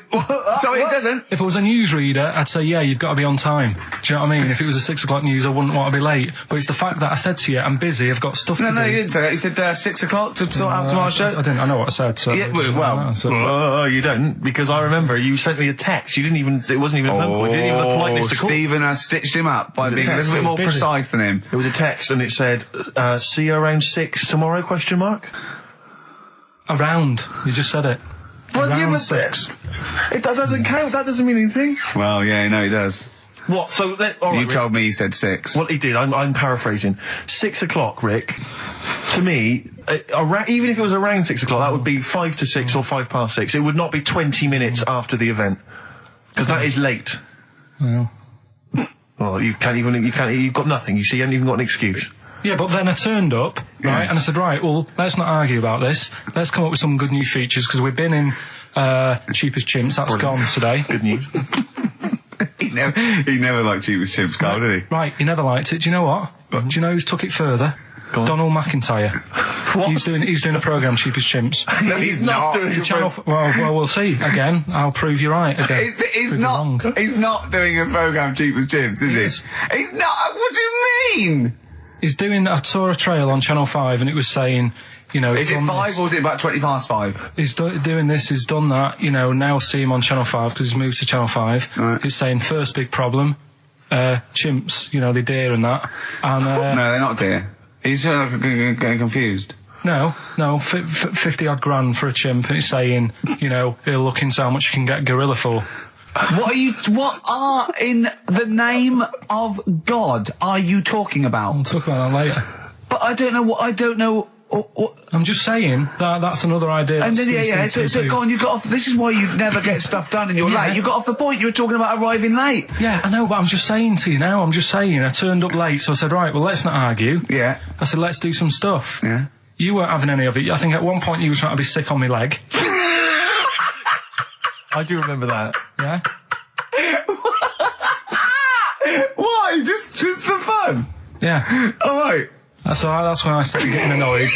sorry, it doesn't. If it was a newsreader, I'd say, yeah, you've got to be on time. Do you know what I mean? If it was a 6 o'clock news, I wouldn't want to be late. But it's the fact that I said to you, I'm busy, I've got stuff to do. No, you didn't say that. You said 6 o'clock to sort out tomorrow's show. I didn't. I know what I said. So Yeah, well, You don't, because I remember you sent me a text. You didn't even. It wasn't even a phone call. You didn't even have the politeness to call. Stephen has stitched him up by being a little bit more Busy. precise than him. It was a text, and it said, "See you around 6 tomorrow?" Question mark. Around. You just said it. Well, Around yeah, but 6. that doesn't count. That doesn't mean anything. Well, yeah, no, he does. What? So all right, You told me he said 6. Well, he did. I'm paraphrasing. 6 o'clock, Rick. To me, even if it was around 6 o'clock, that would be 5 to 6 or 5 past 6. It would not be 20 minutes after the event, because that is late. Yeah. Well, you've got nothing. You see, you haven't even got an excuse. Yeah, but then I turned up, right, and I said, right, well, let's not argue about this. Let's come up with some good new features, because we've been in Cheap as Chimps. That's gone today. Good news. He never liked Cheap as Chimps, Carl, did he? Right, he never liked it. Do you know what? Do you know who's took it further? Donald McIntyre. What? He's doing a programme, Cheap as Chimps. No, he's not. doing The it. channel. Well, we'll see. Again, I'll prove you right. Again, He's Prove you wrong. not. He's not doing a program Cheap as Chimps, is Yes. he? He's not. What do you mean? He's doing. I saw a trail on Channel 5, and it was saying, you know, Is he's it done 5 this. or is it about 20 past 5? He's doing this, he's done that, you know, now see him on Channel 5 because he's moved to Channel 5. Right. He's saying first big problem, chimps, you know, they deer and that. And, No, they're not, dear. He's getting confused. no, 50 odd grand for a chimp, and it's saying, you know, he'll look into how much you can get gorilla for. What are in the name of God are you talking about? We'll talk about that later. But I don't know I'm just saying that's another idea. And that then, Steve so go on, you got off, this is why you never get stuff done and you're late. You got off the point, you were talking about arriving late. Yeah, I know, but I'm just saying to you now, I turned up late, so I said, right, well, let's not argue. Yeah. I said, let's do some stuff. Yeah. You weren't having any of it. I think at one point you were trying to be sick on my leg. I do remember that. Yeah? Why? Just for fun? Yeah. All right. That's when I started getting annoyed.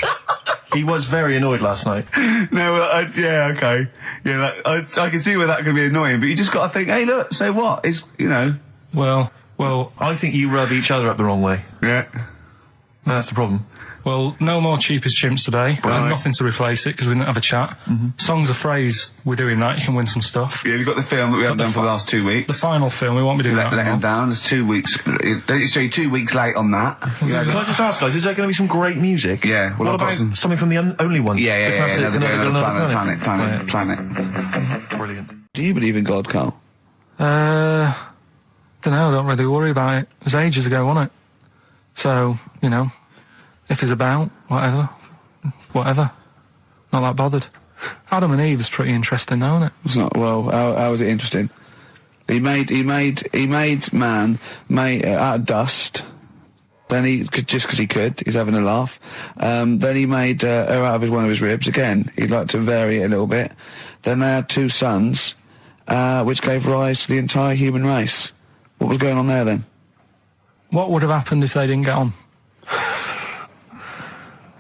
He was very annoyed last night. No, yeah, okay. Yeah, I can see where that could be annoying, but you just got to think, hey, look, so what? It's, Well, I think you rub each other up the wrong way. Yeah. No, that's the problem. well, no more cheap as chimps today. Right. And nothing to replace it because we didn't have a chat. Songs of phrase, we're doing that. You can win some stuff. Yeah, we've got the film that we haven't done for the last 2 weeks. The final film, we won't be doing Let that. him down. It's 2 weeks. So you're 2 weeks late on that. Can I just ask, guys, is there going to be some great music? Yeah, well, what I've got about something from the Only Ones? Yeah, The classic, Another Planet. Brilliant. Do you believe in God, Carl? Don't know, I don't really worry about it. It was ages ago, wasn't it? So, if it's about, whatever. Not that bothered. Adam and Eve is pretty interesting though, isn't it? It's not. Well, how is it interesting? He made man out of dust. Then just because he could, he's having a laugh. Then he made her out of one of his ribs. Again, he'd like to vary it a little bit. Then they had 2 sons, which gave rise to the entire human race. What was going on there then? What would have happened if they didn't get on?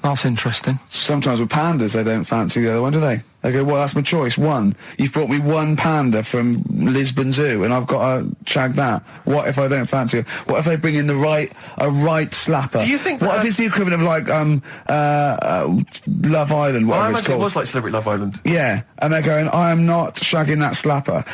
That's interesting. Sometimes with pandas, they don't fancy the other one, do they? They go, well, that's my choice. One. You've brought me one panda from Lisbon Zoo, and I've got to shag that. What if I don't fancy it? What if they bring in a right slapper? Do you think What if it's the equivalent of like Love Island, Well, I whatever it's imagine it called? was like Celebrity Love Island. Yeah, and they're going, I am not shagging that slapper.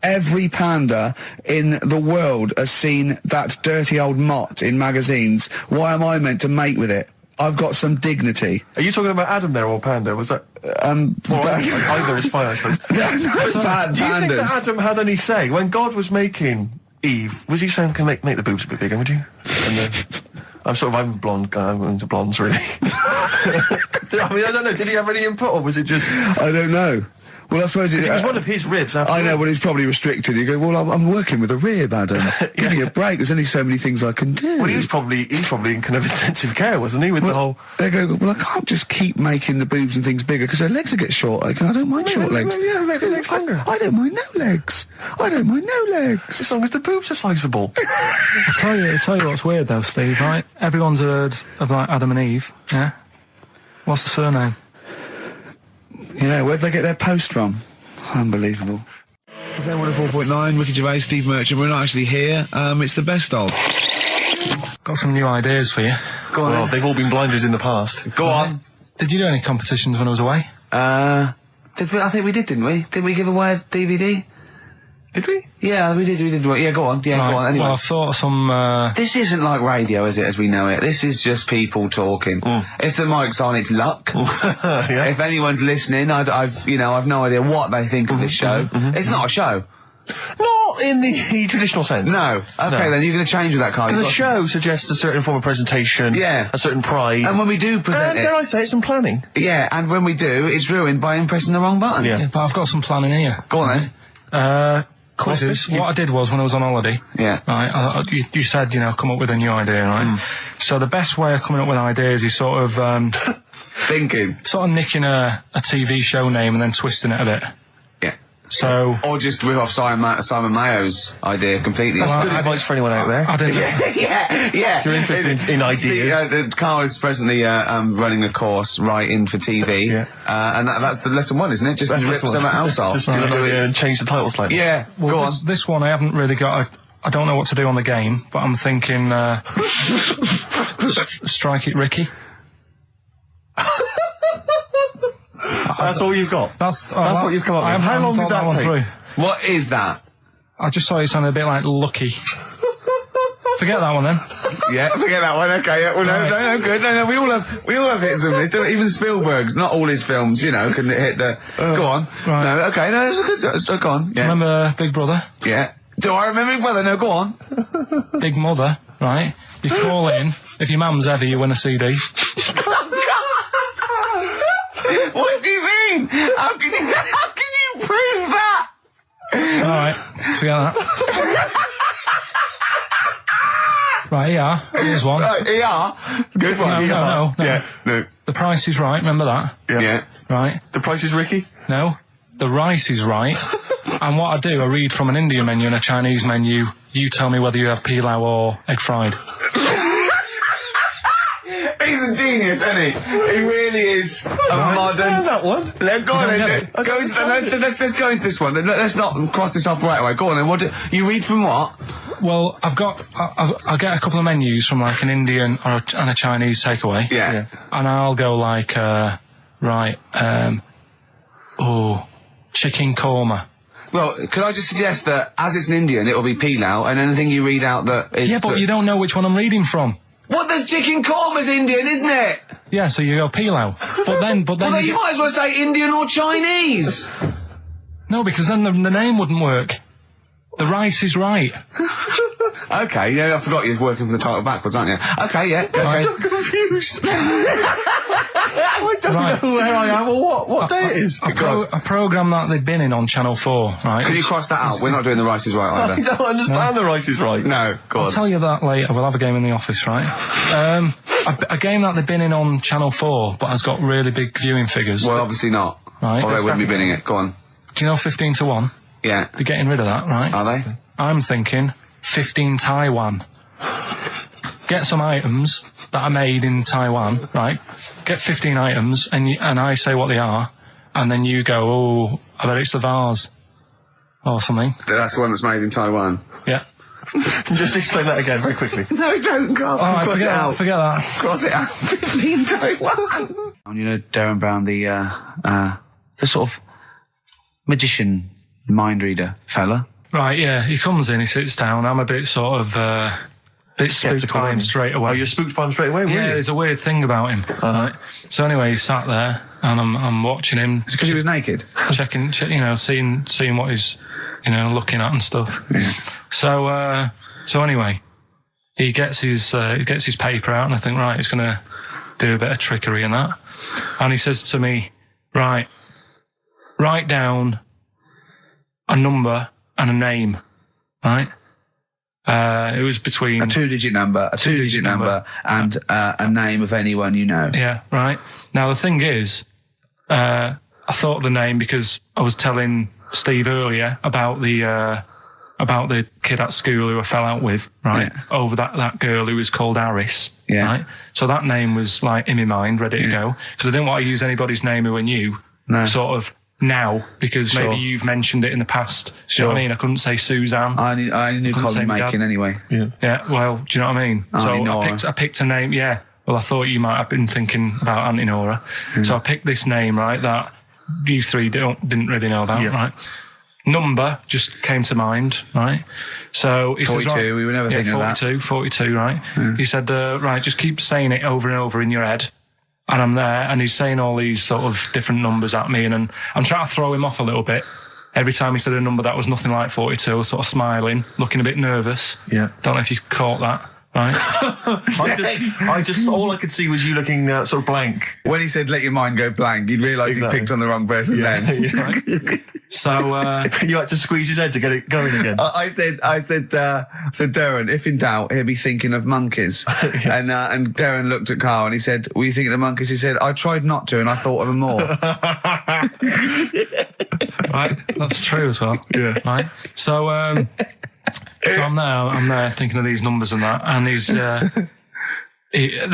Every panda in the world has seen that dirty old mott in magazines. Why am I meant to mate with it? I've got some dignity. Are you talking about Adam there or Panda? Was that... Well, either is fine, I suppose. bad Do you think pandas. that Adam had any say? When God was making Eve, was he saying, can make the boobs a bit bigger, would you? And then... I'm a blonde guy, I'm into blondes, really. I mean, I don't know, did he have any input, or was it just... I don't know. Well, I suppose it was one of his ribs. After I know, all. well, he's probably restricted. You go, well, I'm working with a rib, Adam. Give me a break. There's only so many things I can do. Well, he was probably in kind of intensive care, wasn't he, with the whole... They go, well, I can't just keep making the boobs and things bigger because their legs will get short. I don't mind short legs. Yeah, make the legs longer. I don't mind no legs. I don't mind no legs. As long as the boobs are sizeable. I'll tell you what's weird though, Steve, right? Everyone's heard of like Adam and Eve, yeah? What's the surname? Yeah, where'd they get their post from? Unbelievable. Okay, 104.9, Ricky Gervais, Steve Merchant. We're not actually here. It's the best of. Got some new ideas for you. Go on. Well, they've all been blinders in the past. Go on. Did you do any competitions when I was away? Did we? I think we did, didn't we? Did we give away a DVD? Did we? Yeah, we did. Yeah, go on. Yeah, Right, go on. Anyway. well, I thought some... This isn't like radio, is it, as we know it? This is just people talking. If the mic's on, it's luck. Yeah. If anyone's listening, I've no idea what they think of this show. It's not a show. Not in the traditional sense. No. Okay, then you're going to change with that, Carl. Because a show suggests a certain form of presentation. Yeah. A certain pride. And when we do present dare I say it, some planning. Yeah, and when we do, it's ruined by him pressing the wrong button. Yeah. But I've got some planning here. Go on then. Quizzes. What I did was, when I was on holiday, Yeah. right, you said, come up with a new idea, right? So the best way of coming up with ideas is sort of Thinking. sort of nicking a TV show name and then twisting it a bit. Yeah. So... Or just rip off Simon Mayo's idea completely. That's good advice for anyone out there. I didn't... Yeah. If you're interested in ideas. Carl is presently running a course writing for TV. Yeah. And that's the lesson 1, isn't it? Just rip something else off. Just do it and change the title slightly. Yeah, Well, go on. this one I haven't really got I don't know what to do on the game, but I'm thinking Strike It Ricky. That's all you've got. That's what you've come up with. How long did that take? What is that? I just thought it sounded a bit like Lucky. Forget that one then. Yeah, forget that one. Okay, yeah, well, no, good. No, we all have hits of this. Even Spielberg's, not all his films, can hit the. Go on. Right. No, okay, no, it's a good. Go on. Yeah. Remember Big Brother? Yeah. Do I remember him? Well, no, go on. Big Mother, right? You call in. If your mum's ever, you win a CD. What do you mean? How can you prove that? Alright, forget that. Right, ER, here's one. Right, ER. Good one. No. Yeah, no. The Price is Right, remember that? Yeah. Right. The Price is Ricky? No. The Rice is Right. And what I do, I read from an Indian menu and a Chinese menu. You tell me whether you have pilau or egg fried. He's a genius, isn't he? He really is a modern. that one. Let's go on then. Let's go into this one. Let's not cross this off right away. Go on then. What you read from what? Well, I get a couple of menus from like an Indian and a Chinese takeaway. Yeah. And I'll go like, chicken korma. Well, could I just suggest that as it's an Indian, it'll be pilau, and anything you read out that is... Yeah, but you don't know which one I'm reading from. What, the chicken korma's Indian, isn't it? Yeah, so you go pilau. But then Well, then you might as well say Indian or Chinese. No, because then the name wouldn't work. The Rice is Right. Okay, yeah, I forgot you're working for the title backwards, aren't you? Okay, yeah. I'm so confused. I don't know where I am or what day it is. A programme that they'd been in on Channel 4, right? Can you cross that out? We're not doing The Rice is Right I either. don't understand The Rice is Right. No, go on. I'll tell you that later. We'll have a game in the office, right? A game that they've been in on Channel 4, but has got really big viewing figures. Well, obviously not. Right. Or they wouldn't be binning it. Go on. Do you know 15 to 1? Yeah. They're getting rid of that, right? Are they? I'm thinking 15 Taiwan. Get some items that are made in Taiwan, right? Get 15 items, and I say what they are, and then you go, oh, I bet it's the vase. Or something. That's the one that's made in Taiwan. Yeah. Can you just explain that again very quickly? No, don't go. Alright, Cross it out. forget that. Cross it out. 15 Taiwan. You know, Darren Brown, the sort of magician mind reader fella. Right, yeah, he comes in, he sits down, I'm a bit sort of, bit spooked by him straight away. Oh, you're spooked by him straight away, Yeah, really? there's a weird thing about him. Right? So anyway, he sat there, and I'm watching him. It's because he was naked? Checking, seeing what he's, looking at and stuff. Yeah. So anyway, he gets his paper out, and I think, right, he's going to do a bit of trickery and that. And he says to me, right, write down a number and a name, right? It was between a two-digit number, and a name of anyone you know. Yeah, right. Now the thing is, I thought of the name because I was telling Steve earlier about the kid at school who I fell out with, right? Yeah. Over that girl who was called Aris, right? So that name was like in my mind, ready to go, because I didn't want to use anybody's name who I knew, sort of now, because maybe you've mentioned it in the past. Do you know what I mean? I couldn't say Suzanne. I knew Colin Makin anyway. Yeah. Well, do you know what I mean? I picked a name. Yeah. Well, I thought you might have been thinking about Auntie Nora. So I picked this name, right, that you three didn't really know about, right? Number just came to mind, right? So he 42, says, right, we were never thinking of that. 42, right? Yeah. He said, right, just keep saying it over and over in your head. And I'm there, and he's saying all these sort of different numbers at me, and I'm trying to throw him off a little bit. Every time he said a number that was nothing like 42, I was sort of smiling, looking a bit nervous. Yeah. Don't know if you caught that. Right. I just all I could see was you looking sort of blank. When he said let your mind go blank, you'd realise he picked on the wrong person then. Right. So you had to squeeze his head to get it going again. I said, Darren, if in doubt, he'll be thinking of monkeys. And Darren looked at Karl and he said, were you thinking of monkeys? He said, I tried not to and I thought of them more. Right, that's true as well. Yeah. Right. So I'm there thinking of these numbers and that, and then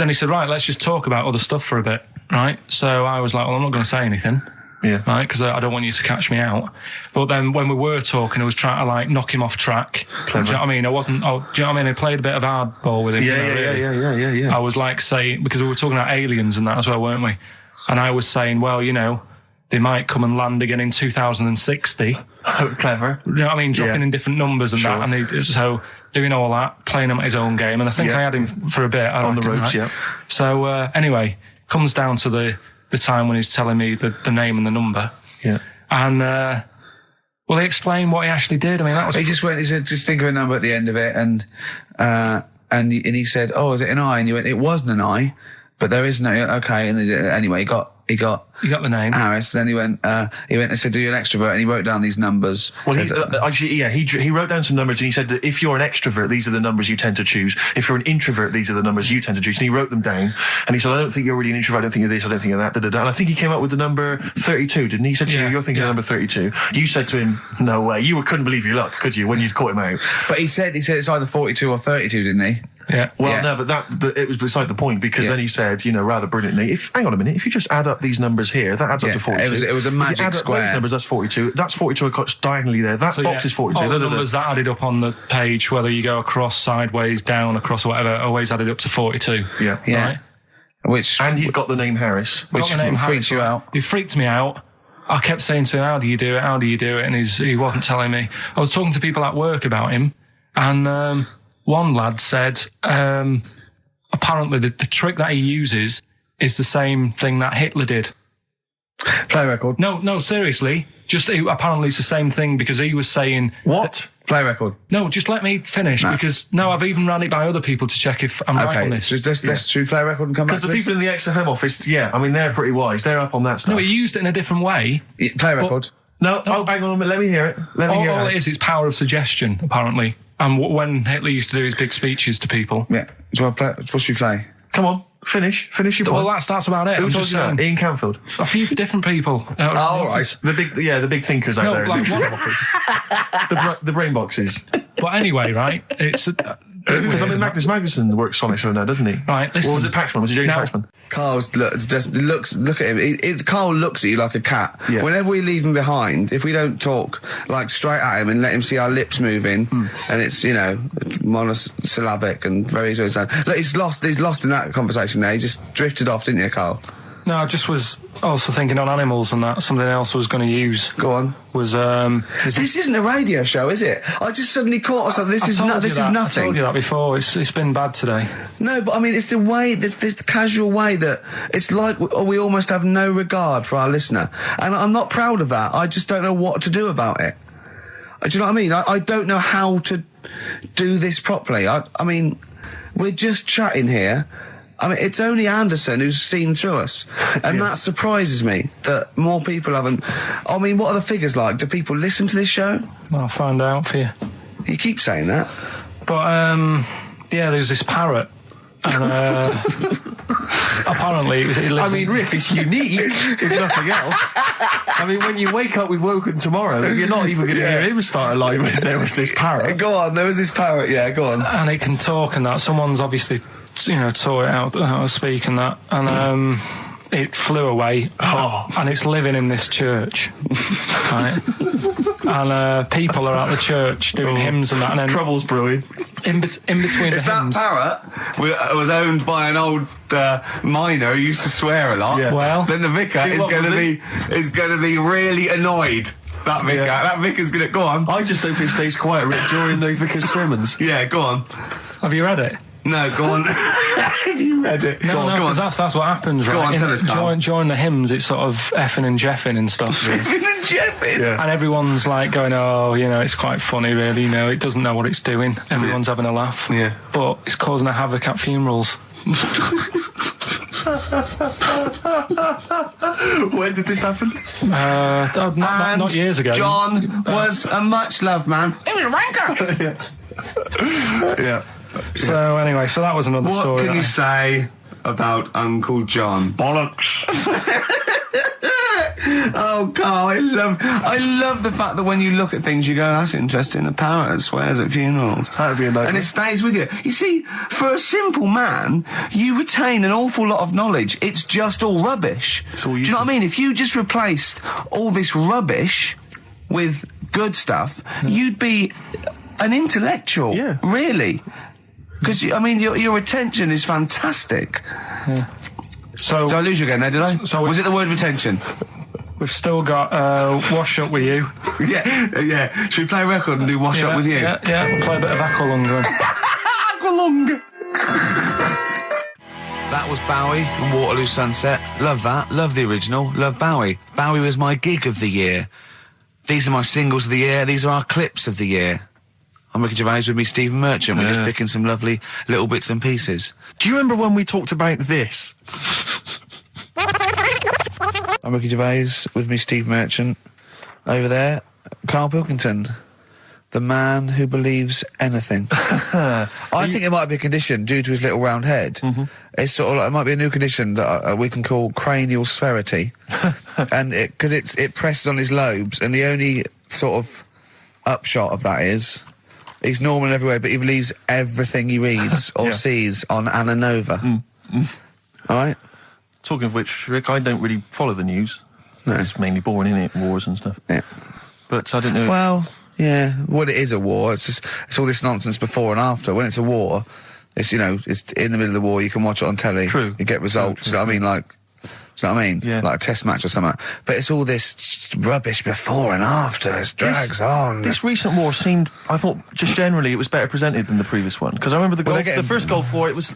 he said, right, let's just talk about other stuff for a bit, right? So I was like, well, I'm not going to say anything, right, because I don't want you to catch me out. But then when we were talking, I was trying to like knock him off track. Clever. Do you know what I mean? I wasn't. Do you know what I mean? I played a bit of hardball with him. Yeah. I was like saying, because we were talking about aliens and that as well, weren't we? And I was saying, well, they might come and land again in 2060. Oh, clever. You know what I mean? Dropping in different numbers and that. And so doing all that, playing him at his own game. And I think I had him for a bit. On the ropes, right? So anyway, comes down to the time when he's telling me the name and the number. Yeah. And, well, he explained what he actually did. I mean, that was... He said, just think of a number at the end of it. And he said, oh, is it an I? And you went, it wasn't an I. but there is no, okay, and anyway, he got the name. Harris, then he went and said, "Do you an extrovert?" And he wrote down these numbers. Well, he wrote down some numbers and he said that if you're an extrovert, these are the numbers you tend to choose. If you're an introvert, these are the numbers you tend to choose. And he wrote them down and he said, I don't think you're really an introvert, I don't think you're this, I don't think you're that, And I think he came up with the number 32, didn't he? He said to you, you're thinking of number 32. You said to him, no way. You couldn't believe your luck, could you, when you'd caught him out? But he said it's either 42 or 32, didn't he? Yeah. Well, no, but it was beside the point, because then he said, rather brilliantly, hang on a minute, if you just add up these numbers here, that adds up to 42. It was a magic if you add square. Up those numbers, that's 42. That's 42 across diagonally there. That box is 42. All the numbers that added up on the page, whether you go across, sideways, down, across, or whatever, always added up to 42. Yeah. Right? And he's got the name Harris. Which freaks you out. It freaked me out. I kept saying to him, how do you do it? How do you do it? And he wasn't telling me. I was talking to people at work about him, and one lad said, apparently the trick that he uses is the same thing that Hitler did. Play record. No, seriously. Apparently it's the same thing, because he was saying... What? Play record. No, just let me finish, because I've even ran it by other people to check if I'm right on this. So let's true play record and come back to Because the people in the XFM office, they're pretty wise. They're up on that stuff. No, he used it in a different way. Play record. No, hang on a minute, let me hear it. All it is, it's power of suggestion, apparently. And when Hitler used to do his big speeches to people. Yeah. What should we play? Come on, finish your point. Well, that's about it. Who told you that? Ian Canfield. A few different people. Right. The big thinkers out there. Like one office. the brain boxes. But anyway, right? It's because Magnus Magnusson works on it so now, doesn't he? Right. Listen. Or was it Paxman? Was it Jamie Paxman? Carl's look at him. Carl looks at you like a cat. Yeah. Whenever we leave him behind, if we don't talk like straight at him and let him see our lips moving, and it's monosyllabic and very look, he's lost in that conversation there. He just drifted off, didn't you, Carl? No, I just was also thinking on animals and that. Something else I was going to use. Go on. Was this isn't a radio show, is it? I just suddenly caught myself. This is nothing. I told you that before. It's been bad today. No, but I mean, it's the way, this casual way that it's like we almost have no regard for our listener, and I'm not proud of that. I just don't know what to do about it. Do you know what I mean? I don't know how to do this properly. I mean, we're just chatting here. I mean, it's only Anderson who's seen through us. And that surprises me, that more people haven't... I mean, what are the figures like? Do people listen to this show? I'll find out for you. You keep saying that. But, there's this parrot. And, apparently... It lives Rick, it's unique, if nothing else. I mean, when you wake up with Woken tomorrow, you're not even going to hear him start a line with there was this parrot. Go on, there was this parrot, go on. And it can talk and that. Someone's obviously... taught it out how to speak and that, and it flew away, and it's living in this church, right? And people are at the church doing hymns and that, and then trouble's brewing. In between the hymns. That parrot was owned by an old miner who used to swear a lot. Yeah. Well, then the vicar is going to be really annoyed. That vicar, that vicar's going to go on. I just hope it stays quiet, Rick, during the vicar's sermons. Yeah, go on. Have you read it? No, go on. Have you read it? No, because that's what happens, right? Go on, tell us, Carl. During the hymns, it's sort of effing and jeffing and stuff. Effing and jeffing? Yeah. And everyone's like going, it's quite funny, really, it doesn't know what it's doing. Everyone's having a laugh. Yeah. But it's causing a havoc at funerals. When did this happen? Not years ago. John was a much-loved man. He was a wanker. Yeah. So anyway, that was another story. What can you say about Uncle John? Bollocks. Oh, Carl, I love the fact that when you look at things, you go, that's interesting. A parrot swears at funerals. That'd be a nightmare. And it stays with you. You see, for a simple man, you retain an awful lot of knowledge. It's just all rubbish. Do you know what I mean? If you just replaced all this rubbish with good stuff, you'd be an intellectual. Yeah. Really. Because, your retention is fantastic. Yeah. So Did I lose you again there, did I? So was it the word retention? We've still got Wash Up With You. Yeah. Should we play a record and do Wash Up With You? Yeah, we'll play a bit of Aqualung. Aqualung! That was Bowie and Waterloo Sunset. Love that. Love the original. Love Bowie. Bowie was my gig of the year. These are my singles of the year. These are our clips of the year. I'm Ricky Gervais with me, Stephen Merchant. We're just picking some lovely little bits and pieces. Do you remember when we talked about this? I'm Ricky Gervais with me, Steve Merchant. Over there, Karl Pilkington, the man who believes anything. I think it might be a condition due to his little round head. It's sort of like, it might be a new condition that we can call cranial spherity, and because it presses on his lobes, and the only sort of upshot of that is he's normal in every way, but he believes everything he reads or sees on Anna Nova. All right. Talking of which, Rick, I don't really follow the news. No. It's mainly boring, isn't it? Wars and stuff. Yeah. But I don't know. Well, yeah. Well, it is a war. It's all this nonsense before and after. When it's a war, it's, it's in the middle of the war. You can watch it on telly. True. You get results. True. You know what I mean? Like. Do you know what I mean? Yeah. Like a test match or something. But it's all this rubbish before and after. It drags on. This recent war seemed, I thought, just generally, it was better presented than the previous one. Because I remember the first Gulf War, it was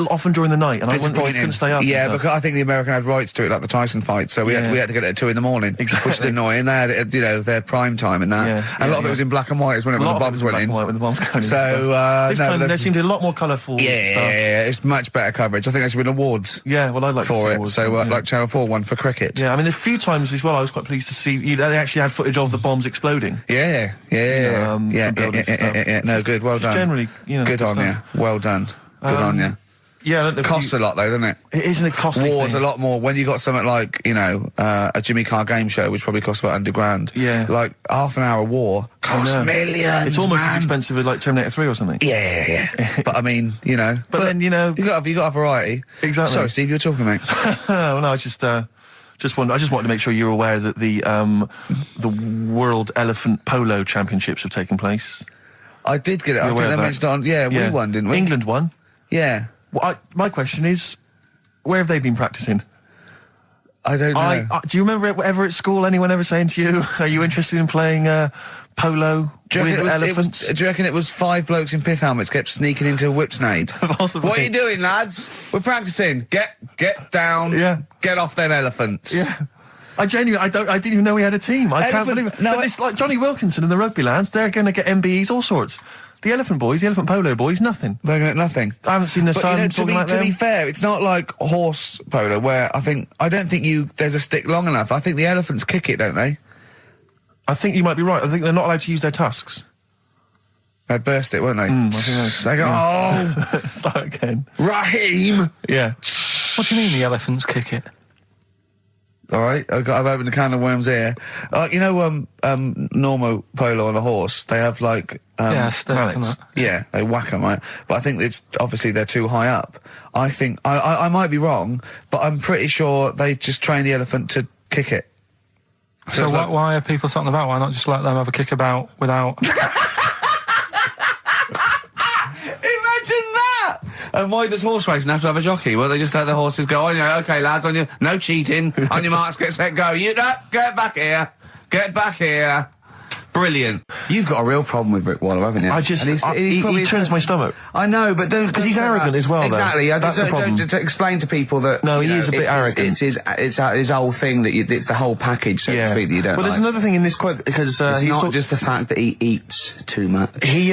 often during the night, and I couldn't stay up. Yeah, because I think the American had rights to it, like the Tyson fight. So we had to get it at 2 in the morning, exactly. Which is annoying. They had it, their prime time and that. And a lot of it was in black and white as well when the bombs went in. When the bombs going so this time there seemed to be a lot more colourful stuff. Yeah, it's much better coverage. I think there should win awards. Yeah, well, I'd like for to see it. awards, So like Channel 4 won for cricket. Yeah, I mean, a few times as well, I was quite pleased to see they actually had footage of the bombs exploding. Yeah. No, good. Well done. Generally, good on you. Well done. Good on you. Yeah, it costs a lot though, doesn't it? It isn't a costly War's thing. a lot more when you got something like a Jimmy Carr game show, which probably costs about £100,000. Yeah, like half an hour war costs millions. It's almost as expensive as like Terminator 3 or something. Yeah. But I mean, But then you got to have variety. Exactly. Sorry, Steve, you were talking, mate. Well, no, I just wanted to make sure you're aware that the World Elephant Polo Championships have taken place. I did get it. I think they mentioned it on. Yeah, we won, didn't we? England won. Yeah. Well, my question is, where have they been practicing? I don't know. Do you remember ever at school anyone ever saying to you, "Are you interested in playing polo with elephants?" Do you reckon it was 5 blokes in pith helmets kept sneaking into a whipsnade? Possibly. What are you doing, lads? We're practicing. Get down. Yeah. Get off them elephants. Yeah. I didn't even know we had a team. I can't believe it. No, it's like Johnny Wilkinson and the rugby lads. They're going to get MBEs, all sorts. The elephant polo boys, nothing. They're going to get nothing. I haven't seen the sun talking like them. To be fair, it's not like horse polo where I don't think there's a stick long enough. I think the elephants kick it, don't they? I think you might be right. I think they're not allowed to use their tusks. They'd burst it, weren't they? I think they go, start again. Raheem! Yeah. What do you mean the elephants kick it? All right, I've opened a can of worms here. Normal polo on a horse, they have like mallets. Yeah, they whack them, right? But I think it's obviously they're too high up. I think I might be wrong, but I'm pretty sure they just train the elephant to kick it. So why are people talking about? Why not just let them have a kick about without? Imagine that! And why does horse racing have to have a jockey? Well, they just let the horses go on. Okay, lads, on your no cheating. On your marks, get set, go. Get back here. Get back here. Brilliant. You've got a real problem with Rick Wallow, haven't you? He turns my stomach. I know, but don't... Because he's arrogant as well, exactly. though. That's the problem. Don't explain to people that... No, he is a bit arrogant. It's his whole thing, it's the whole package, so to speak, that you don't Well, there's another thing in this quote, because... it's not just the fact that he eats too much. He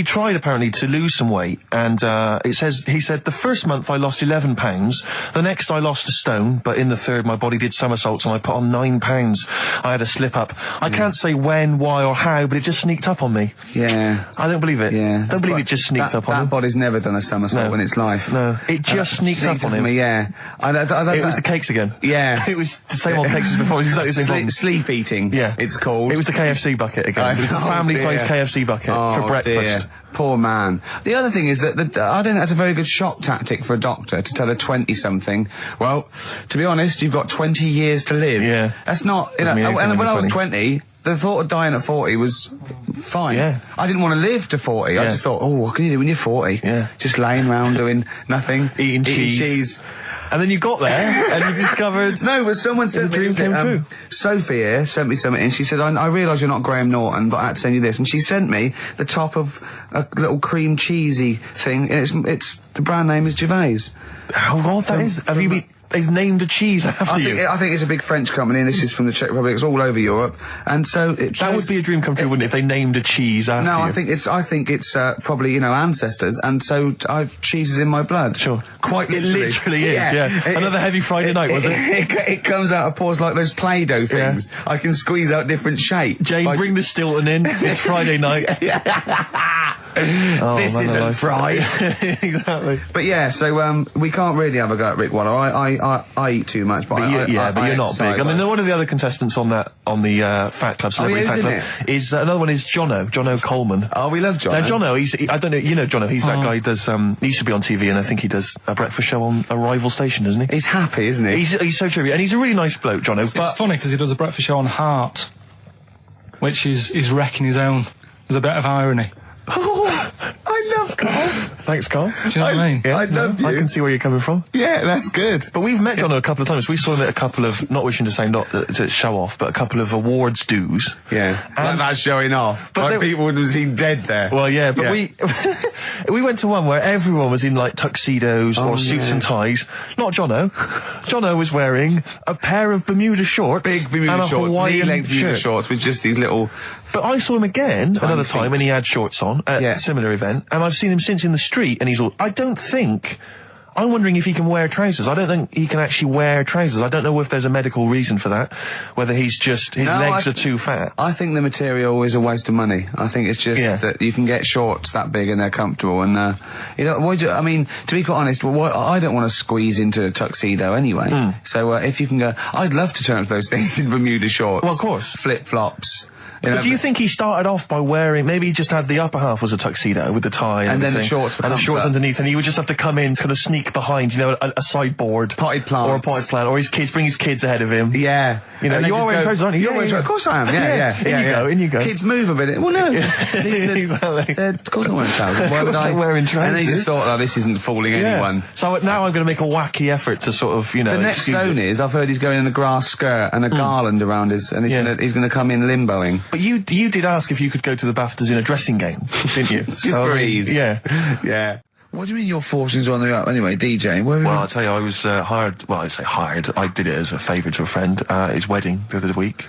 tried, apparently, to lose some weight, and he said, the first month I lost 11 pounds, the next I lost a stone, but in the third my body did somersaults and I put on 9 pounds. I had a slip up. I can't say when, why, or how, but it just sneaked up on me. Yeah. I don't believe it. Yeah. Don't believe it just sneaked up on him. That body's never done a somersault in its life. No. It just sneaked up on him. Yeah. It was the cakes again. Yeah. It was the same old cakes as before. It was exactly the same problem. Sleep eating. Yeah. It's called. It was the KFC bucket again. It was the family-sized KFC bucket for breakfast. Dear. Poor man. The other thing is that I don't think that's a very good shock tactic for a doctor to tell a 20-something, well, to be honest, you've got 20 years to live. Yeah. That's not... and when I was 20... The thought of dying at 40 was fine. Yeah. I didn't want to live to 40. I just thought, what can you do when you're 40? Yeah. Just laying around doing nothing. Eating cheese. And then you got there and you discovered... No, but someone sent me... dream came true. Sophie here sent me something and she says, I realise you're not Graham Norton, but I had to send you this. And she sent me the top of a little cream cheesy thing. And it's the brand name is Gervais. How odd that is. Have you been... they've named a cheese after you. I think it's a big French company, and this is from the Czech Republic. It's all over Europe, and so that would be a dream come true, wouldn't it? If they named a cheese after you. No, I think it's probably ancestors, and so cheese is in my blood. Sure, quite it literally is. Yeah, another heavy Friday night, was it? It comes out of pores like those Play-Doh things. I can squeeze out different shapes. Jane, bring the Stilton in. It's Friday night. This isn't fried. Exactly. But yeah, so we can't really have a go at Rick Waller. I eat too much, but you're not big. I mean, one of the other contestants on the Fat Club, Celebrity Fat Club, is another one is Jono Coleman. Oh, we love Jono. Now Jono, I don't know, you know Jono. He's that guy who does. He used to be on TV, and I think he does a breakfast show on a rival station, doesn't he? He's happy, isn't he? He's so true, and he's a really nice bloke, Jono. It's funny because he does a breakfast show on Heart, which is wrecking his own. There's a bit of irony. Oh, I love Carl. Thanks, Carl. Do you know what I mean? Yeah, I love you. I can see where you're coming from. Yeah, that's good. But we've met Jono a couple of times. We saw him at a couple of, not wishing to say not to show off, but a couple of awards dues. Yeah, like that's showing off. But like people would have seen dead there. Well, yeah, but we went to one where everyone was in like tuxedos or suits and ties. Not Jono. Jono was wearing a pair of Bermuda shorts, big Bermuda and a shorts, Hawaiian knee-length Bermuda shorts with just these little. But I saw him again another time, and he had shorts on at a similar event, and I've seen him since in the street, and he's all. I'm wondering if he can wear trousers. I don't think he can actually wear trousers. I don't know if there's a medical reason for that, whether he's just, his legs are too fat. I think the material is a waste of money. I think it's just that you can get shorts that big and they're comfortable, and, I mean, to be quite honest, I don't want to squeeze into a tuxedo anyway. So, if you can go, I'd love to turn up those things in Bermuda shorts. Well, of course. Flip-flops. But do you think he started off by wearing, maybe he just had the upper half was a tuxedo with the tie and then the shorts for and the shorts underneath, and he would just have to come in, kind of sneak behind, a sideboard. Potted plant. Or a potted plant, or bring his kids ahead of him. Yeah. You are wearing trousers, aren't you? You're wearing trousers. Of course I am, In you go. Kids move a bit. Well, no. Exactly. Of course I'm wearing trousers. Why would I? Wearing trousers. And they just thought, this isn't fooling anyone. So now I'm going to make a wacky effort to sort of, The next zone is, I've heard he's going in a grass skirt and a garland around he's going to come in limboing. But you did ask if you could go to the BAFTAs in a dressing gown, didn't you? Just for ease. Yeah. What do you mean your fortunes are on the up anyway, DJ? Well, I'll tell you, I was hired. Well, I say hired. I did it as a favour to a friend. His wedding the other week,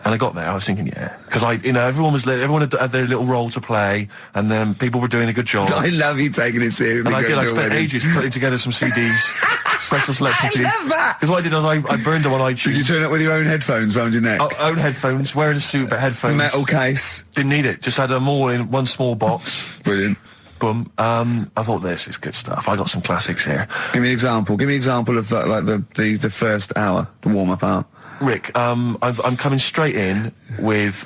and I got there. I was thinking, because everyone had their little role to play, and then people were doing a good job. I love you taking it seriously. And I did. I spent ages putting together some CDs, special selection CDs. I love that. Because what I did was I burned them on iTunes. Did you turn up with your own headphones round your neck? Own headphones, wearing a suit, but headphones. Metal case. Didn't need it. Just had them all in one small box. Brilliant. Boom. I thought this is good stuff. I got some classics here. Give me an example. Give me an example of that, like the first hour, the warm-up hour. Rick, I'm coming straight in with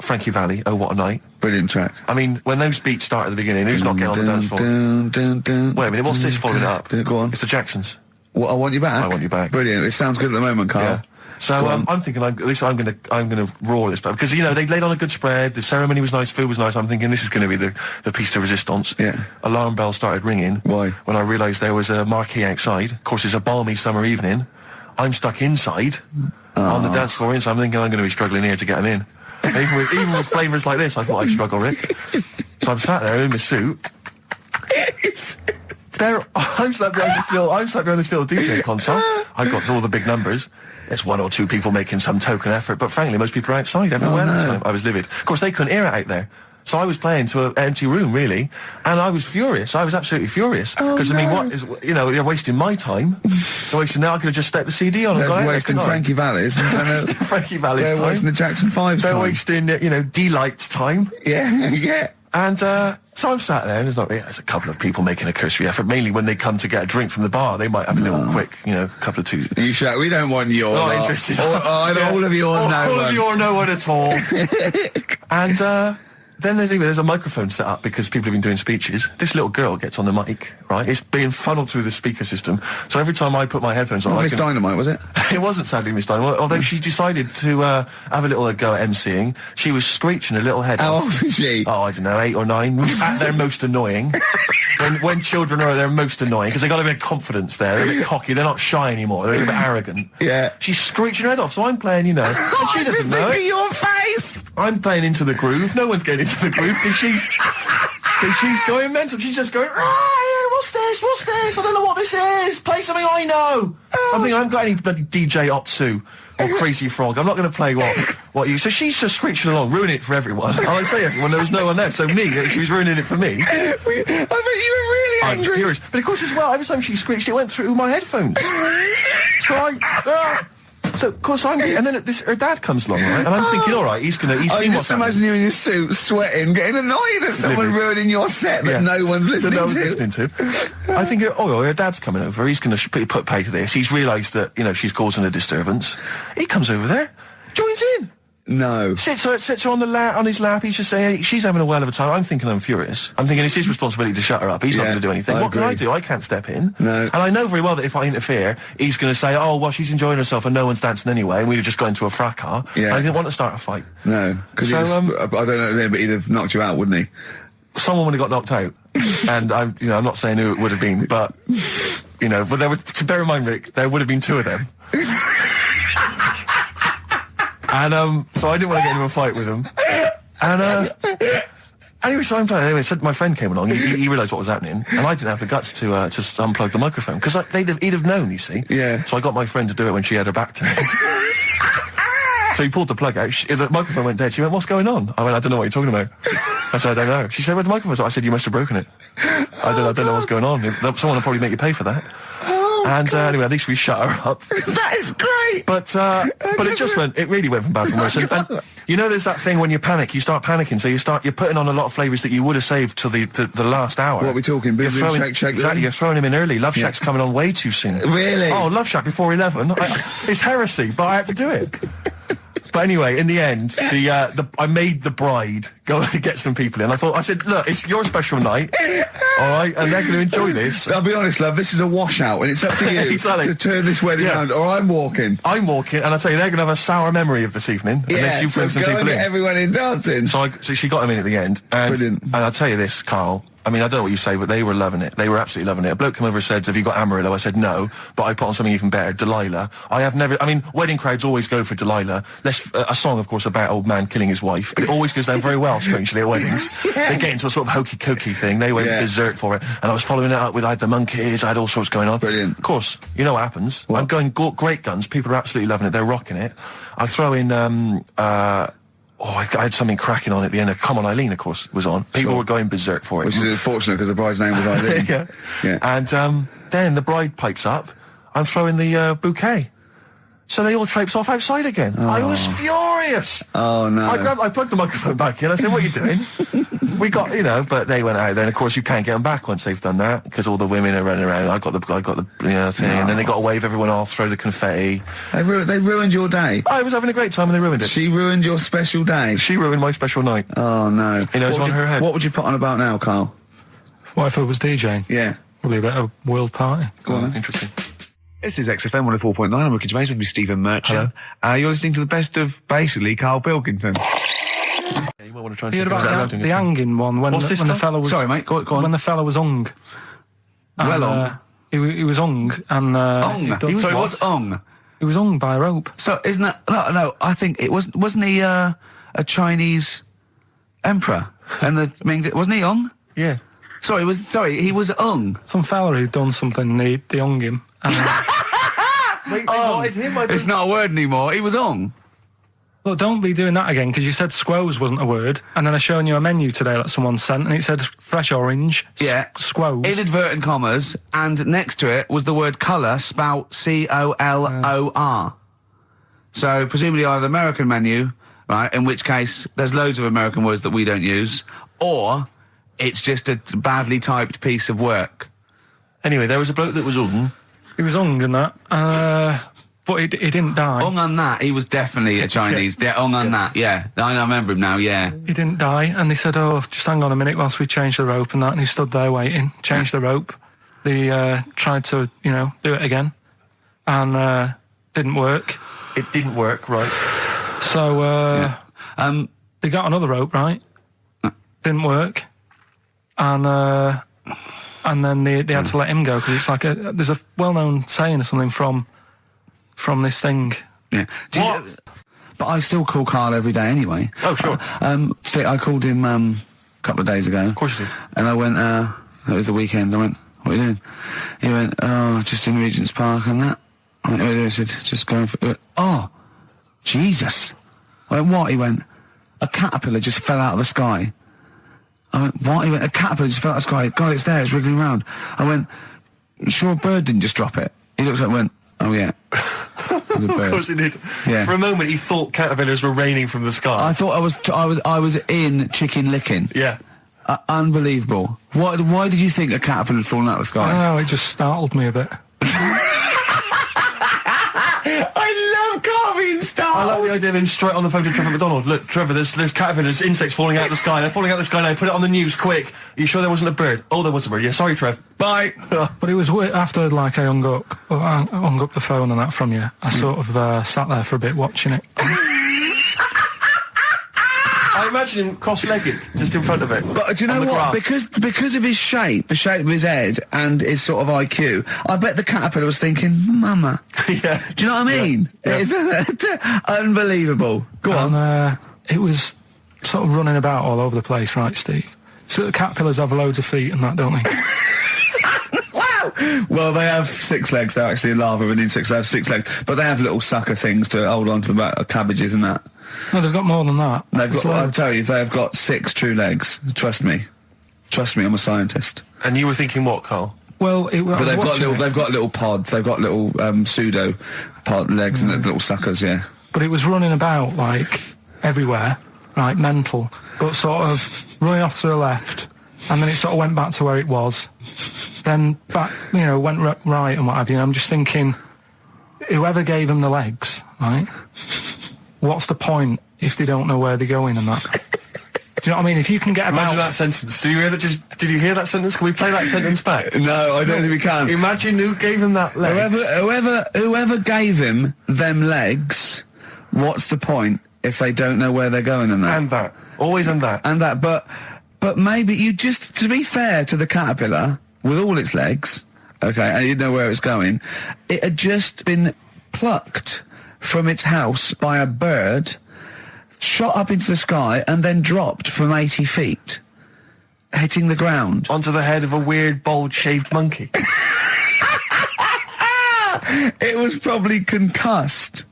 Frankie Valli, Oh What a Night. Brilliant track. I mean, when those beats start at the beginning, who's not getting on the dance floor? Wait a minute, what's this following it up? Go on. It's the Jacksons. What, I Want You Back? I Want You Back. Brilliant. It sounds good at the moment, Carl. Yeah. So I'm thinking, I'm gonna roar this, because they laid on a good spread. The ceremony was nice, food was nice. I'm thinking this is going to be the piece de resistance. Yeah. Alarm bell started ringing. Why? When I realised there was a marquee outside. Of course, it's a balmy summer evening. I'm stuck inside on the dance floor. So I'm thinking I'm going to be struggling here to get them in. Even with flavours like this, I thought I'd struggle, Rick. So I'm sat there in my suit. I'm sat behind this little DJ console. I've got all the big numbers. There's one or two people making some token effort, but frankly, most people are outside everywhere. I was livid. Of course, they couldn't hear it out there. So I was playing to an empty room, really, and I was furious. I was absolutely furious. Because, they're wasting my time. They're wasting now. I could have just stuck the CD on and gone out. They're wasting Frankie Valli's. Frankie Valli's time. They're wasting the Jackson 5's time. They're wasting, Delight's time. Yeah. And, so I'm sat there, and there's a couple of people making a cursory effort, mainly when they come to get a drink from the bar. They might have a little quick, couple of twos. You shout, we don't want your not interested. All of you or no one. All of you or no one at all. And, then there's a microphone set up because people have been doing speeches. This little girl gets on the mic, right? It's being funneled through the speaker system. So every time I put my headphones on, Miss Dynamite, was it? It wasn't sadly Miss Dynamite, although she decided to have a little go at MCing. She was screeching her little head How off. old is she? Oh, I don't know, 8 or 9. At their most annoying. when children are at their most annoying, because they got a bit of confidence there. They're a bit cocky. They're not shy anymore. They're a bit arrogant. Yeah. She's screeching her head off, so I'm playing, and she doesn't know it. Your face! I'm playing into the groove. No one's getting into the groove because she's going mental. She's just going, what's this? I don't know what this is. Play something I know. I think I haven't got any bloody DJ Otsu or Crazy Frog. I'm not going to play what you... So she's just screeching along, ruining it for everyone. And I say everyone, there was no one there. So me, she was ruining it for me. I bet you were really I was angry. furious. But of course as well, every time she screeched, it went through my headphones. So, of course, and then her dad comes along, right? And I'm thinking, all right, he's seen I what's just imagine you in your suit, sweating, getting annoyed at someone ruining your set that no one's listening to. I think, her dad's coming over. He's going to put pay to this. He's realised that, she's causing a disturbance. He comes over there, joins in. No. Sits her on his lap. He's just saying, she's having a whale of a time. I'm thinking I'm furious. I'm thinking it's his responsibility to shut her up. He's not going to do anything. What can I do? I can't step in. No. And I know very well that if I interfere, he's going to say, oh, well, she's enjoying herself and no one's dancing anyway, and we'd have just got into a fracas. Yeah. I didn't want to start a fight. No. Because I don't know, but he'd have knocked you out, wouldn't he? Someone would have got knocked out. And I'm not saying who it would have been, but, but there would, to bear in mind, Rick, there would have been two of them. And, so I didn't want to get into a fight with him. And, anyway, so I'm playing. Anyway, so my friend came along. He realised what was happening, and I didn't have the guts to unplug the microphone because he'd have known. You see. Yeah. So I got my friend to do it when she had her back to me. So he pulled the plug out. The microphone went dead. She went, "What's going on?" I went, "I don't know what you're talking about." I said, "I don't know." She said, "Where's the microphone?" I said, "You must have broken it." I don't know what's going on. Someone will probably make you pay for that. And anyway, at least we shut her up. That is great. But it really went from bad from worse. And there's that thing when you panic, you start panicking. So you're putting on a lot of flavours that you would have saved till the last hour. What are we talking? Boom, boom, shake. Exactly, you're throwing him in early. Love Shack's coming on way too soon. Really? Oh, Love Shack before 11. It's heresy, but I had to do it. But anyway, in the end, I made the bride go and get some people in. I said, look, it's your special night, all right, and they're going to enjoy this. I'll be honest, love, this is a washout, and it's up to you to turn this wedding around, or I'm walking. And I tell you, they're going to have a sour memory of this evening, unless you bring some people in. Get everyone in dancing. So she got him in at the end. And, brilliant. And I'll tell you this, Karl. I mean, I don't know what you say, but they were loving it. They were absolutely loving it. A bloke came over and said, "Have you got Amarillo?" I said, "No," but I put on something even better, Delilah. Wedding crowds always go for Delilah. A song, of course, about old man killing his wife. It always goes down very well, strangely, at weddings. They get into a sort of hokey-cokey thing. They went berserk for it. And I was following it up with, I had the monkeys, I had all sorts going on. Brilliant. Of course, you know what happens. What? I'm going great guns. People are absolutely loving it. They're rocking it. I throw in, I had something cracking on at the end. Come On Eileen, of course, was on. People were going berserk for it. Which is unfortunate because the bride's name was Eileen. Yeah. And then the bride pipes up. I'm throwing the bouquet. So they all traipse off outside again. Oh. I was furious. Oh, no. I plugged the microphone back in. I said, "What are you doing?" We got, but they went out there. And of course, you can't get them back once they've done that because all the women are running around. I got the thing, and then they got to wave everyone off, throw the confetti. They ruined your day. I was having a great time, and they ruined it. She ruined your special day. She ruined my special night. Oh no! It's on her head. What would you put on about now, Karl? What if I was DJing? Yeah, probably a bit of a world party. Go on. Interesting. This is XFM 104.9. I'm Ricky Gervais with me, Stephen Merchant. You're listening to the best of basically Karl Pilkington. You might want to try and you heard about the hanging one when the fella was. Sorry, mate. Go on. When the fella was hung. He was hung and. He was hung. He was hung by a rope. So isn't that no? I think it wasn't he a Chinese emperor and wasn't he hung? Yeah. He was hung. Some fella who'd done something. They hung him. And, Wait, they wanted him. It's not a word anymore. He was hung. Look, don't be doing that again, because you said squoze wasn't a word, and then I shown you a menu today that someone sent, and it said fresh orange, squoze. Inadvertent commas, and next to it was the word colour, spelt C-O-L-O-R. So, presumably either the American menu, right, in which case there's loads of American words that we don't use, or it's just a badly typed piece of work. Anyway, there was a bloke that was hung. He was hung and that, but he didn't die. Hung on that, he was definitely a Chinese. Hung on that, yeah. I remember him now, yeah. He didn't die, and they said, "Oh, just hang on a minute whilst we change the rope," and that, and he stood there waiting, changed the rope. They tried to, do it again, and didn't work. It didn't work, right. So, they got another rope, right? Didn't work. And then they had to let him go, because it's like there's a well-known saying or something from this thing. Yeah. But I still call Karl every day anyway. Oh, sure. I called him a couple of days ago. Of course you did. And I went, it was the weekend, I went, what are you doing? He went, oh, just in Regent's Park and that. I went, what are you doing? I said, just going for... He went, oh, Jesus. I went, what? He went, a caterpillar just fell out of the sky. I went, what? He went, a caterpillar just fell out of the sky. God, it's there, it's wriggling around. I went, sure a bird didn't just drop it? He looked at it and went, oh yeah. It was a bird. Of course he did. Yeah. For a moment, he thought caterpillars were raining from the sky. I thought I was in Chicken Licking. Yeah. Unbelievable. Why did you think a caterpillar had fallen out of the sky? I don't know, it just startled me a bit. I love Carl being startled. I like the idea of him straight on the phone to Trevor McDonald. Look, Trevor, there's caterpillars, insects falling out of the sky. They're falling out of the sky now. Put it on the news, quick. Are you sure there wasn't a bird? Oh, there was a bird. Yeah, sorry, Trev. Bye. But it was after, like, I hung up the phone and that from you. I sort of sat there for a bit watching it. I imagine him cross-legged, just in front of it. But do you know what? Because of his shape, the shape of his head, and his sort of IQ, I bet the caterpillar was thinking, Mama. Yeah. Do you know what I mean? Yeah. It's unbelievable. Go on. And it was sort of running about all over the place, right, Steve? So the caterpillars have loads of feet and that, don't they? Wow! Well, they have 6 legs. They're actually larvae of an insect. They have 6 legs, but they have little sucker things to hold on to the cabbages and that. No, they've got more than that. They've got. I'll tell you, they have got 6 true legs. Trust me. Trust me. I'm a scientist. And you were thinking what, Carl? Well, but they've got little pods. They've got little pseudo pod legs and little suckers. Yeah. But it was running about like everywhere, right? Mental, but sort of running off to the left, and then it sort of went back to where it was. Then back, went right and what have you. And I'm just thinking, whoever gave them the legs, right? What's the point if they don't know where they're going and that? Do you know what I mean? If you can get about... Imagine that sentence. Did you hear that sentence? Can we play that sentence back? No, I don't think we can. Imagine who gave him that legs. Whoever gave him them legs, what's the point if they don't know where they're going and that? And that. Always and that. And that, but maybe you just, to be fair to the caterpillar, with all its legs, okay, and you didn't know where it was going, it had just been plucked from its house by a bird, shot up into the sky, and then dropped from 80 feet, hitting the ground. Onto the head of a weird, bald-shaved monkey. It was probably concussed.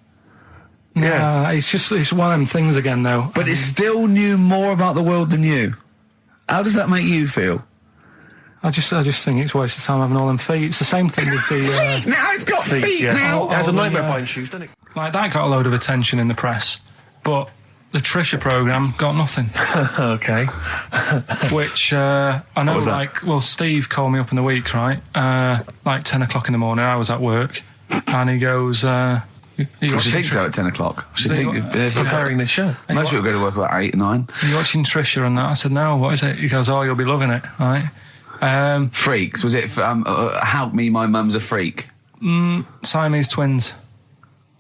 Yeah, it's one of them things again, though. But it still knew more about the world than you. How does that make you feel? I just think it's a waste of time having all them feet. It's the same thing as the... Now it's got feet now! It has a nightmare buying shoes, doesn't it? Like, that got a load of attention in the press, but the Trisha programme got nothing. Okay. Which, I know, Steve called me up in the week, right? Like 10 o'clock in the morning, I was at work, and he goes, I think so at 10 o'clock. I think preparing this show. Most people go to work about 8, 9. Are you watching Trisha and that? I said, no, what is it? He goes, oh, you'll be loving it, right? Freaks, was it, Help Me, My Mum's a Freak? Siamese twins.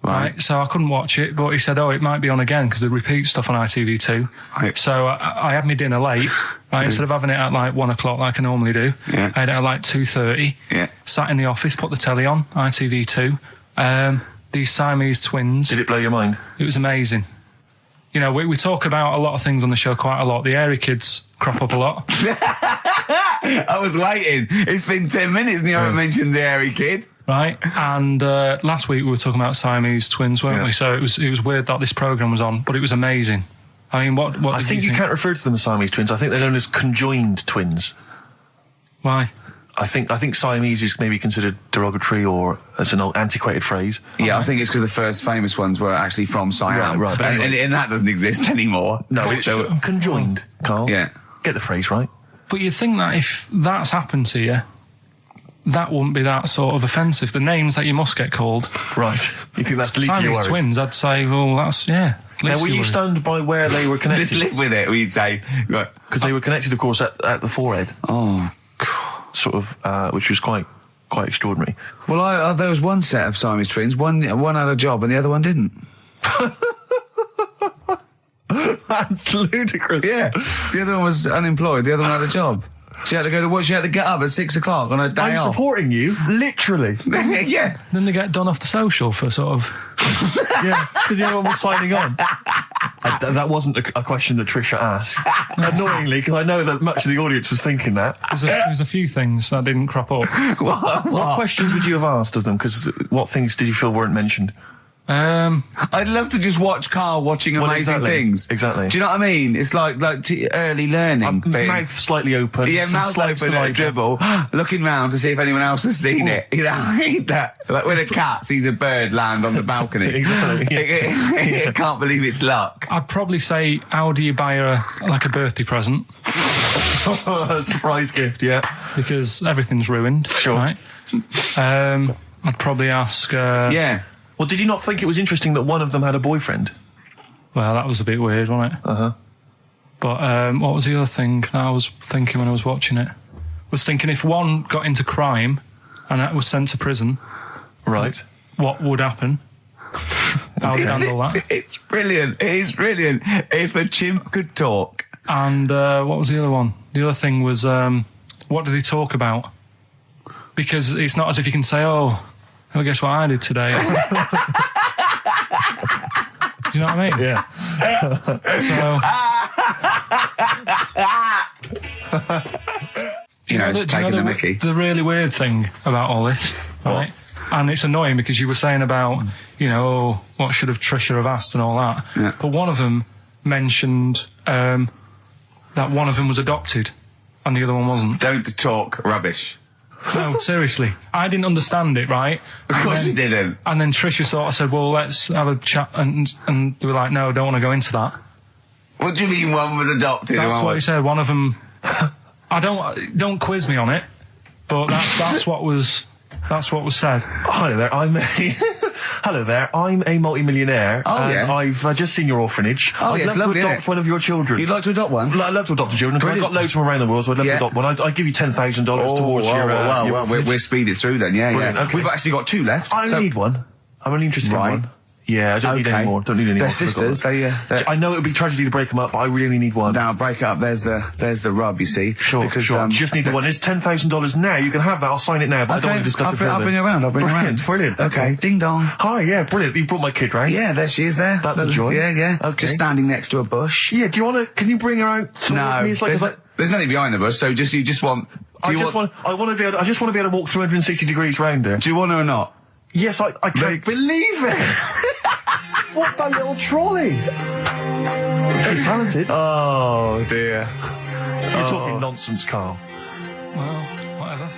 Right, so I couldn't watch it, but he said, it might be on again, because they repeat stuff on ITV2. Right. So I had my dinner late, right, instead of having it at like 1 o'clock like I normally do, I had it at like 2:30, sat in the office, put the telly on, ITV2, these Siamese twins. Did it blow your mind? It was amazing. We talk about a lot of things on the show quite a lot. The Airy kids crop up a lot. I was waiting. It's been 10 minutes and you haven't mentioned the Airy kid. Right, and last week we were talking about Siamese twins, weren't we? So it was weird that this programme was on, but it was amazing. I mean, what I think you can't refer to them as Siamese twins. I think they're known as conjoined twins. Why? I think Siamese is maybe considered derogatory or as an old antiquated phrase. Yeah, I think it's because the first famous ones were actually from Siam. Right. And that doesn't exist anymore. No, it's conjoined, Carl. Yeah. Get the phrase right. But you'd think that if that's happened to you, that wouldn't be that sort of offensive. The names that you must get called. Right. You think that's least of your worries? Twins, I'd say, well, that's, yeah. Now, were you stunned by where they were connected? Just live with it, we'd say. Right. Because they were connected, of course, at the forehead. Oh. Sort of, which was quite extraordinary. Well, there was one set of Siamese twins. One had a job and the other one didn't. That's ludicrous. Yeah. The other one was unemployed. The other one had a job. She had to go to work. She had to get up at 6 o'clock on her day I'm off. supporting you, literally. Yeah. Then they get done off the social for sort of... Yeah, because everyone was signing on. That wasn't a question that Trisha asked. Annoyingly, because I know that much of the audience was thinking that. There's a few things that didn't crop up. What questions would you have asked of them? Because what things did you feel weren't mentioned? I'd love to just watch Karl watching amazing things. Exactly. Do you know what I mean? It's like early learning thing. Mouth slightly open. Yeah, mouth open at a dribble, looking round to see if anyone else has seen it. You know, I mean that. Like when a cat sees a bird land on the balcony. Exactly. It can't believe it's luck. I'd probably say, how do you buy her a birthday present? A surprise gift, yeah. Because everything's ruined. Sure. Right? I'd probably ask... Yeah. Well, did you not think it was interesting that one of them had a boyfriend? Well, that was a bit weird, wasn't it? Uh-huh. But what was the other thing I was thinking when I was watching it? I was thinking if one got into crime and that was sent to prison... Right. What would happen? How would you handle that? It's brilliant. It is brilliant. If a chimp could talk. And what was the other one? The other thing was, what did they talk about? Because it's not as if you can say, oh, well, guess what I did today? Do you know what I mean? Yeah. You know, taking the mickey. The really weird thing about all this, right? And it's annoying because you were saying about, you know, oh, what should have Trisha have asked and all that. Yeah. But one of them mentioned that one of them was adopted and the other one wasn't. Don't talk rubbish. No, seriously. I didn't understand it, right? Of course you didn't. And then Trisha sort of said, well, let's have a chat. And they were like, no, I don't want to go into that. What do you mean one was adopted? That's what he said. One of them... don't quiz me on it, but that's what was said. Hello there, Hello there, I'm a multi-millionaire. And I've just seen your orphanage. Oh, I'd love to adopt one of your children. You'd like to adopt one? I'd love to adopt a children, because I've got loads from around the world, so I'd love to adopt one. I'd give you $10,000 towards your orphanage. We'll speed it through then, yeah. Okay. We've actually got 2 left. I only need one. I'm only interested in one. Yeah, I don't need any more. Don't need any more. They're sisters. I know it would be tragedy to break them up, but I really only need one. Now, break up. There's the rub, you see. Sure. You just need the one. It's $10,000 now. You can have that. I'll sign it now, but I don't want to discuss it further. I'll bring it around. Brilliant. Okay. Ding dong. Hi, yeah, brilliant. You brought my kid, right? Yeah, there she is there. That's a joy. Yeah. Okay. Just standing next to a bush. Yeah, can you bring her out to me? It's like, there's nothing behind the bush, so you just want... I just want to be able to walk 360 degrees round her. Do you want her or not? Yes, I can't believe it! What's that little trolley? She's talented. Oh, dear. You're talking nonsense, Karl. Well, whatever.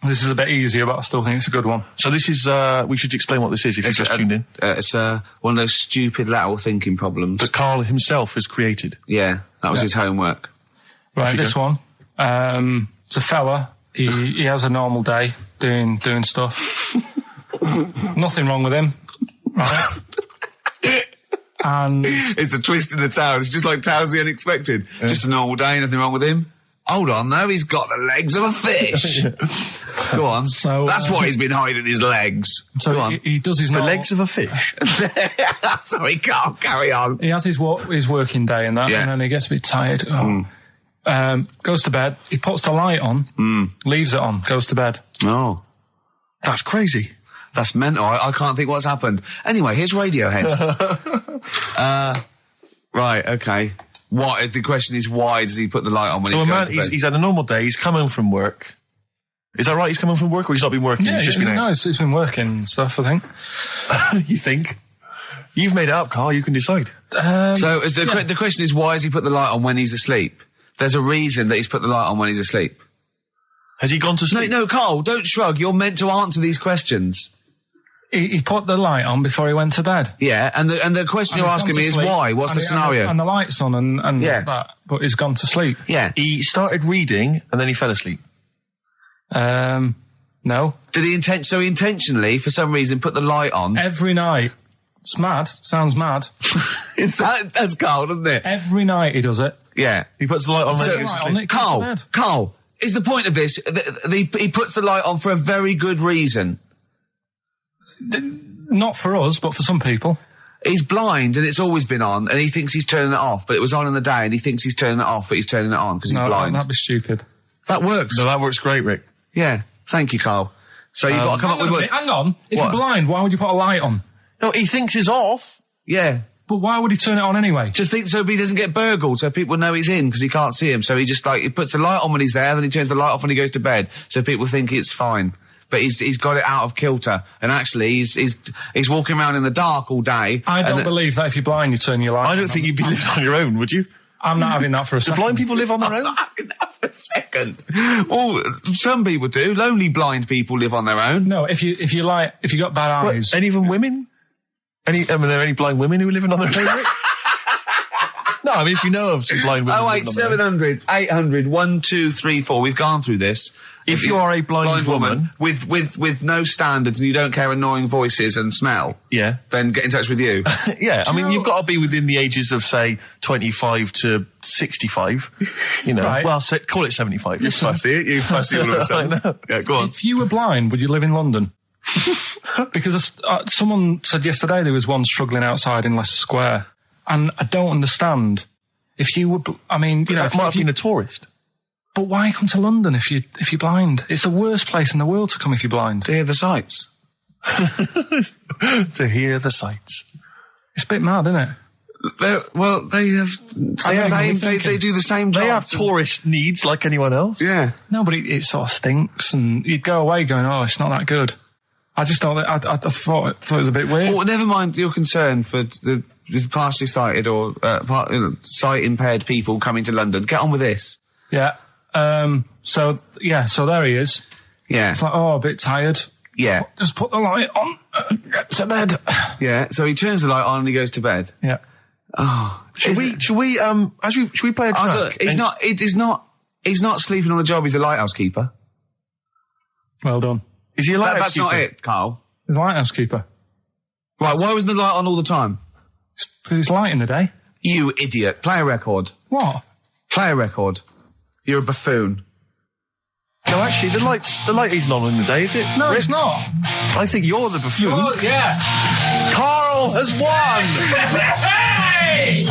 This is a bit easier, but I still think it's a good one. So this is, we should explain what this is if you've just tuned in. It's one of those stupid lateral thinking problems. That Karl himself has created. Yeah, that was his homework. Right, this one. It's a fella. He has a normal day doing stuff. Nothing wrong with him. Right. And it's the twist in the tale. It's just like Tales of the Unexpected. Yeah. Just a normal day, nothing wrong with him. Hold on, though, he's got the legs of a fish. Go on. So that's why he's been hiding his legs. So Go on. He does his the legs of a fish. Sorry, can't carry on. He has his working day and that, and then he gets a bit tired. Goes to bed. He puts the light on, leaves it on, goes to bed. Oh, that's crazy. That's mental. I can't think what's happened. Anyway, here's Radiohead. Right, okay. What? The question is, why does he put the light on when he's going to bed? He's had a normal day. He's come home from work. Is that right? He's come home from work, or he's not been working? Yeah, he's just been out? No, he's been working and stuff, I think. You think? You've made it up, Karl. You can decide. So the question is, why has he put the light on when he's asleep? There's a reason that he's put the light on when he's asleep. Has he gone to sleep? No, Karl, don't shrug. You're meant to answer these questions. He put the light on before he went to bed. Yeah, and the question you're asking me is why? What's the scenario? And the light's on and that, but he's gone to sleep. Yeah. He started reading and then he fell asleep. No. Did he intentionally, for some reason, put the light on? Every night. It's mad. Sounds mad. That's Karl, doesn't it? Every night he does it. Yeah. He puts the light on when he goes to sleep. Karl, is the point of this, he puts the light on for a very good reason. Not for us, but for some people. He's blind and it's always been on, and he thinks he's turning it off, but it was on in the day, and he thinks he's turning it off, but he's turning it on because he's blind. That'd be stupid. That works. No, that works great, Rick. Yeah. Thank you, Carl. So you've got to come up with... Hang on. If you're blind, why would you put a light on? No, he thinks it's off. Yeah. But why would he turn it on anyway? Just think so he doesn't get burgled, so people know he's in because he can't see him. So he just he puts the light on when he's there, then he turns the light off when he goes to bed, so people think it's fine. But he's got it out of kilter, and actually he's walking around in the dark all day. I don't believe that if you're blind, you turn your light on. I don't think you'd be living on your own, would you? I'm not having that for a second. Do blind people live on their own? I'm not having that for a second. Well, some people do. Lonely blind people live on their own. No, if you got bad eyes. Any even women? Are there any blind women who are living on their own? No, I mean, if you know of some blind women. 08700 800 1234. We've gone through this. If you are a blind woman with no standards and you don't care annoying voices and smell, then get in touch with you. Yeah, I mean, you've got to be within the ages of, say, 25 to 65. You know, right. Well, call it 75. You fussy all of a sudden. I know. Yeah, go on. If you were blind, would you live in London? Because someone said yesterday there was one struggling outside in Leicester Square, and I don't understand. If you would, I mean, you know, might have been a tourist. But why come to London if you're blind? It's the worst place in the world to come if you're blind. To hear the sights. To hear the sights. It's a bit mad, isn't it? They do the same job. They have tourist needs like anyone else. Yeah. No, but it sort of stinks, and you'd go away going, "Oh, it's not that good." I just thought that I thought it was a bit weird. Well, never mind your concern for the partially sighted or sight impaired people coming to London. Get on with this. Yeah. So there he is. Yeah. It's like, oh, a bit tired. Yeah. Just put the light on. Get to bed. Yeah. So he turns the light on and he goes to bed. Yeah. Oh. Should we play a track? He's not sleeping on the job. He's a lighthouse keeper. Well done. Is he a lighthouse That's keeper? not it, Carl. He's a lighthouse keeper. Right. Why wasn't the light on all the time? Because it's light in the day. You idiot. Play a record. What? Play a record. You're a buffoon. No, actually, the light isn't on in the day, is it? No, it's not. I think you're the buffoon. Yeah. Carl has won! Hey!